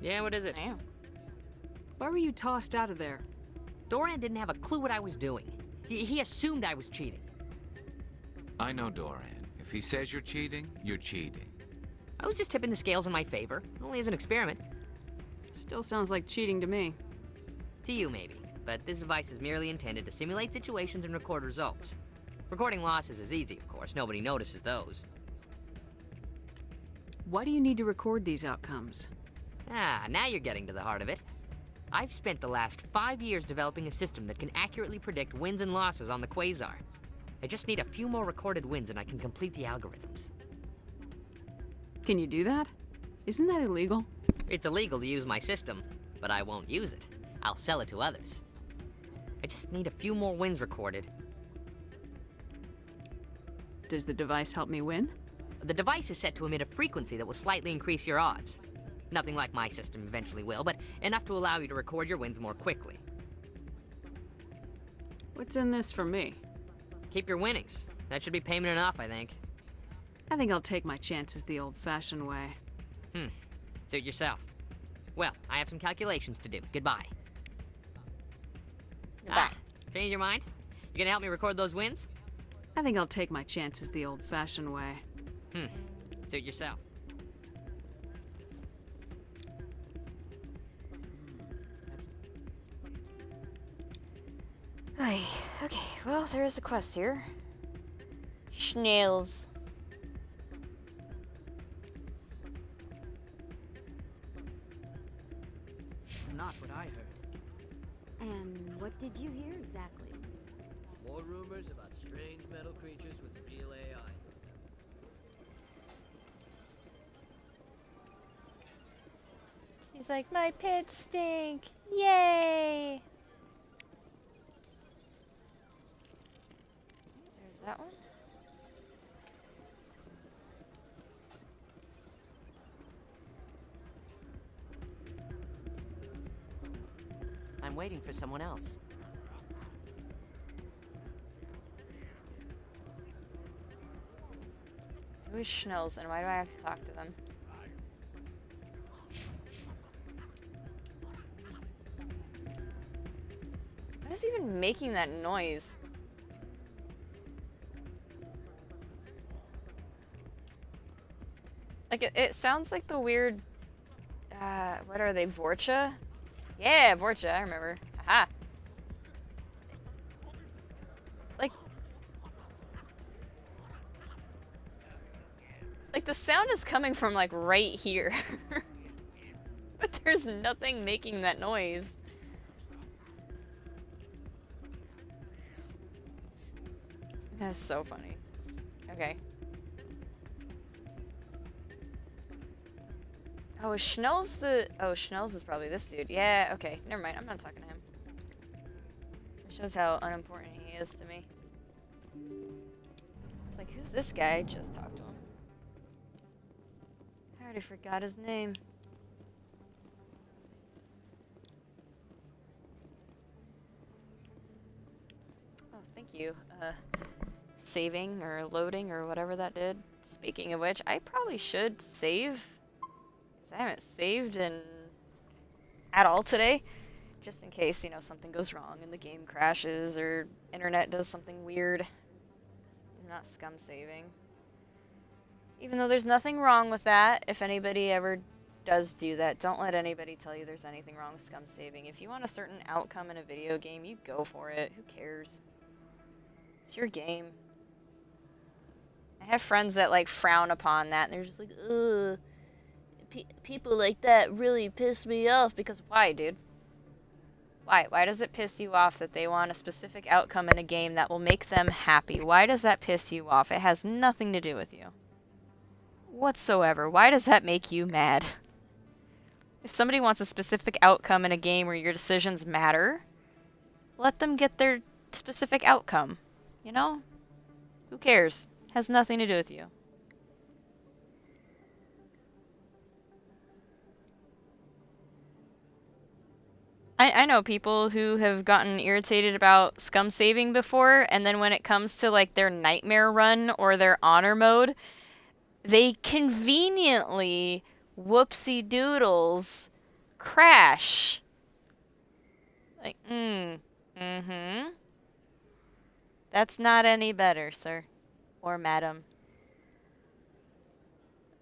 Yeah, what is it? Damn. Why were you tossed out of there? Doran didn't have a clue what I was doing. He assumed I was cheating. I know Doran. If he says you're cheating, you're cheating. I was just tipping the scales in my favor, only as an experiment. Still sounds like cheating to me. To you, maybe. But this device is merely intended to simulate situations and record results. Recording losses is easy, of course. Nobody notices those. Why do you need to record these outcomes? Ah, now you're getting to the heart of it. I've spent the last 5 years developing a system that can accurately predict wins and losses on the Quasar. I just need a few more recorded wins and I can complete the algorithms. Can you do that? Isn't that illegal? It's illegal to use my system, but I won't use it. I'll sell it to others. I just need a few more wins recorded. Does the device help me win? The device is set to emit a frequency that will slightly increase your odds. Nothing like my system eventually will, but enough to allow you to record your wins more quickly. What's in this for me? Keep your winnings. That should be payment enough, I think. I think I'll take my chances the old-fashioned way. Suit yourself. Well, I have some calculations to do. Goodbye. Goodbye. Change your mind? You gonna help me record those wins? I think I'll take my chances the old-fashioned way. Suit yourself. Okay, well, there is a quest here. Snails. Not what I heard. And what did you hear exactly? More rumors about strange metal creatures with real AI. She's like, my pits stink. Yay! There's that one. I'm waiting for someone else. Who is Schnells and why do I have to talk to them? What is even making that noise? Like, it sounds like the weird, what are they, Vorcha? Yeah, Vorcha, I remember. Aha! Like, the sound is coming from, like, right here. But there's nothing making that noise. That's so funny. Okay. Oh, is Schnell's the... Oh, Schnell's is probably this dude. Yeah, okay. Never mind. I'm not talking to him. It shows how unimportant he is to me. It's like, who's this guy? I just talked to him. I already forgot his name. Oh, thank you. Saving or loading or whatever that did Speaking of which, I probably should save. 'Cause I haven't saved at all today. Just in case, you know, something goes wrong and the game crashes or internet does something weird. I'm not scum saving. Even though there's nothing wrong with that, if anybody ever does do that, don't let anybody tell you there's anything wrong with scum saving. If you want a certain outcome in a video game, you go for it. Who cares? It's your game. I have friends that, like, frown upon that, and they're just like, ugh. People like that really piss me off. Because why, dude? Why? Why does it piss you off that they want a specific outcome in a game that will make them happy? Why does that piss you off? It has nothing to do with you. Whatsoever. Why does that make you mad? If somebody wants a specific outcome in a game where your decisions matter, let them get their specific outcome. You know? Who cares? Has nothing to do with you. I know people who have gotten irritated about scum saving before, and then when it comes to, like, their nightmare run or their honor mode, they conveniently, whoopsie doodles, crash. Like, That's not any better, sir. Or madam.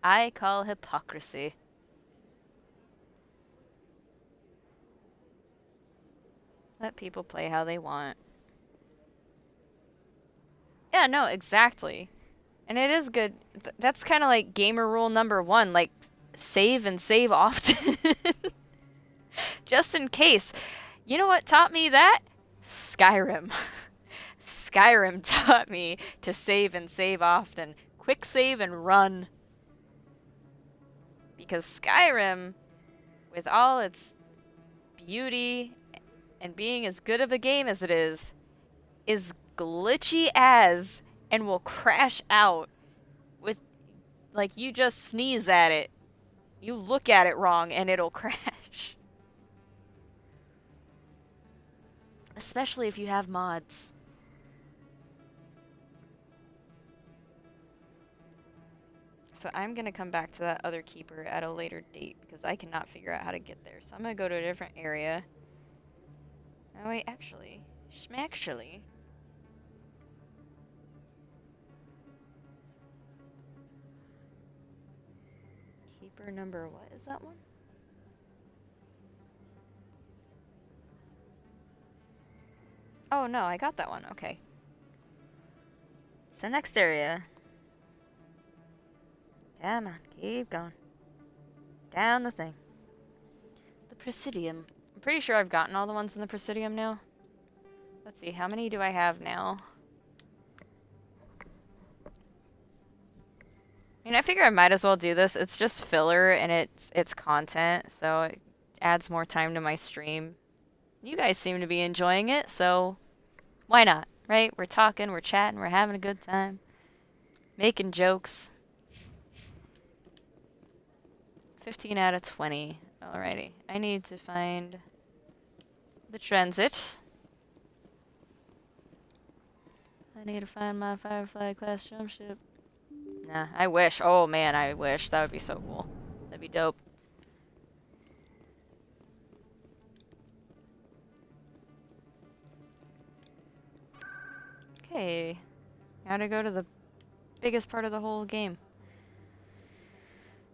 I call hypocrisy. Let people play how they want. Yeah, no, exactly. And it is good. That's kind of like gamer rule number 1. Like, save and save often. Just in case. You know what taught me that? Skyrim. Skyrim taught me to save and save often. Quick save and run. Because Skyrim, with all its beauty and being as good of a game as it is glitchy as and will crash out with, like, you just sneeze at it. You look at it wrong and it'll crash. Especially if you have mods. So I'm going to come back to that other keeper at a later date because I cannot figure out how to get there. So I'm going to go to a different area. Oh, wait, actually. Schmacktually. Keeper number, what is that one? Oh, no, I got that one. Okay. So next area. Come on, keep going. Down the thing. The Presidium. I'm pretty sure I've gotten all the ones in the Presidium now. Let's see, how many do I have now? I mean, I figure I might as well do this. It's just filler and it's content, so it adds more time to my stream. You guys seem to be enjoying it, so why not, right? We're talking, we're chatting, we're having a good time. Making jokes. 15 out of 20. Alrighty. I need to find the transit. I need to find my Firefly class jump ship. Nah, I wish. Oh man, I wish. That would be so cool. That'd be dope. Okay. Now to go to the biggest part of the whole game.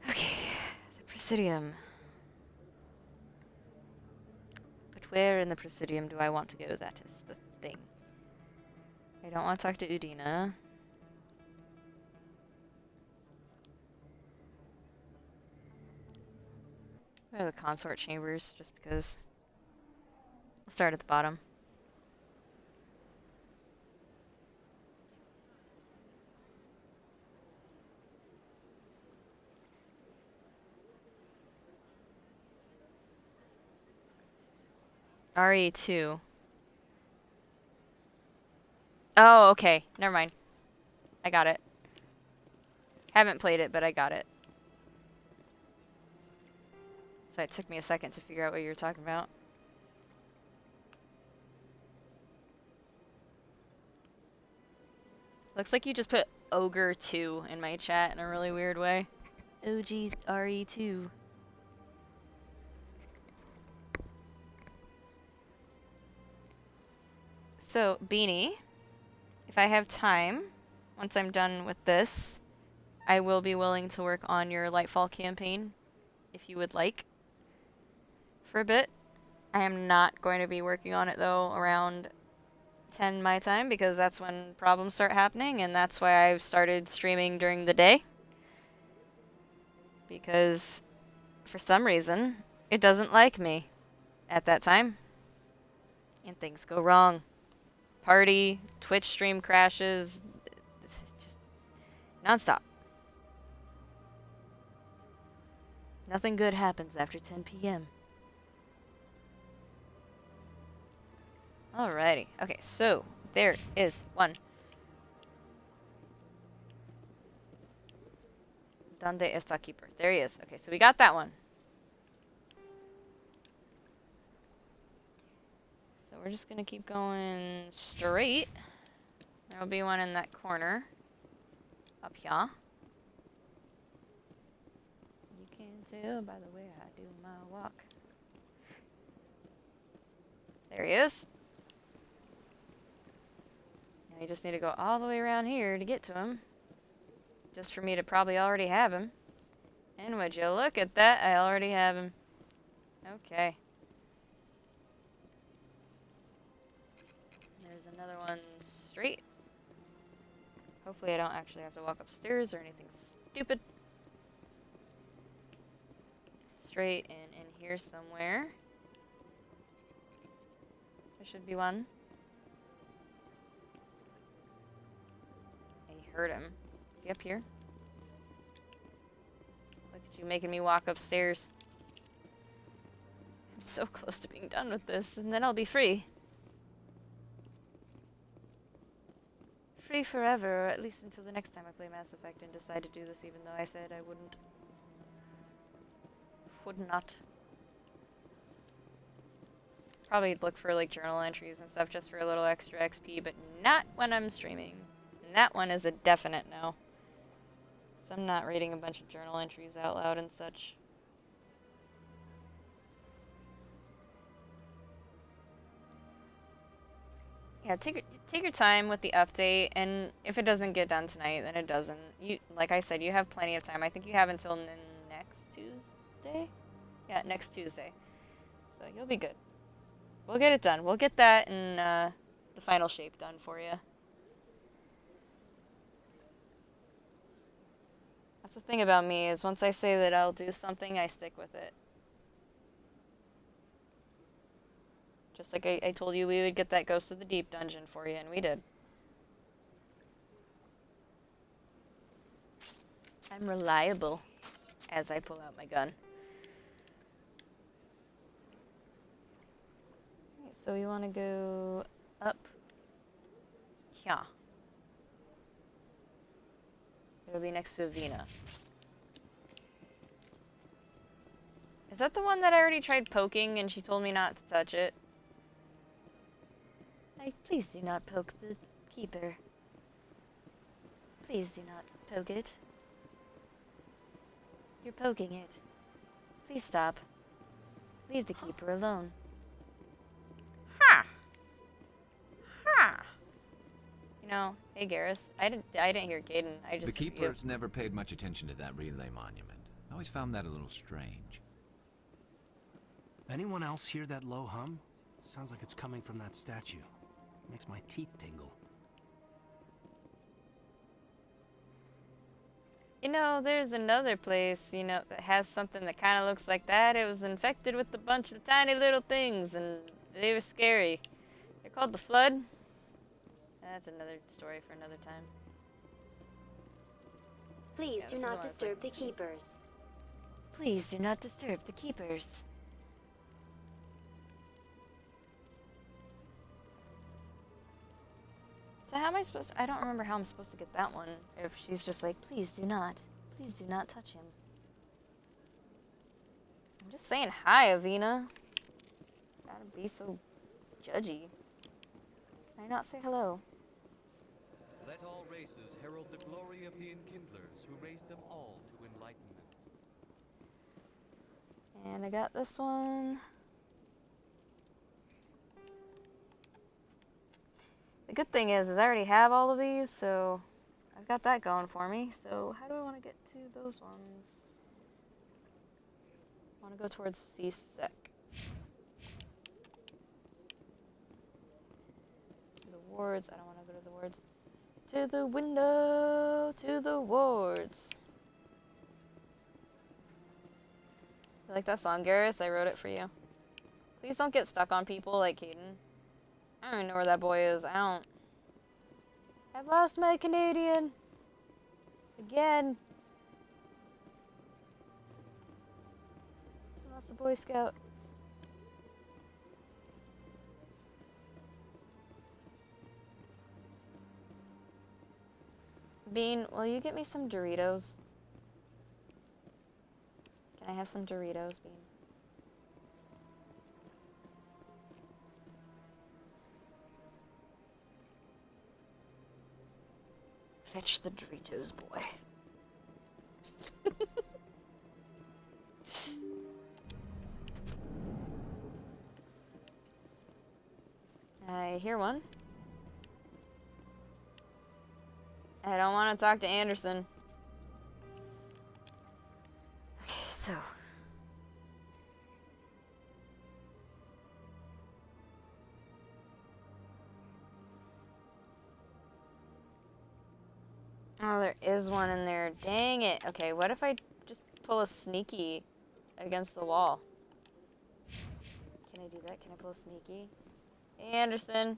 Okay. The Presidium. But where in the Presidium do I want to go? That is the thing. I don't want to talk to Udina. Go to the consort chambers, just because. We'll start at the bottom. RE2. Oh, okay. Never mind. I got it. Haven't played it, but I got it. So it took me a second to figure out what you were talking about. Looks like you just put Ogre 2 in my chat in a really weird way. OGRE2. So, Beanie, if I have time, once I'm done with this, I will be willing to work on your Lightfall campaign, if you would like, for a bit. I am not going to be working on it, though, around 10 my time, because that's when problems start happening, and that's why I've started streaming during the day. Because, for some reason, it doesn't like me at that time. And things go wrong. Party, Twitch stream crashes, just nonstop. Nothing good happens after 10 p.m. Alrighty. Okay, so there is one. Donde está Keeper? There he is. Okay, so we got that one. So we're just gonna keep going straight. There'll be one in that corner. Up here. You can tell by the way I do my walk. There he is. Now you just need to go all the way around here to get to him. Just for me to probably already have him. And would you look at that, I already have him. Okay. There's another one straight. Hopefully I don't actually have to walk upstairs or anything stupid. Straight and in here somewhere. There should be one. I heard him. Is he up here? Look at you making me walk upstairs. I'm so close to being done with this, and then I'll be free. Free forever, or at least until the next time I play Mass Effect and decide to do this, even though I said I wouldn't. Would not. Probably look for like journal entries and stuff just for a little extra XP, but not when I'm streaming. And that one is a definite no. So I'm not reading a bunch of journal entries out loud and such. Yeah, take your time with the update, and if it doesn't get done tonight, then it doesn't. You, like I said, you have plenty of time. I think you have until next Tuesday? Yeah, next Tuesday. So you'll be good. We'll get it done. We'll get that in the final shape done for you. That's the thing about me, is once I say that I'll do something, I stick with it. Just like I told you we would get that Ghost of the Deep dungeon for you, and we did. I'm reliable as I pull out my gun. Okay, so we want to go up here. It'll be next to Avina. Is that the one that I already tried poking and she told me not to touch it? Please do not poke the keeper. Please do not poke it. You're poking it. Please stop. Leave the keeper alone. Ha! Ha! You know, hey Garrus, I didn't hear Gaiden. I just The keepers never paid much attention to that relay monument. I always found that a little strange. Anyone else hear that low hum? Sounds like it's coming from that statue. Makes my teeth tingle. You know, there's another place, you know, that has something that kind of looks like that. It was infected with a bunch of tiny little things, and they were scary. They're called the Flood. That's another story for another time. Please do not disturb the keepers. Please do not disturb the keepers. So how am I supposed to, I don't remember how I'm supposed to get that one if she's just like, please do not touch him. I'm just saying hi, Avina. Gotta be so judgy. Can I not say hello? Let all races herald the glory of the Enkindlers who raised them all to enlightenment. And I got this one. The good thing is I already have all of these, so I've got that going for me. So how do I want to get to those ones? I want to go towards Seasick. To the wards. I don't want to go to the wards. To the window. To the wards. You like that song, Garrus? I wrote it for you. Please don't get stuck on people like Caden. I don't even know where that boy is. I don't. I've lost my Canadian. Again. I lost the Boy Scout. Bean, will you get me some Doritos? Can I have some Doritos, Bean? Fetch the Doritos, boy. I hear one. I don't want to talk to Anderson. Okay, so. Oh, there is one in there. Dang it. Okay, what if I just pull a sneaky against the wall? Can I do that? Can I pull a sneaky? Hey, Anderson.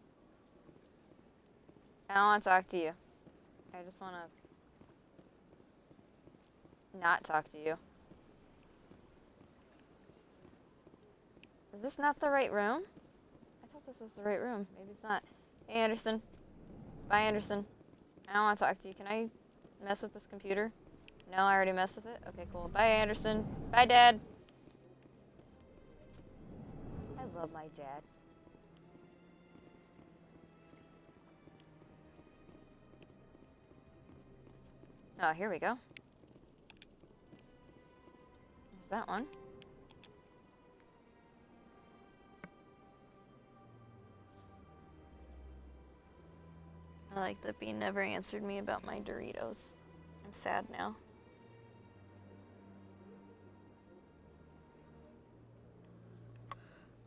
I don't want to talk to you. I just want to not talk to you. Is this not the right room? I thought this was the right room. Maybe it's not. Hey, Anderson. Bye, Anderson. I don't want to talk to you. Can I mess with this computer? No, I already messed with it? Okay, cool. Bye, Anderson. Bye, Dad. I love my dad. Oh, here we go. There's that one. I like that Bean never answered me about my Doritos. I'm sad now.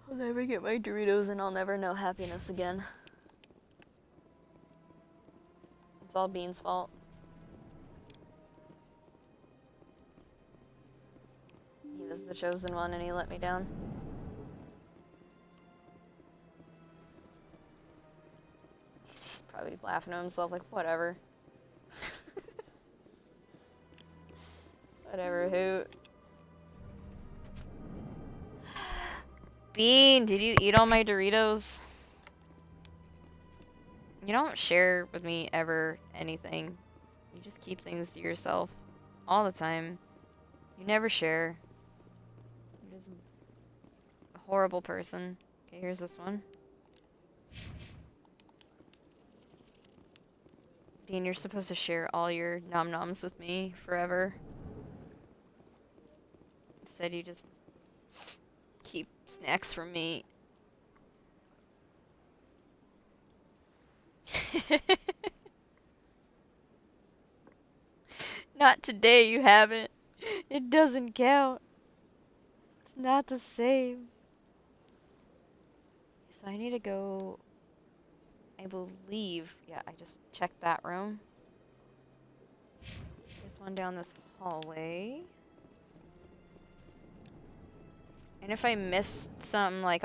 I'll never get my Doritos and I'll never know happiness again. It's all Bean's fault. He was the chosen one and he let me down. He's probably laughing to himself like, whatever. Whatever, hoot. Bean, did you eat all my Doritos? You don't share with me ever anything. You just keep things to yourself all the time. You never share. You're just a horrible person. Okay, here's this one. Bean, you're supposed to share all your nom-noms with me forever. Instead, you just keep snacks from me. Not today, you haven't. It doesn't count. It's not the same. So I need to go, I believe, yeah, I just checked that room. There's one down this hallway. And if I missed something, like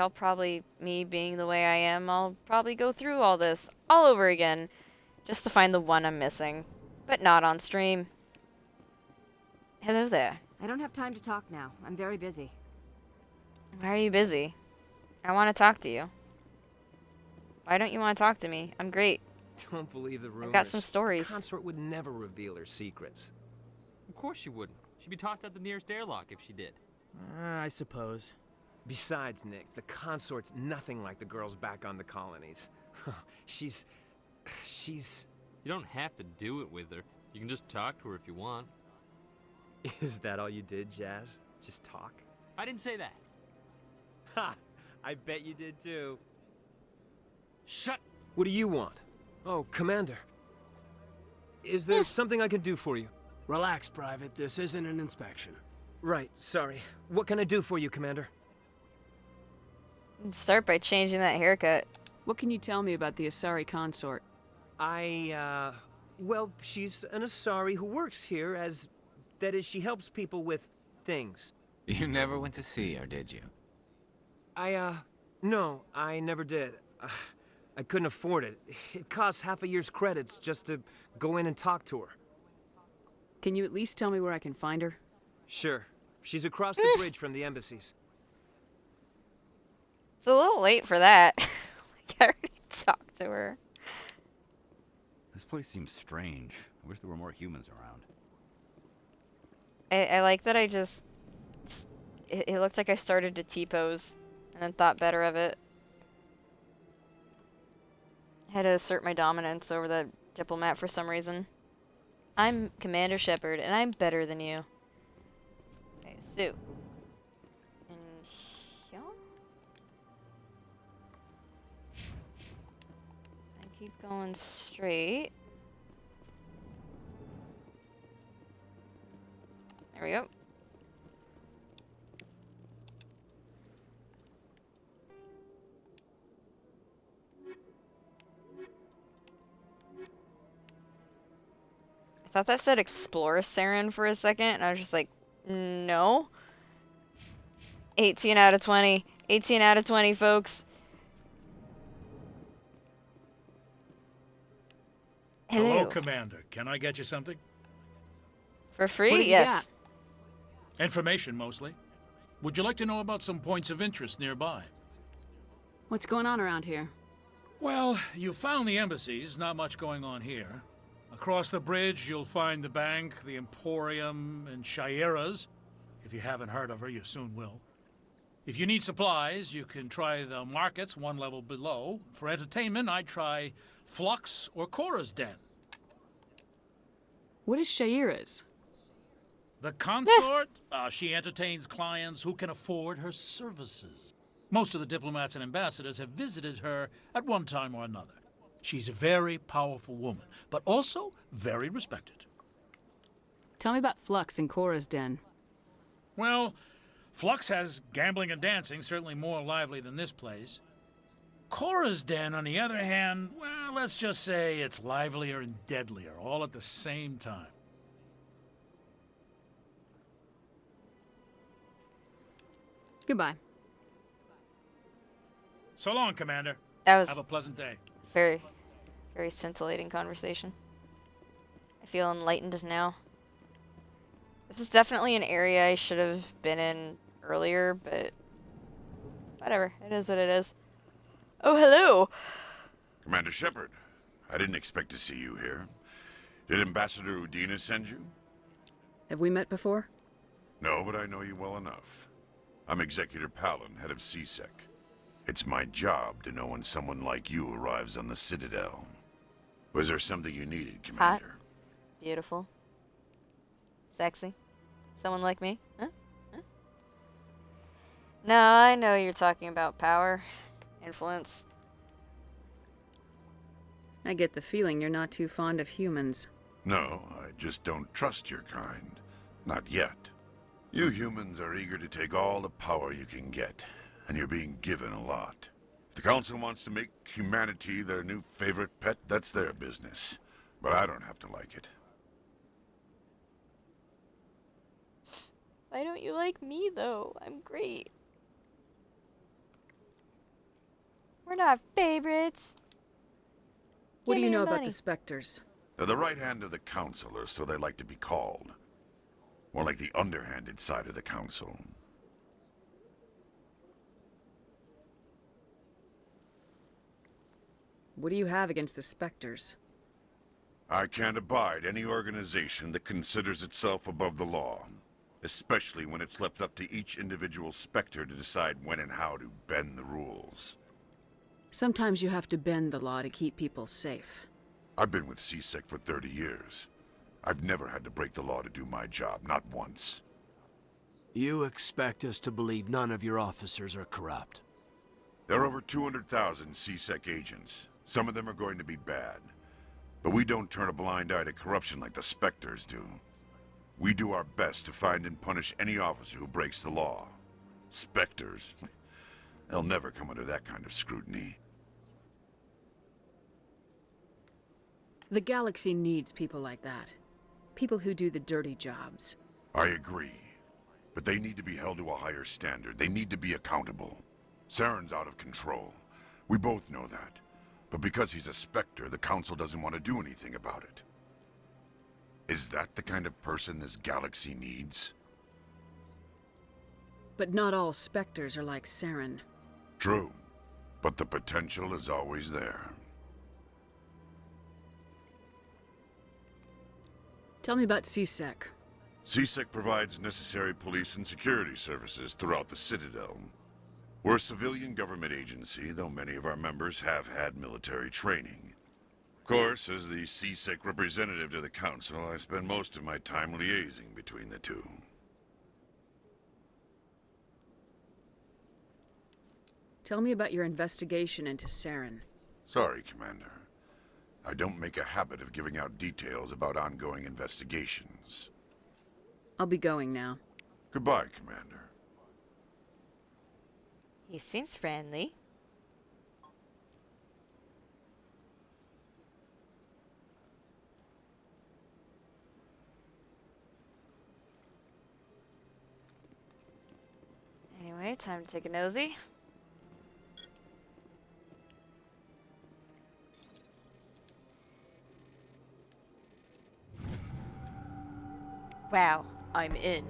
me being the way I am, I'll probably go through all this all over again just to find the one I'm missing, but not on stream. Hello there. I don't have time to talk now. I'm very busy. Why are you busy? I want to talk to you. Why don't you want to talk to me? I'm great. Don't believe the rumors. I've got some stories. Consort would never reveal her secrets. Of course she wouldn't. She'd be tossed out the nearest airlock if she did. I suppose. Besides, Nick, the Consort's nothing like the girls back on the colonies. she's... You don't have to do it with her. You can just talk to her if you want. Is that all you did, Jazz? Just talk? I didn't say that. Ha! I bet you did too. Shut! What do you want? Oh, Commander. Is there something I can do for you? Relax, Private. This isn't an inspection. Right, sorry. What can I do for you, Commander? Start by changing that haircut. What can you tell me about the Asari consort? Well, she's an Asari who works here as... That is, she helps people with things. You never went to see her, did you? No, I never did. I couldn't afford it. It costs half a year's credits just to go in and talk to her. Can you at least tell me where I can find her? Sure. She's across the bridge from the embassies. It's a little late for that. Like, I already talked to her. This place seems strange. I wish there were more humans around. I like that I just... It looked like I started to T-pose and then thought better of it. I had to assert my dominance over the diplomat for some reason. I'm Commander Shepard, and I'm better than you. Okay, so... And here? I keep going straight. There we go. I thought that said Explorer Saren for a second, and I was just like, no. 18 out of 20. 18 out of 20, folks. Hello, Commander. Can I get you something? For free? Yes. Information, mostly. Would you like to know about some points of interest nearby? What's going on around here? Well, you found the embassies. Not much going on here. Across the bridge, you'll find the bank, the Emporium, and Shaira's. If you haven't heard of her, you soon will. If you need supplies, you can try the markets one level below. For entertainment, I'd try Flux or Cora's Den. What is Shaira's? The consort? She entertains clients who can afford her services. Most of the diplomats and ambassadors have visited her at one time or another. She's a very powerful woman, but also very respected. Tell me about Flux and Cora's Den. Well, Flux has gambling and dancing, certainly more lively than this place. Cora's Den, on the other hand, well, let's just say it's livelier and deadlier, all at the same time. Goodbye. So long, Commander. That was Have a pleasant day. Very, very scintillating conversation. I feel enlightened now. This is definitely an area I should have been in earlier, but whatever. It is what it is. Oh, hello! Commander Shepard, I didn't expect to see you here. Did Ambassador Udina send you? Have we met before? No, but I know you well enough. I'm Executor Palin, head of CSEC. It's my job to know when someone like you arrives on the Citadel. Was there something you needed, Commander? Hot. Beautiful. Sexy. Someone like me? Huh? Huh? No, I know you're talking about power. Influence. I get the feeling you're not too fond of humans. No, I just don't trust your kind. Not yet. You humans are eager to take all the power you can get, and you're being given a lot. If the Council wants to make humanity their new favorite pet, that's their business. But I don't have to like it. Why don't you like me, though? I'm great. We're not favorites. What Give do you me know your about money. the Spectres? They're the right hand of the Council, or so they like to be called. More like the underhanded side of the Council. What do you have against the Spectres? I can't abide any organization that considers itself above the law. Especially when it's left up to each individual Spectre to decide when and how to bend the rules. Sometimes you have to bend the law to keep people safe. I've been with CSEC for 30 years. I've never had to break the law to do my job, not once. You expect us to believe none of your officers are corrupt? There are over 200,000 CSEC agents. Some of them are going to be bad. But we don't turn a blind eye to corruption like the Spectres do. We do our best to find and punish any officer who breaks the law. Spectres? They'll never come under that kind of scrutiny. The galaxy needs people like that. People who do the dirty jobs. I agree. But they need to be held to a higher standard. They need to be accountable. Saren's out of control. We both know that. But because he's a Spectre, the Council doesn't want to do anything about it. Is that the kind of person this galaxy needs? But not all Spectres are like Saren. True. But the potential is always there. Tell me about CSEC. CSEC provides necessary police and security services throughout the Citadel. We're a civilian government agency, though many of our members have had military training. Of course, as the CSEC representative to the Council, I spend most of my time liaising between the two. Tell me about your investigation into Saren. Sorry, Commander. I don't make a habit of giving out details about ongoing investigations. I'll be going now. Goodbye, Commander. He seems friendly. Anyway, time to take a nosy. Wow, I'm in.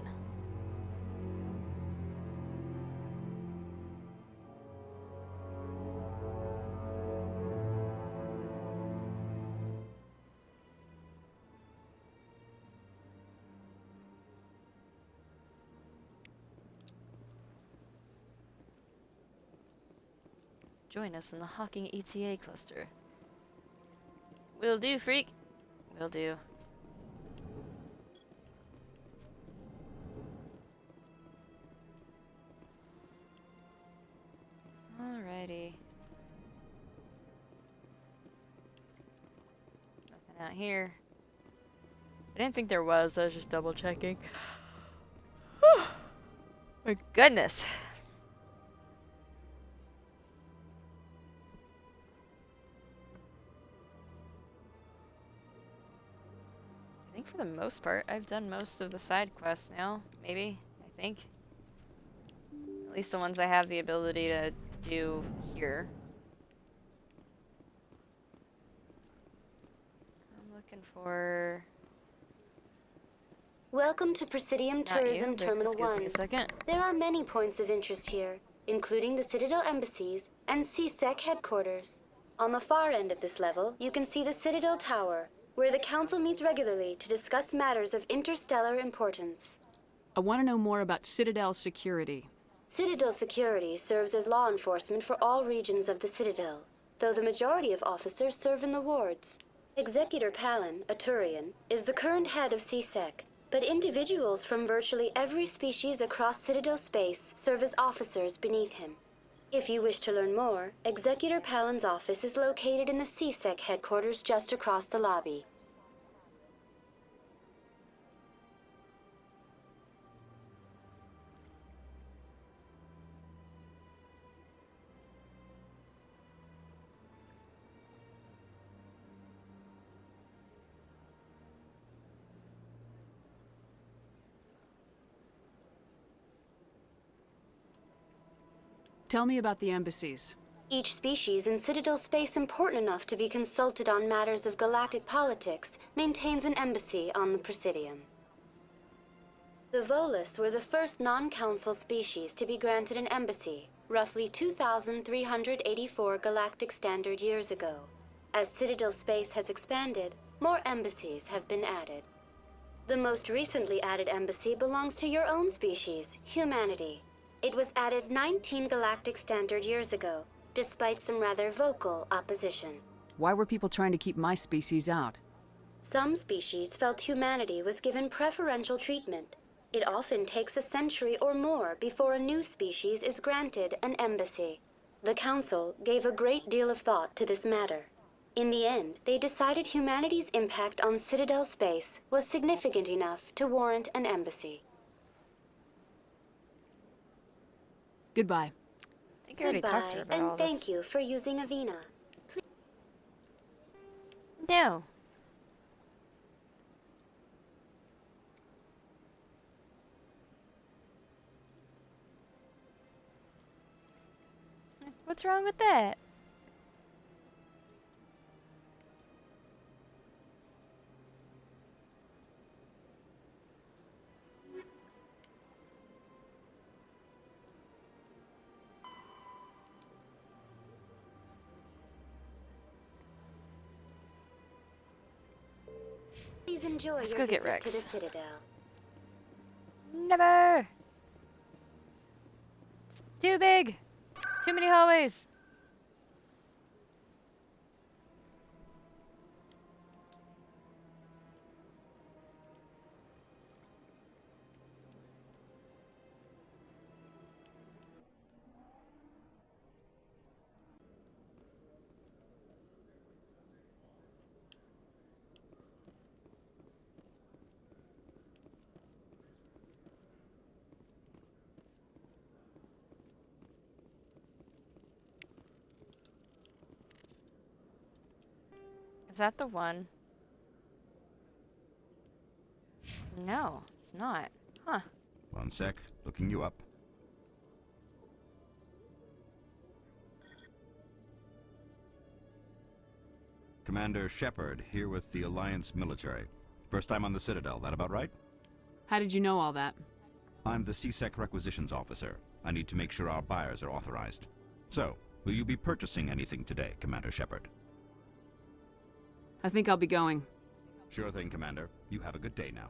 Join us in the Hawking ETA cluster. Will do, freak. Will do. Alrighty. Nothing out here. I didn't think there was, I was just double checking. My goodness. I think for the most part, I've done most of the side quests now. Maybe, I think. At least the ones I have the ability to do here. I'm looking for... Welcome to Presidium Tourism Terminal 1. A second. There are many points of interest here, including the Citadel embassies and CSEC headquarters. On the far end of this level, you can see the Citadel Tower, where the Council meets regularly to discuss matters of interstellar importance. I want to know more about Citadel security. Citadel security serves as law enforcement for all regions of the Citadel, though the majority of officers serve in the wards. Executor Palin, a Turian, is the current head of CSEC, but individuals from virtually every species across Citadel space serve as officers beneath him. If you wish to learn more, Executor Palin's office is located in the CSEC headquarters just across the lobby. Tell me about the embassies. Each species in Citadel space important enough to be consulted on matters of galactic politics maintains an embassy on the Presidium. The Volus were the first non-council species to be granted an embassy, roughly 2,384 galactic standard years ago. As Citadel space has expanded, more embassies have been added. The most recently added embassy belongs to your own species, humanity. It was added 19 galactic standard years ago, despite some rather vocal opposition. Why were people trying to keep my species out? Some species felt humanity was given preferential treatment. It often takes a century or more before a new species is granted an embassy. The Council gave a great deal of thought to this matter. In the end, they decided humanity's impact on Citadel space was significant enough to warrant an embassy. Goodbye. I think I already talked to her about all and this. thank you for using Avena. No. What's wrong with that? Please enjoy Let's your go get visit Rex. to the Citadel. Never! It's too big! Too many hallways! Is that the one? No, it's not. Huh. One sec. Looking you up. Commander Shepard, here with the Alliance military. First time on the Citadel, that about right? How did you know all that? I'm the CSEC requisitions officer. I need to make sure our buyers are authorized. So, will you be purchasing anything today, Commander Shepard? I think I'll be going. Sure thing, Commander. You have a good day now.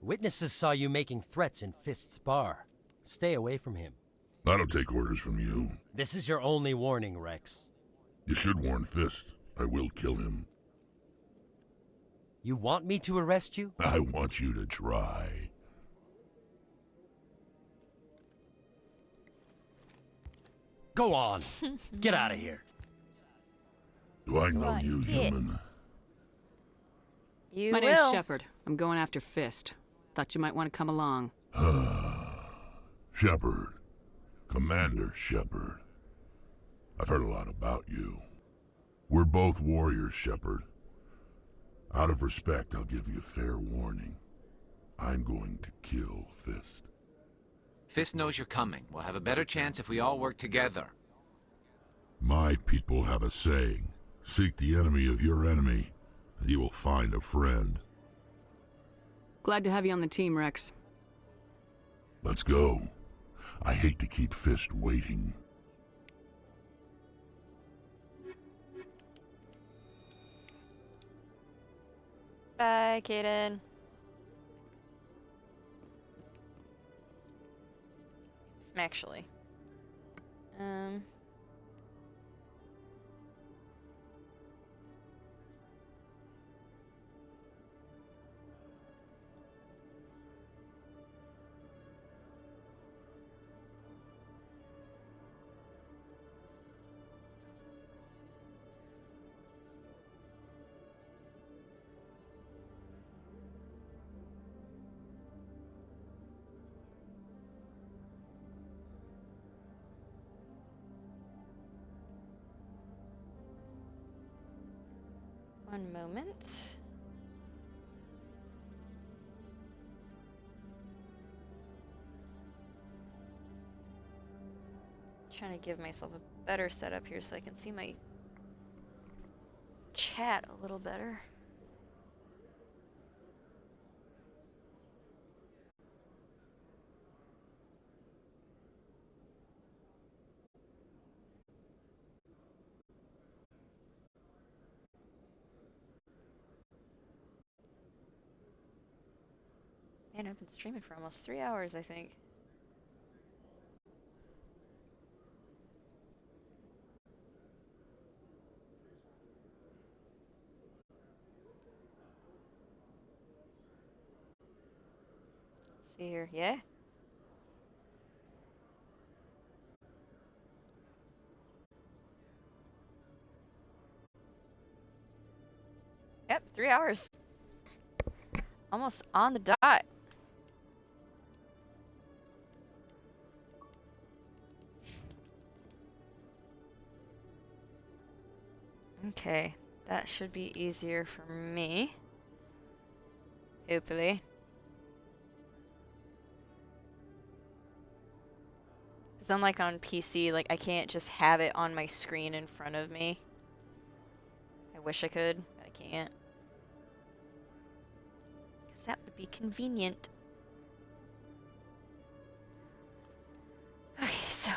Witnesses saw you making threats in Fist's bar. Stay away from him. I don't take orders from you. This is your only warning, Rex. You should warn Fist. I will kill him. You want me to arrest you? I want you to try. Go on. Get out of here. Do I know on, you, hit. human? You My will. name's Shepard. I'm going after Fist. Thought you might want to come along. Shepard. Commander Shepard. I've heard a lot about you. We're both warriors, Shepard. Out of respect, I'll give you fair warning. I'm going to kill Fist. Fist knows you're coming. We'll have a better chance if we all work together. My people have a saying. Seek the enemy of your enemy, and you will find a friend. Glad to have you on the team, Rex. Let's go. I hate to keep Fist waiting. Bye, Kaden. Actually. One moment. Trying to give myself a better setup here so I can see my chat a little better. Man, I've been streaming for almost 3 hours, I think. Let's see here. Yeah? Yep, 3 hours. Almost on the dot. Okay, that should be easier for me. Hopefully. Because unlike on PC, like, I can't just have it on my screen in front of me. I wish I could, but I can't. Because that would be convenient. Okay, so...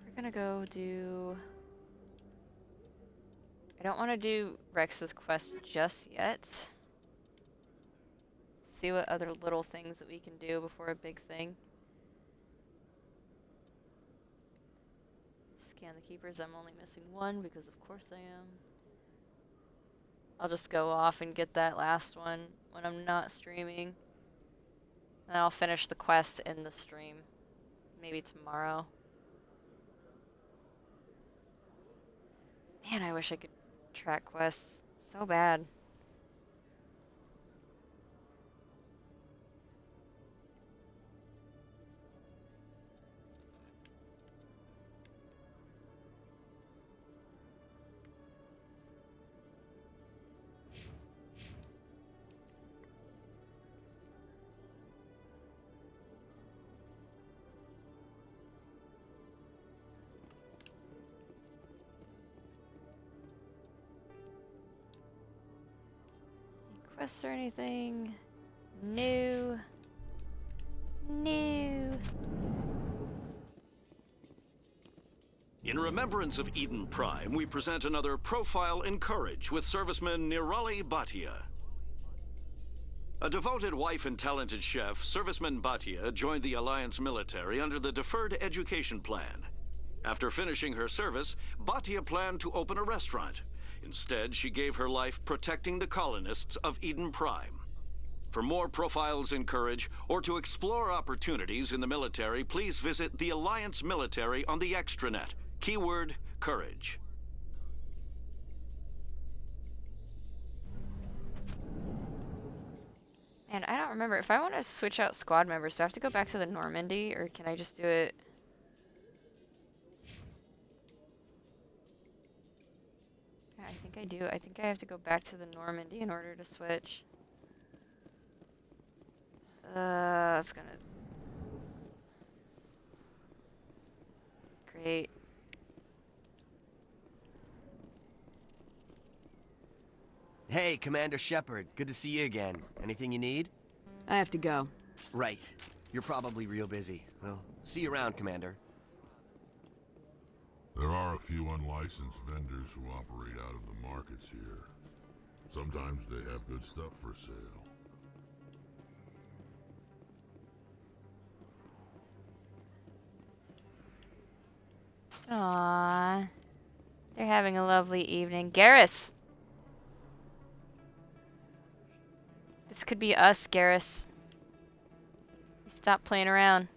We're gonna go do... I don't want to do Rex's quest just yet. See what other little things that we can do before a big thing. Scan the keepers. I'm only missing one because of course I am. I'll just go off and get that last one when I'm not streaming. And I'll finish the quest in the stream. Maybe tomorrow. Man, I wish I could track quests so bad. Quests or anything new? New. In remembrance of Eden Prime, we present another profile in courage with serviceman Nirali Bhatia. A devoted wife and talented chef, serviceman Bhatia joined the Alliance military under the Deferred Education Plan. After finishing her service, Bhatia planned to open a restaurant. Instead, she gave her life protecting the colonists of Eden Prime. For more profiles in courage, or to explore opportunities in the military, please visit the Alliance military on the extranet. Keyword, courage. And I don't remember. If I want to switch out squad members, do I have to go back to the Normandy, or can I just do it... I think I do. I think I have to go back to the Normandy in order to switch. It's gonna... Great. Hey, Commander Shepard. Good to see you again. Anything you need? I have to go. Right. You're probably real busy. Well, see you around, Commander. There are a few unlicensed vendors who operate out of the markets here. Sometimes they have good stuff for sale. Aww. They're having a lovely evening. Garrus! This could be us, Garrus. Stop playing around.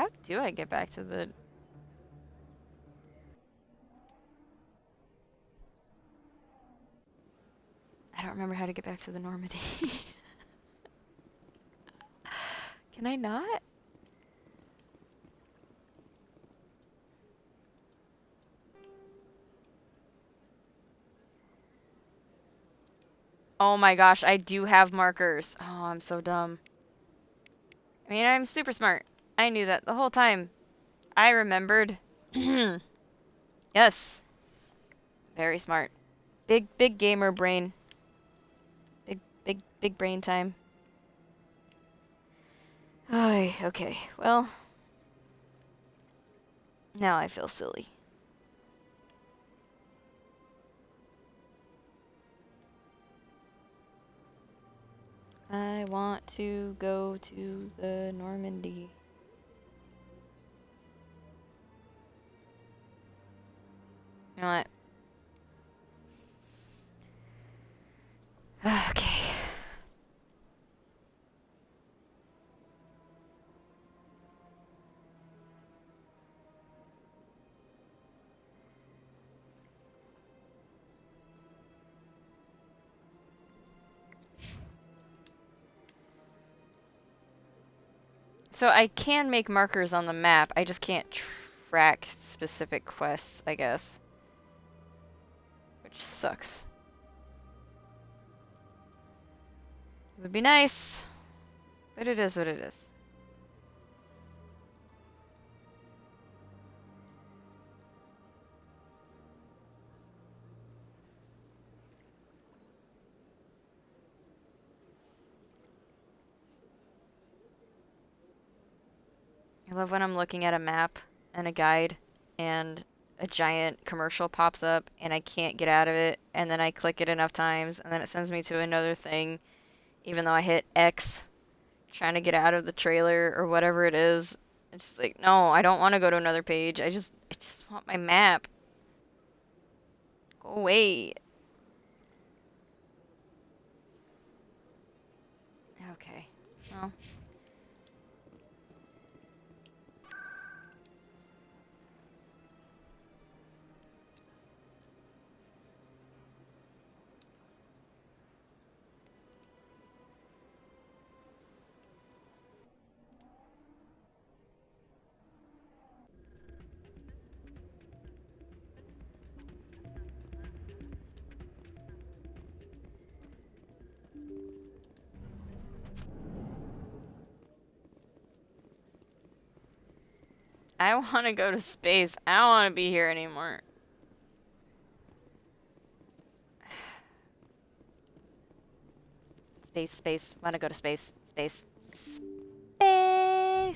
How do I get back to the... I don't remember how to get back to the Normandy. Can I not? Oh my gosh, I do have markers. Oh, I'm so dumb. I mean, I'm super smart. I knew that the whole time. I remembered. Yes. Very smart. Big gamer brain. Big brain time. Ay, okay, well. Now I feel silly. I want to go to the Normandy. You know what? Okay. So I can make markers on the map, I just can't track specific quests, I guess. Which sucks. It would be nice, but it is what it is. I love when I'm looking at a map and a guide and a giant commercial pops up and I can't get out of it, and then I click it enough times and then it sends me to another thing even though I hit X trying to get out of the trailer or whatever it is. It's just like, no, I don't want to go to another page. I just want my map. Go away. Okay. Well. I want to go to space. I don't want to be here anymore. Space. Want to go to space. Space. I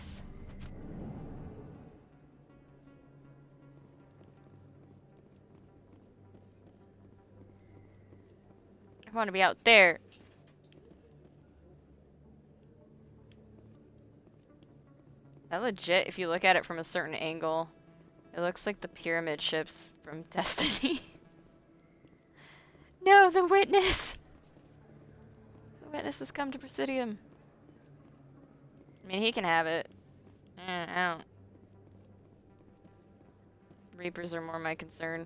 want to be out there. That legit, if you look at it from a certain angle, it looks like the pyramid ships from Destiny. No, the witness! The witness has come to Presidium. I mean, he can have it. I don't. Reapers are more my concern.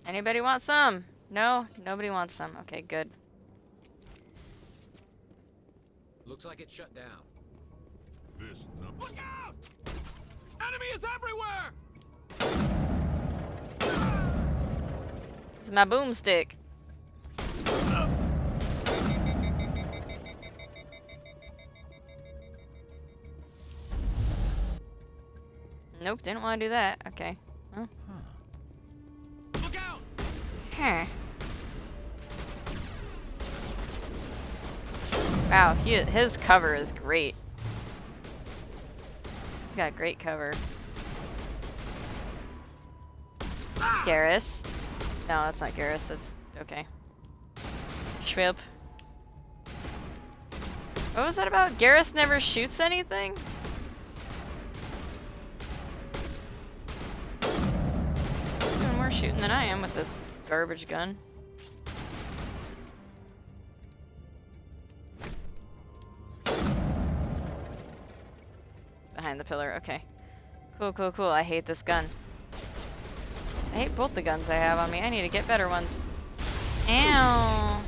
Anybody want some? No? Nobody wants some. Okay, good. Looks like it's shut down. Fist number. Look out! Enemy is everywhere! It's my boomstick. Nope, didn't want to do that. Okay. Well. Look out! Huh. Wow, his cover is great. He's got great cover. GARRUS. No, that's not GARRUS. That's Okay. Schwip. What was that about? Garrus never shoots anything? He's doing more shooting than I am with this garbage gun. Behind the pillar, okay. Cool, cool, cool. I hate this gun. I hate both the guns I have on me. I need to get better ones. Ow!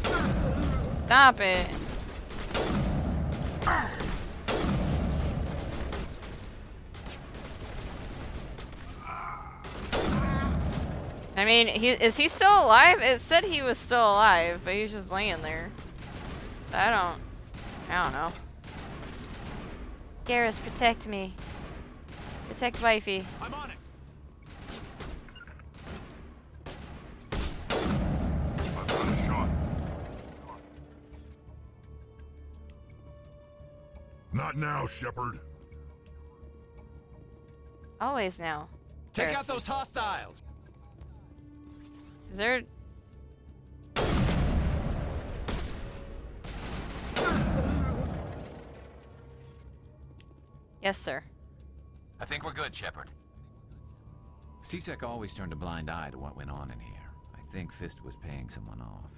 Stop it. I mean, is he still alive? It said he was still alive, but he's just laying there. So I don't know. Garrus, protect me. Protect wifey. I'm on it. I've got a shot. Not now, Shepard. Always now. Take Garrus. out those hostiles. Is there... Yes, sir. I think we're good, Shepard. CSEC always turned a blind eye to what went on in here. I think Fist was paying someone off.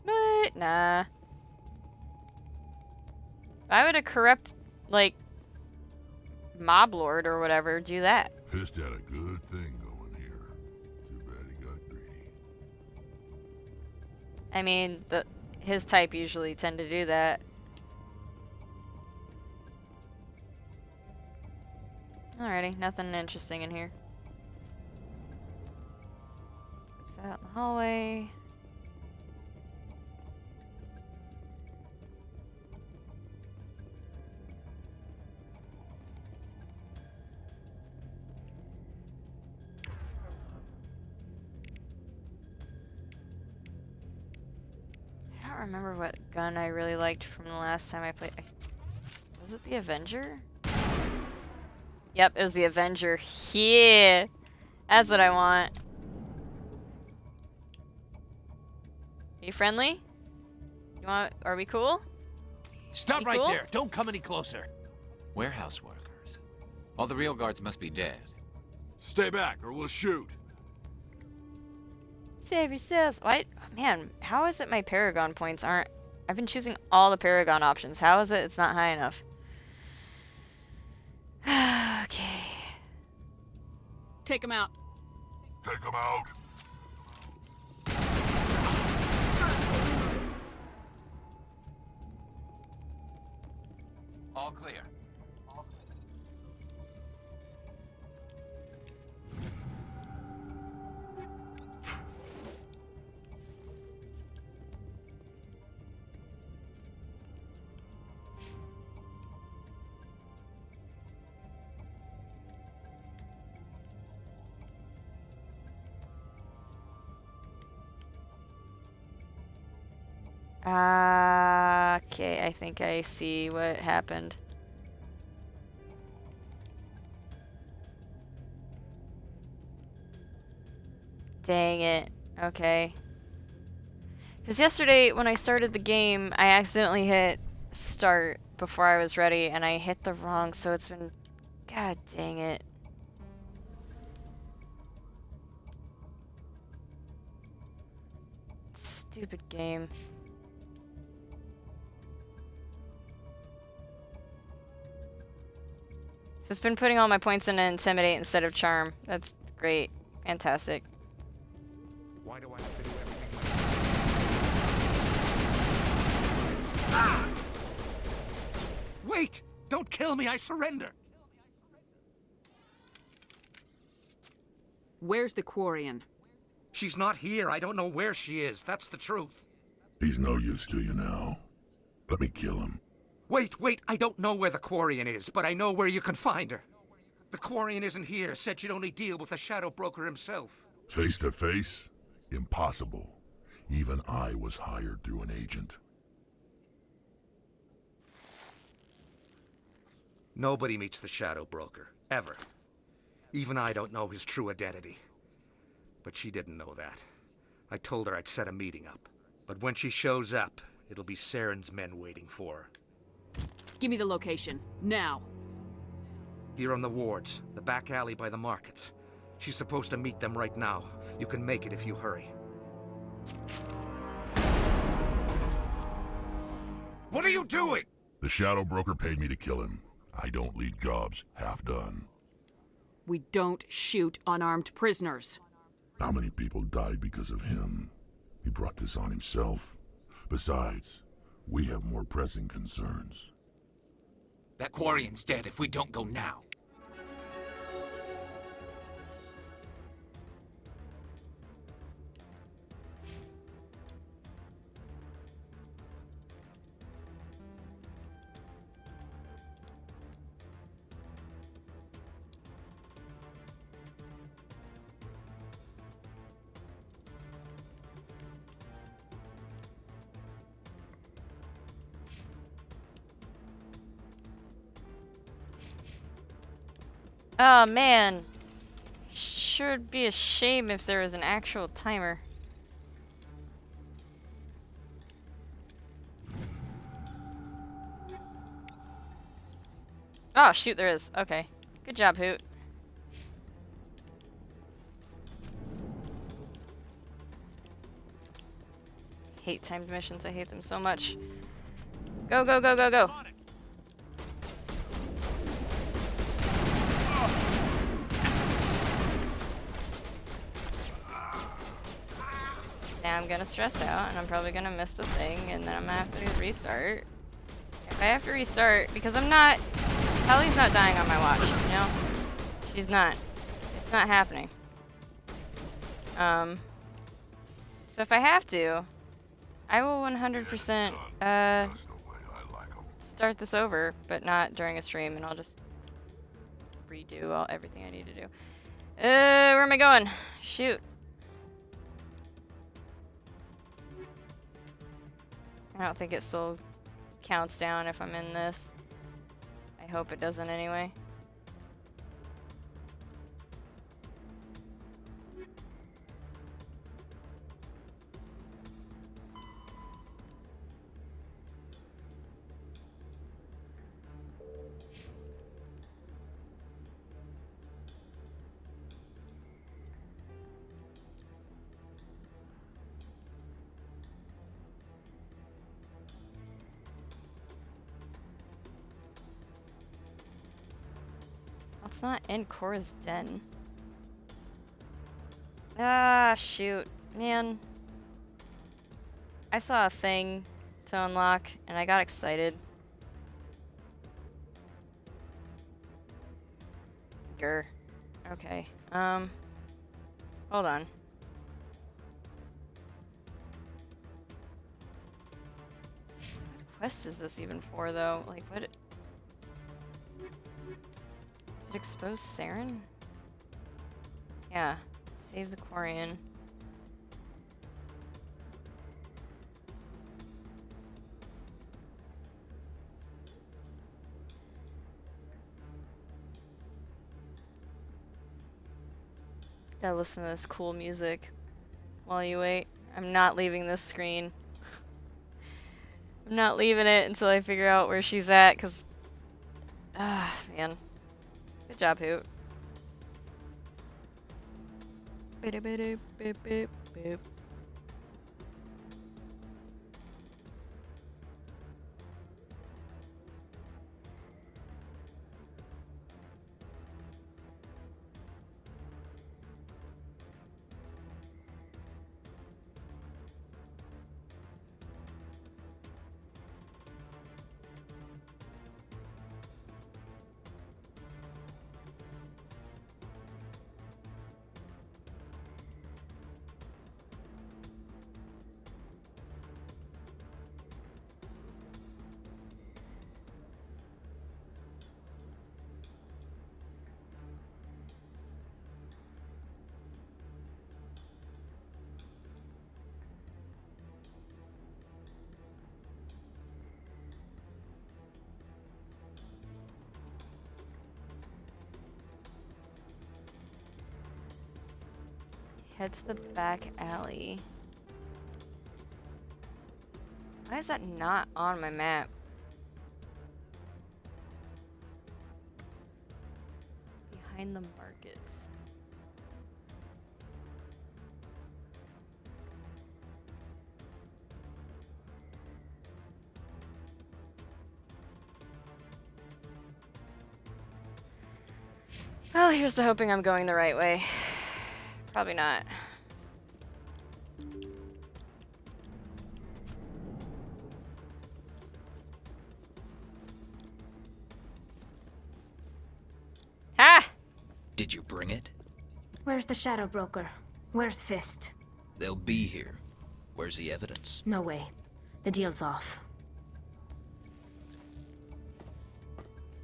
But, nah. Why would a corrupt, like, mob lord or whatever do that? Fist had a good thing going here. Too bad he got greedy. I mean, his type usually tend to do that. Alrighty, nothing interesting in here. Is that out in the hallway? I don't remember what gun I really liked from the last time I played. Was it the Avenger? Yep, it was the Avenger. Yeah! That's what I want. Are you friendly? Are we cool? Stop We right cool? there. Don't come any closer. Warehouse workers. All the real guards must be dead. Stay back or we'll shoot. Save yourselves. What? Man, how is it my Paragon points aren't... I've been choosing all the Paragon options. How is it it's not high enough? Okay. Take him out. Take him out. All clear. Okay, I think I see what happened. Dang it. Okay. Because yesterday, when I started the game, I accidentally hit start before I was ready, and I hit the wrong, so it's been... God dang it. Stupid game. So it's been putting all my points into Intimidate instead of Charm. That's great. Fantastic. Why do I have to do everything? Ah! Wait! Don't kill me, I surrender! Where's the Quarian? She's not here. I don't know where she is. That's the truth. He's no use to you now. Let me kill him. Wait! I don't know where the Quarian is, but I know where you can find her. The Quarian isn't here. Said she'd only deal with the Shadow Broker himself. Face to face? Impossible. Even I was hired through an agent. Nobody meets the Shadow Broker. Ever. Even I don't know his true identity. But she didn't know that. I told her I'd set a meeting up. But when she shows up, it'll be Saren's men waiting for her. Give me the location. Now. Here on the wards, the back alley by the markets. She's supposed to meet them right now. You can make it if you hurry. What are you doing? The shadow broker paid me to kill him. I don't leave jobs half done. We don't shoot unarmed prisoners. How many people died because of him? He brought this on himself. Besides, we have more pressing concerns. That Quarian's dead if we don't go now. Oh man, sure would be a shame if there was an actual timer. Oh shoot, there is. Okay, good job, Hoot. Hate timed missions. I hate them so much. Go, go, go, go, go. Now I'm gonna stress out, and I'm probably gonna miss the thing, and then I'm gonna have to restart. If I have to restart, because I'm not... Tally's not dying on my watch, you know? She's not. It's not happening. So if I have to, I will 100% start this over, but not during a stream, and I'll just redo everything I need to do. Where am I going? Shoot. I don't think it still counts down if I'm in this. I hope it doesn't anyway. It's not in Cora's den. Ah, shoot. Man. I saw a thing to unlock, and I got excited. Grr. Okay. Hold on. What quest is this even for, though? Like, what... Does it expose Saren? Yeah. Save the Quarian. Gotta listen to this cool music while you wait. I'm not leaving this screen. I'm not leaving it until I figure out where she's at, because... Ah, man. Good job, Hoot. Boop, boop, boop, boop, boop. Head to the back alley. Why is that not on my map? Behind the markets. Well, here's to hoping I'm going the right way. Probably not. Ha! Did you bring it? Where's the Shadow Broker? Where's Fist? They'll be here. Where's the evidence? No way. The deal's off.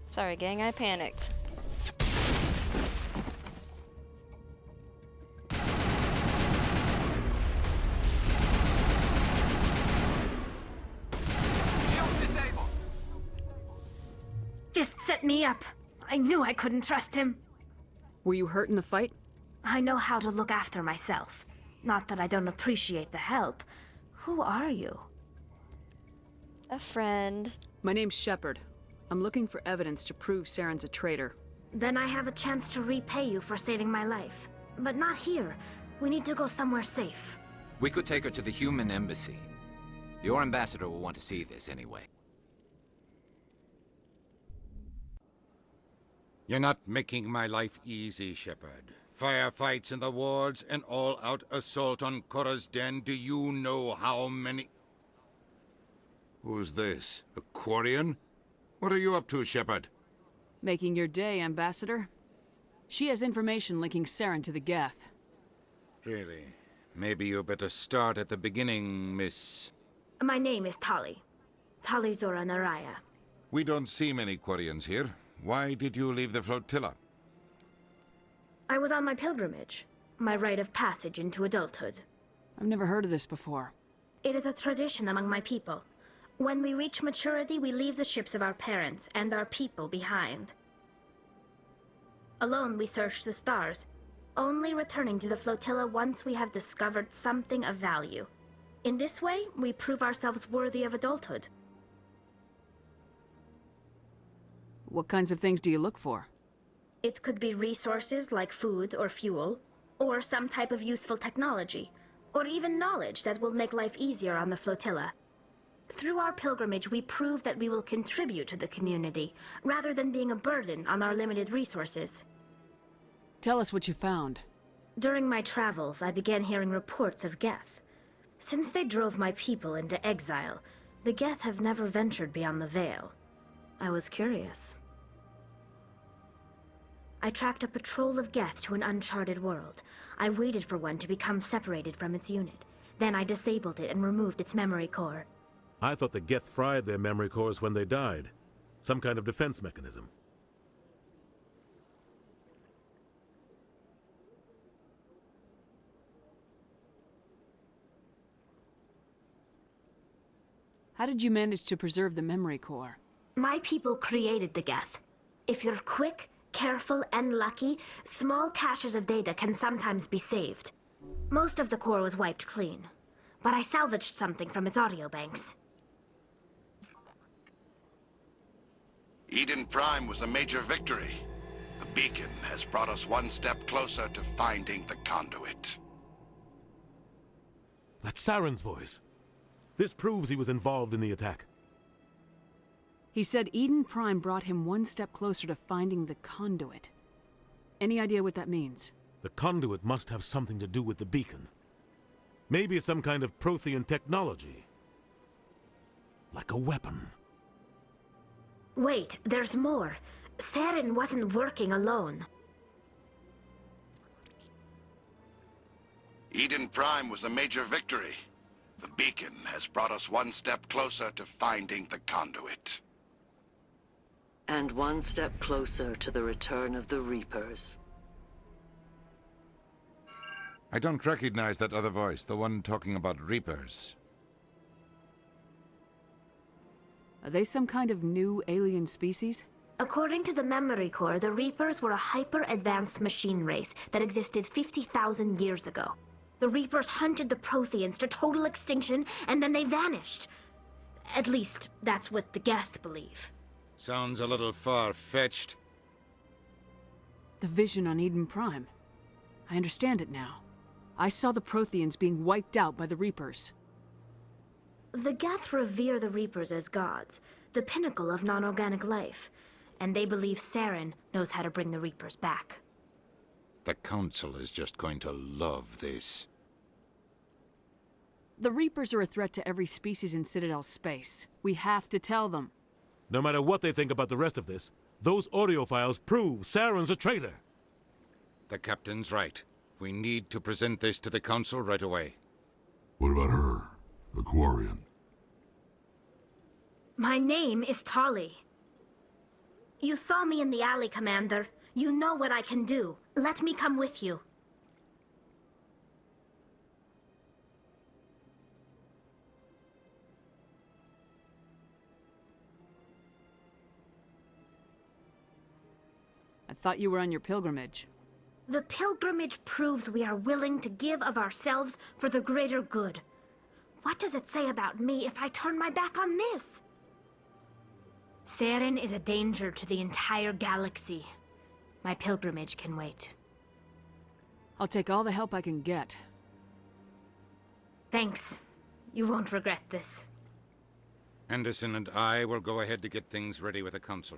Sorry, gang, I panicked. Fist set me up. I knew I couldn't trust him. Were you hurt in the fight? I know how to look after myself. Not that I don't appreciate the help. Who are you? A friend. My name's Shepard. I'm looking for evidence to prove Saren's a traitor. Then I have a chance to repay you for saving my life. But not here. We need to go somewhere safe. We could take her to the human embassy. Your ambassador will want to see this anyway. You're not making my life easy, Shepard. Firefights in the wards, an all-out assault on Korra's den. Do you know how many... Who's this? A Quarian? What are you up to, Shepard? Making your day, Ambassador. She has information linking Saren to the Geth. Really? Maybe you better start at the beginning, Miss... My name is Tali. Tali Zora Naraya. We don't see many Quarians here. Why did you leave the flotilla? I was on my pilgrimage. My rite of passage into adulthood. I've never heard of this before. It is a tradition among my people. When we reach maturity, we leave the ships of our parents and our people behind. Alone, we search the stars, only returning to the flotilla once we have discovered something of value. In this way, we prove ourselves worthy of adulthood. What kinds of things do you look for? It could be resources like food or fuel, or some type of useful technology, or even knowledge that will make life easier on the flotilla. Through our pilgrimage, we prove that we will contribute to the community, rather than being a burden on our limited resources. Tell us what you found. During my travels, I began hearing reports of Geth. Since they drove my people into exile, the Geth have never ventured beyond the Veil. I was curious. I tracked a patrol of Geth to an uncharted world. I waited for one to become separated from its unit. Then I disabled it and removed its memory core. I thought the Geth fried their memory cores when they died. Some kind of defense mechanism. How did you manage to preserve the memory core? My people created the Geth. If you're quick, careful, and lucky, small caches of data can sometimes be saved. Most of the core was wiped clean, but I salvaged something from its audio banks. Eden Prime was a major victory. The beacon has brought us one step closer to finding the conduit. That's Saren's voice. This proves he was involved in the attack. He said Eden Prime brought him one step closer to finding the conduit. Any idea what that means? The conduit must have something to do with the beacon. Maybe it's some kind of Prothean technology. Like a weapon. Wait, there's more. Saren wasn't working alone. Eden Prime was a major victory. The beacon has brought us one step closer to finding the conduit. And one step closer to the return of the Reapers. I don't recognize that other voice, the one talking about Reapers. Are they some kind of new alien species? According to the memory core, the Reapers were a hyper-advanced machine race that existed 50,000 years ago. The Reapers hunted the Protheans to total extinction, and then they vanished. At least, that's what the Geth believe. Sounds a little far-fetched. The vision on Eden Prime. I understand it now. I saw the Protheans being wiped out by the Reapers. The Geth revere the Reapers as gods, the pinnacle of non-organic life, and they believe Saren knows how to bring the Reapers back. The Council is just going to love this. The Reapers are a threat to every species in Citadel space. We have to tell them. No matter what they think about the rest of this, those audio files prove Saren's a traitor. The Captain's right. We need to present this to the Council right away. What about her, the Quarian? My name is Tali. You saw me in the alley, Commander. You know what I can do. Let me come with you. I thought you were on your pilgrimage. The pilgrimage proves we are willing to give of ourselves for the greater good. What does it say about me if I turn my back on this? Saren is a danger to the entire galaxy. My pilgrimage can wait. I'll take all the help I can get. Thanks. You won't regret this. Anderson and I will go ahead to get things ready with the Council.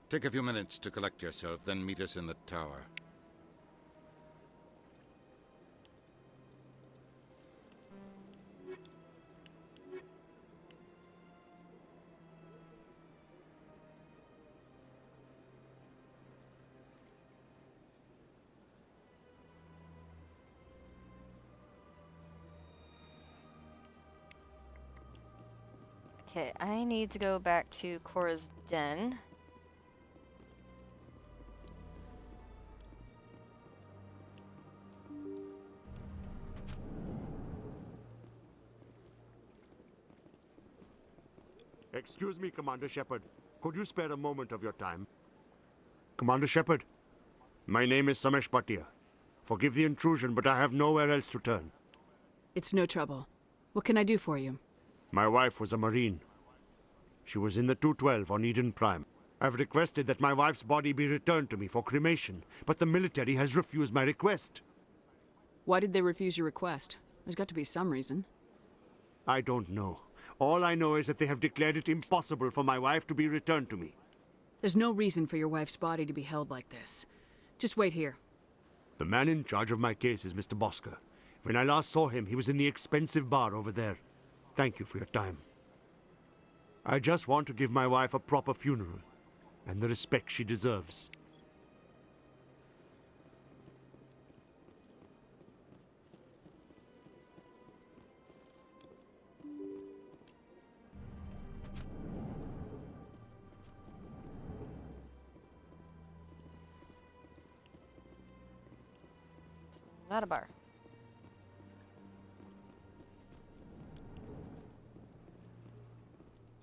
Take a few minutes to collect yourself, then meet us in the tower. Okay, I need to go back to Cora's den. Excuse me, Commander Shepard. Could you spare a moment of your time? Commander Shepard, my name is Samesh Bhatia. Forgive the intrusion, but I have nowhere else to turn. It's no trouble. What can I do for you? My wife was a Marine. She was in the 212 on Eden Prime. I've requested that my wife's body be returned to me for cremation, but the military has refused my request. Why did they refuse your request? There's got to be some reason. I don't know. All I know is that they have declared it impossible for my wife to be returned to me. There's no reason for your wife's body to be held like this. Just wait here. The man in charge of my case is Mr. Bosker. When I last saw him, he was in the expensive bar over there. Thank you for your time. I just want to give my wife a proper funeral, and the respect she deserves. Not a bar.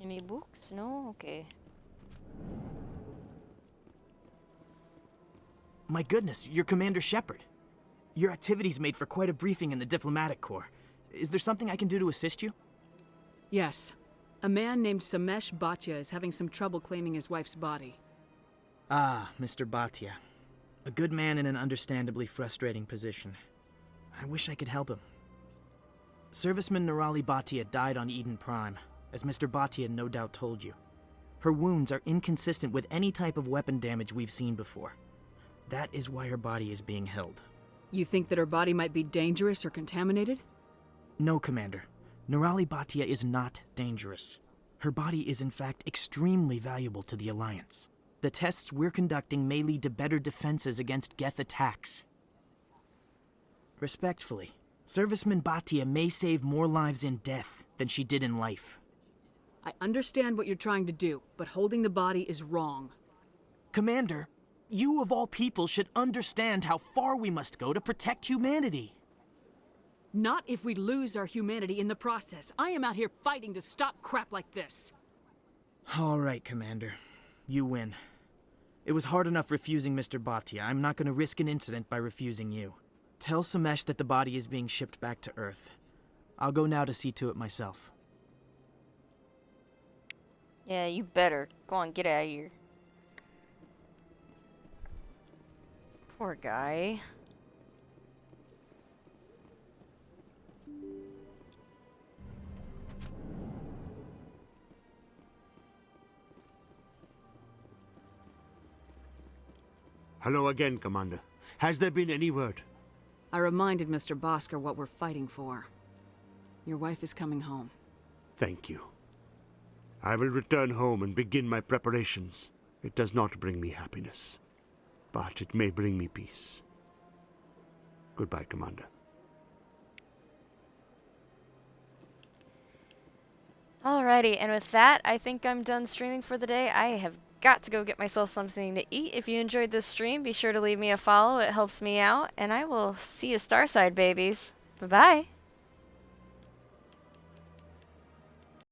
Any books? No? Okay. My goodness, you're Commander Shepard. Your activities made for quite a briefing in the Diplomatic Corps. Is there something I can do to assist you? Yes. A man named Samesh Bhatia is having some trouble claiming his wife's body. Ah, Mr. Bhatia. A good man in an understandably frustrating position. I wish I could help him. Serviceman Nirali Bhatia died on Eden Prime, as Mr. Bhatia no doubt told you. Her wounds are inconsistent with any type of weapon damage we've seen before. That is why her body is being held. You think that her body might be dangerous or contaminated? No, Commander. Nirali Bhatia is not dangerous. Her body is in fact extremely valuable to the Alliance. The tests we're conducting may lead to better defenses against Geth attacks. Respectfully, Serviceman Bhatia may save more lives in death than she did in life. I understand what you're trying to do, but holding the body is wrong. Commander, you of all people should understand how far we must go to protect humanity. Not if we lose our humanity in the process. I am out here fighting to stop crap like this. All right, Commander. You win. It was hard enough refusing Mr. Bhatia. I'm not going to risk an incident by refusing you. Tell Samesh that the body is being shipped back to Earth. I'll go now to see to it myself. Yeah, you better. Go on, get out of here. Poor guy. Hello again, Commander. Has there been any word? I reminded Mr. Bosker what we're fighting for. Your wife is coming home. Thank you. I will return home and begin my preparations. It does not bring me happiness, but it may bring me peace. Goodbye, Commander. Alrighty, and with that, I think I'm done streaming for the day. I have got to go get myself something to eat. If you enjoyed this stream, be sure to leave me a follow. It helps me out, and I will see you Starside, babies. Bye-bye.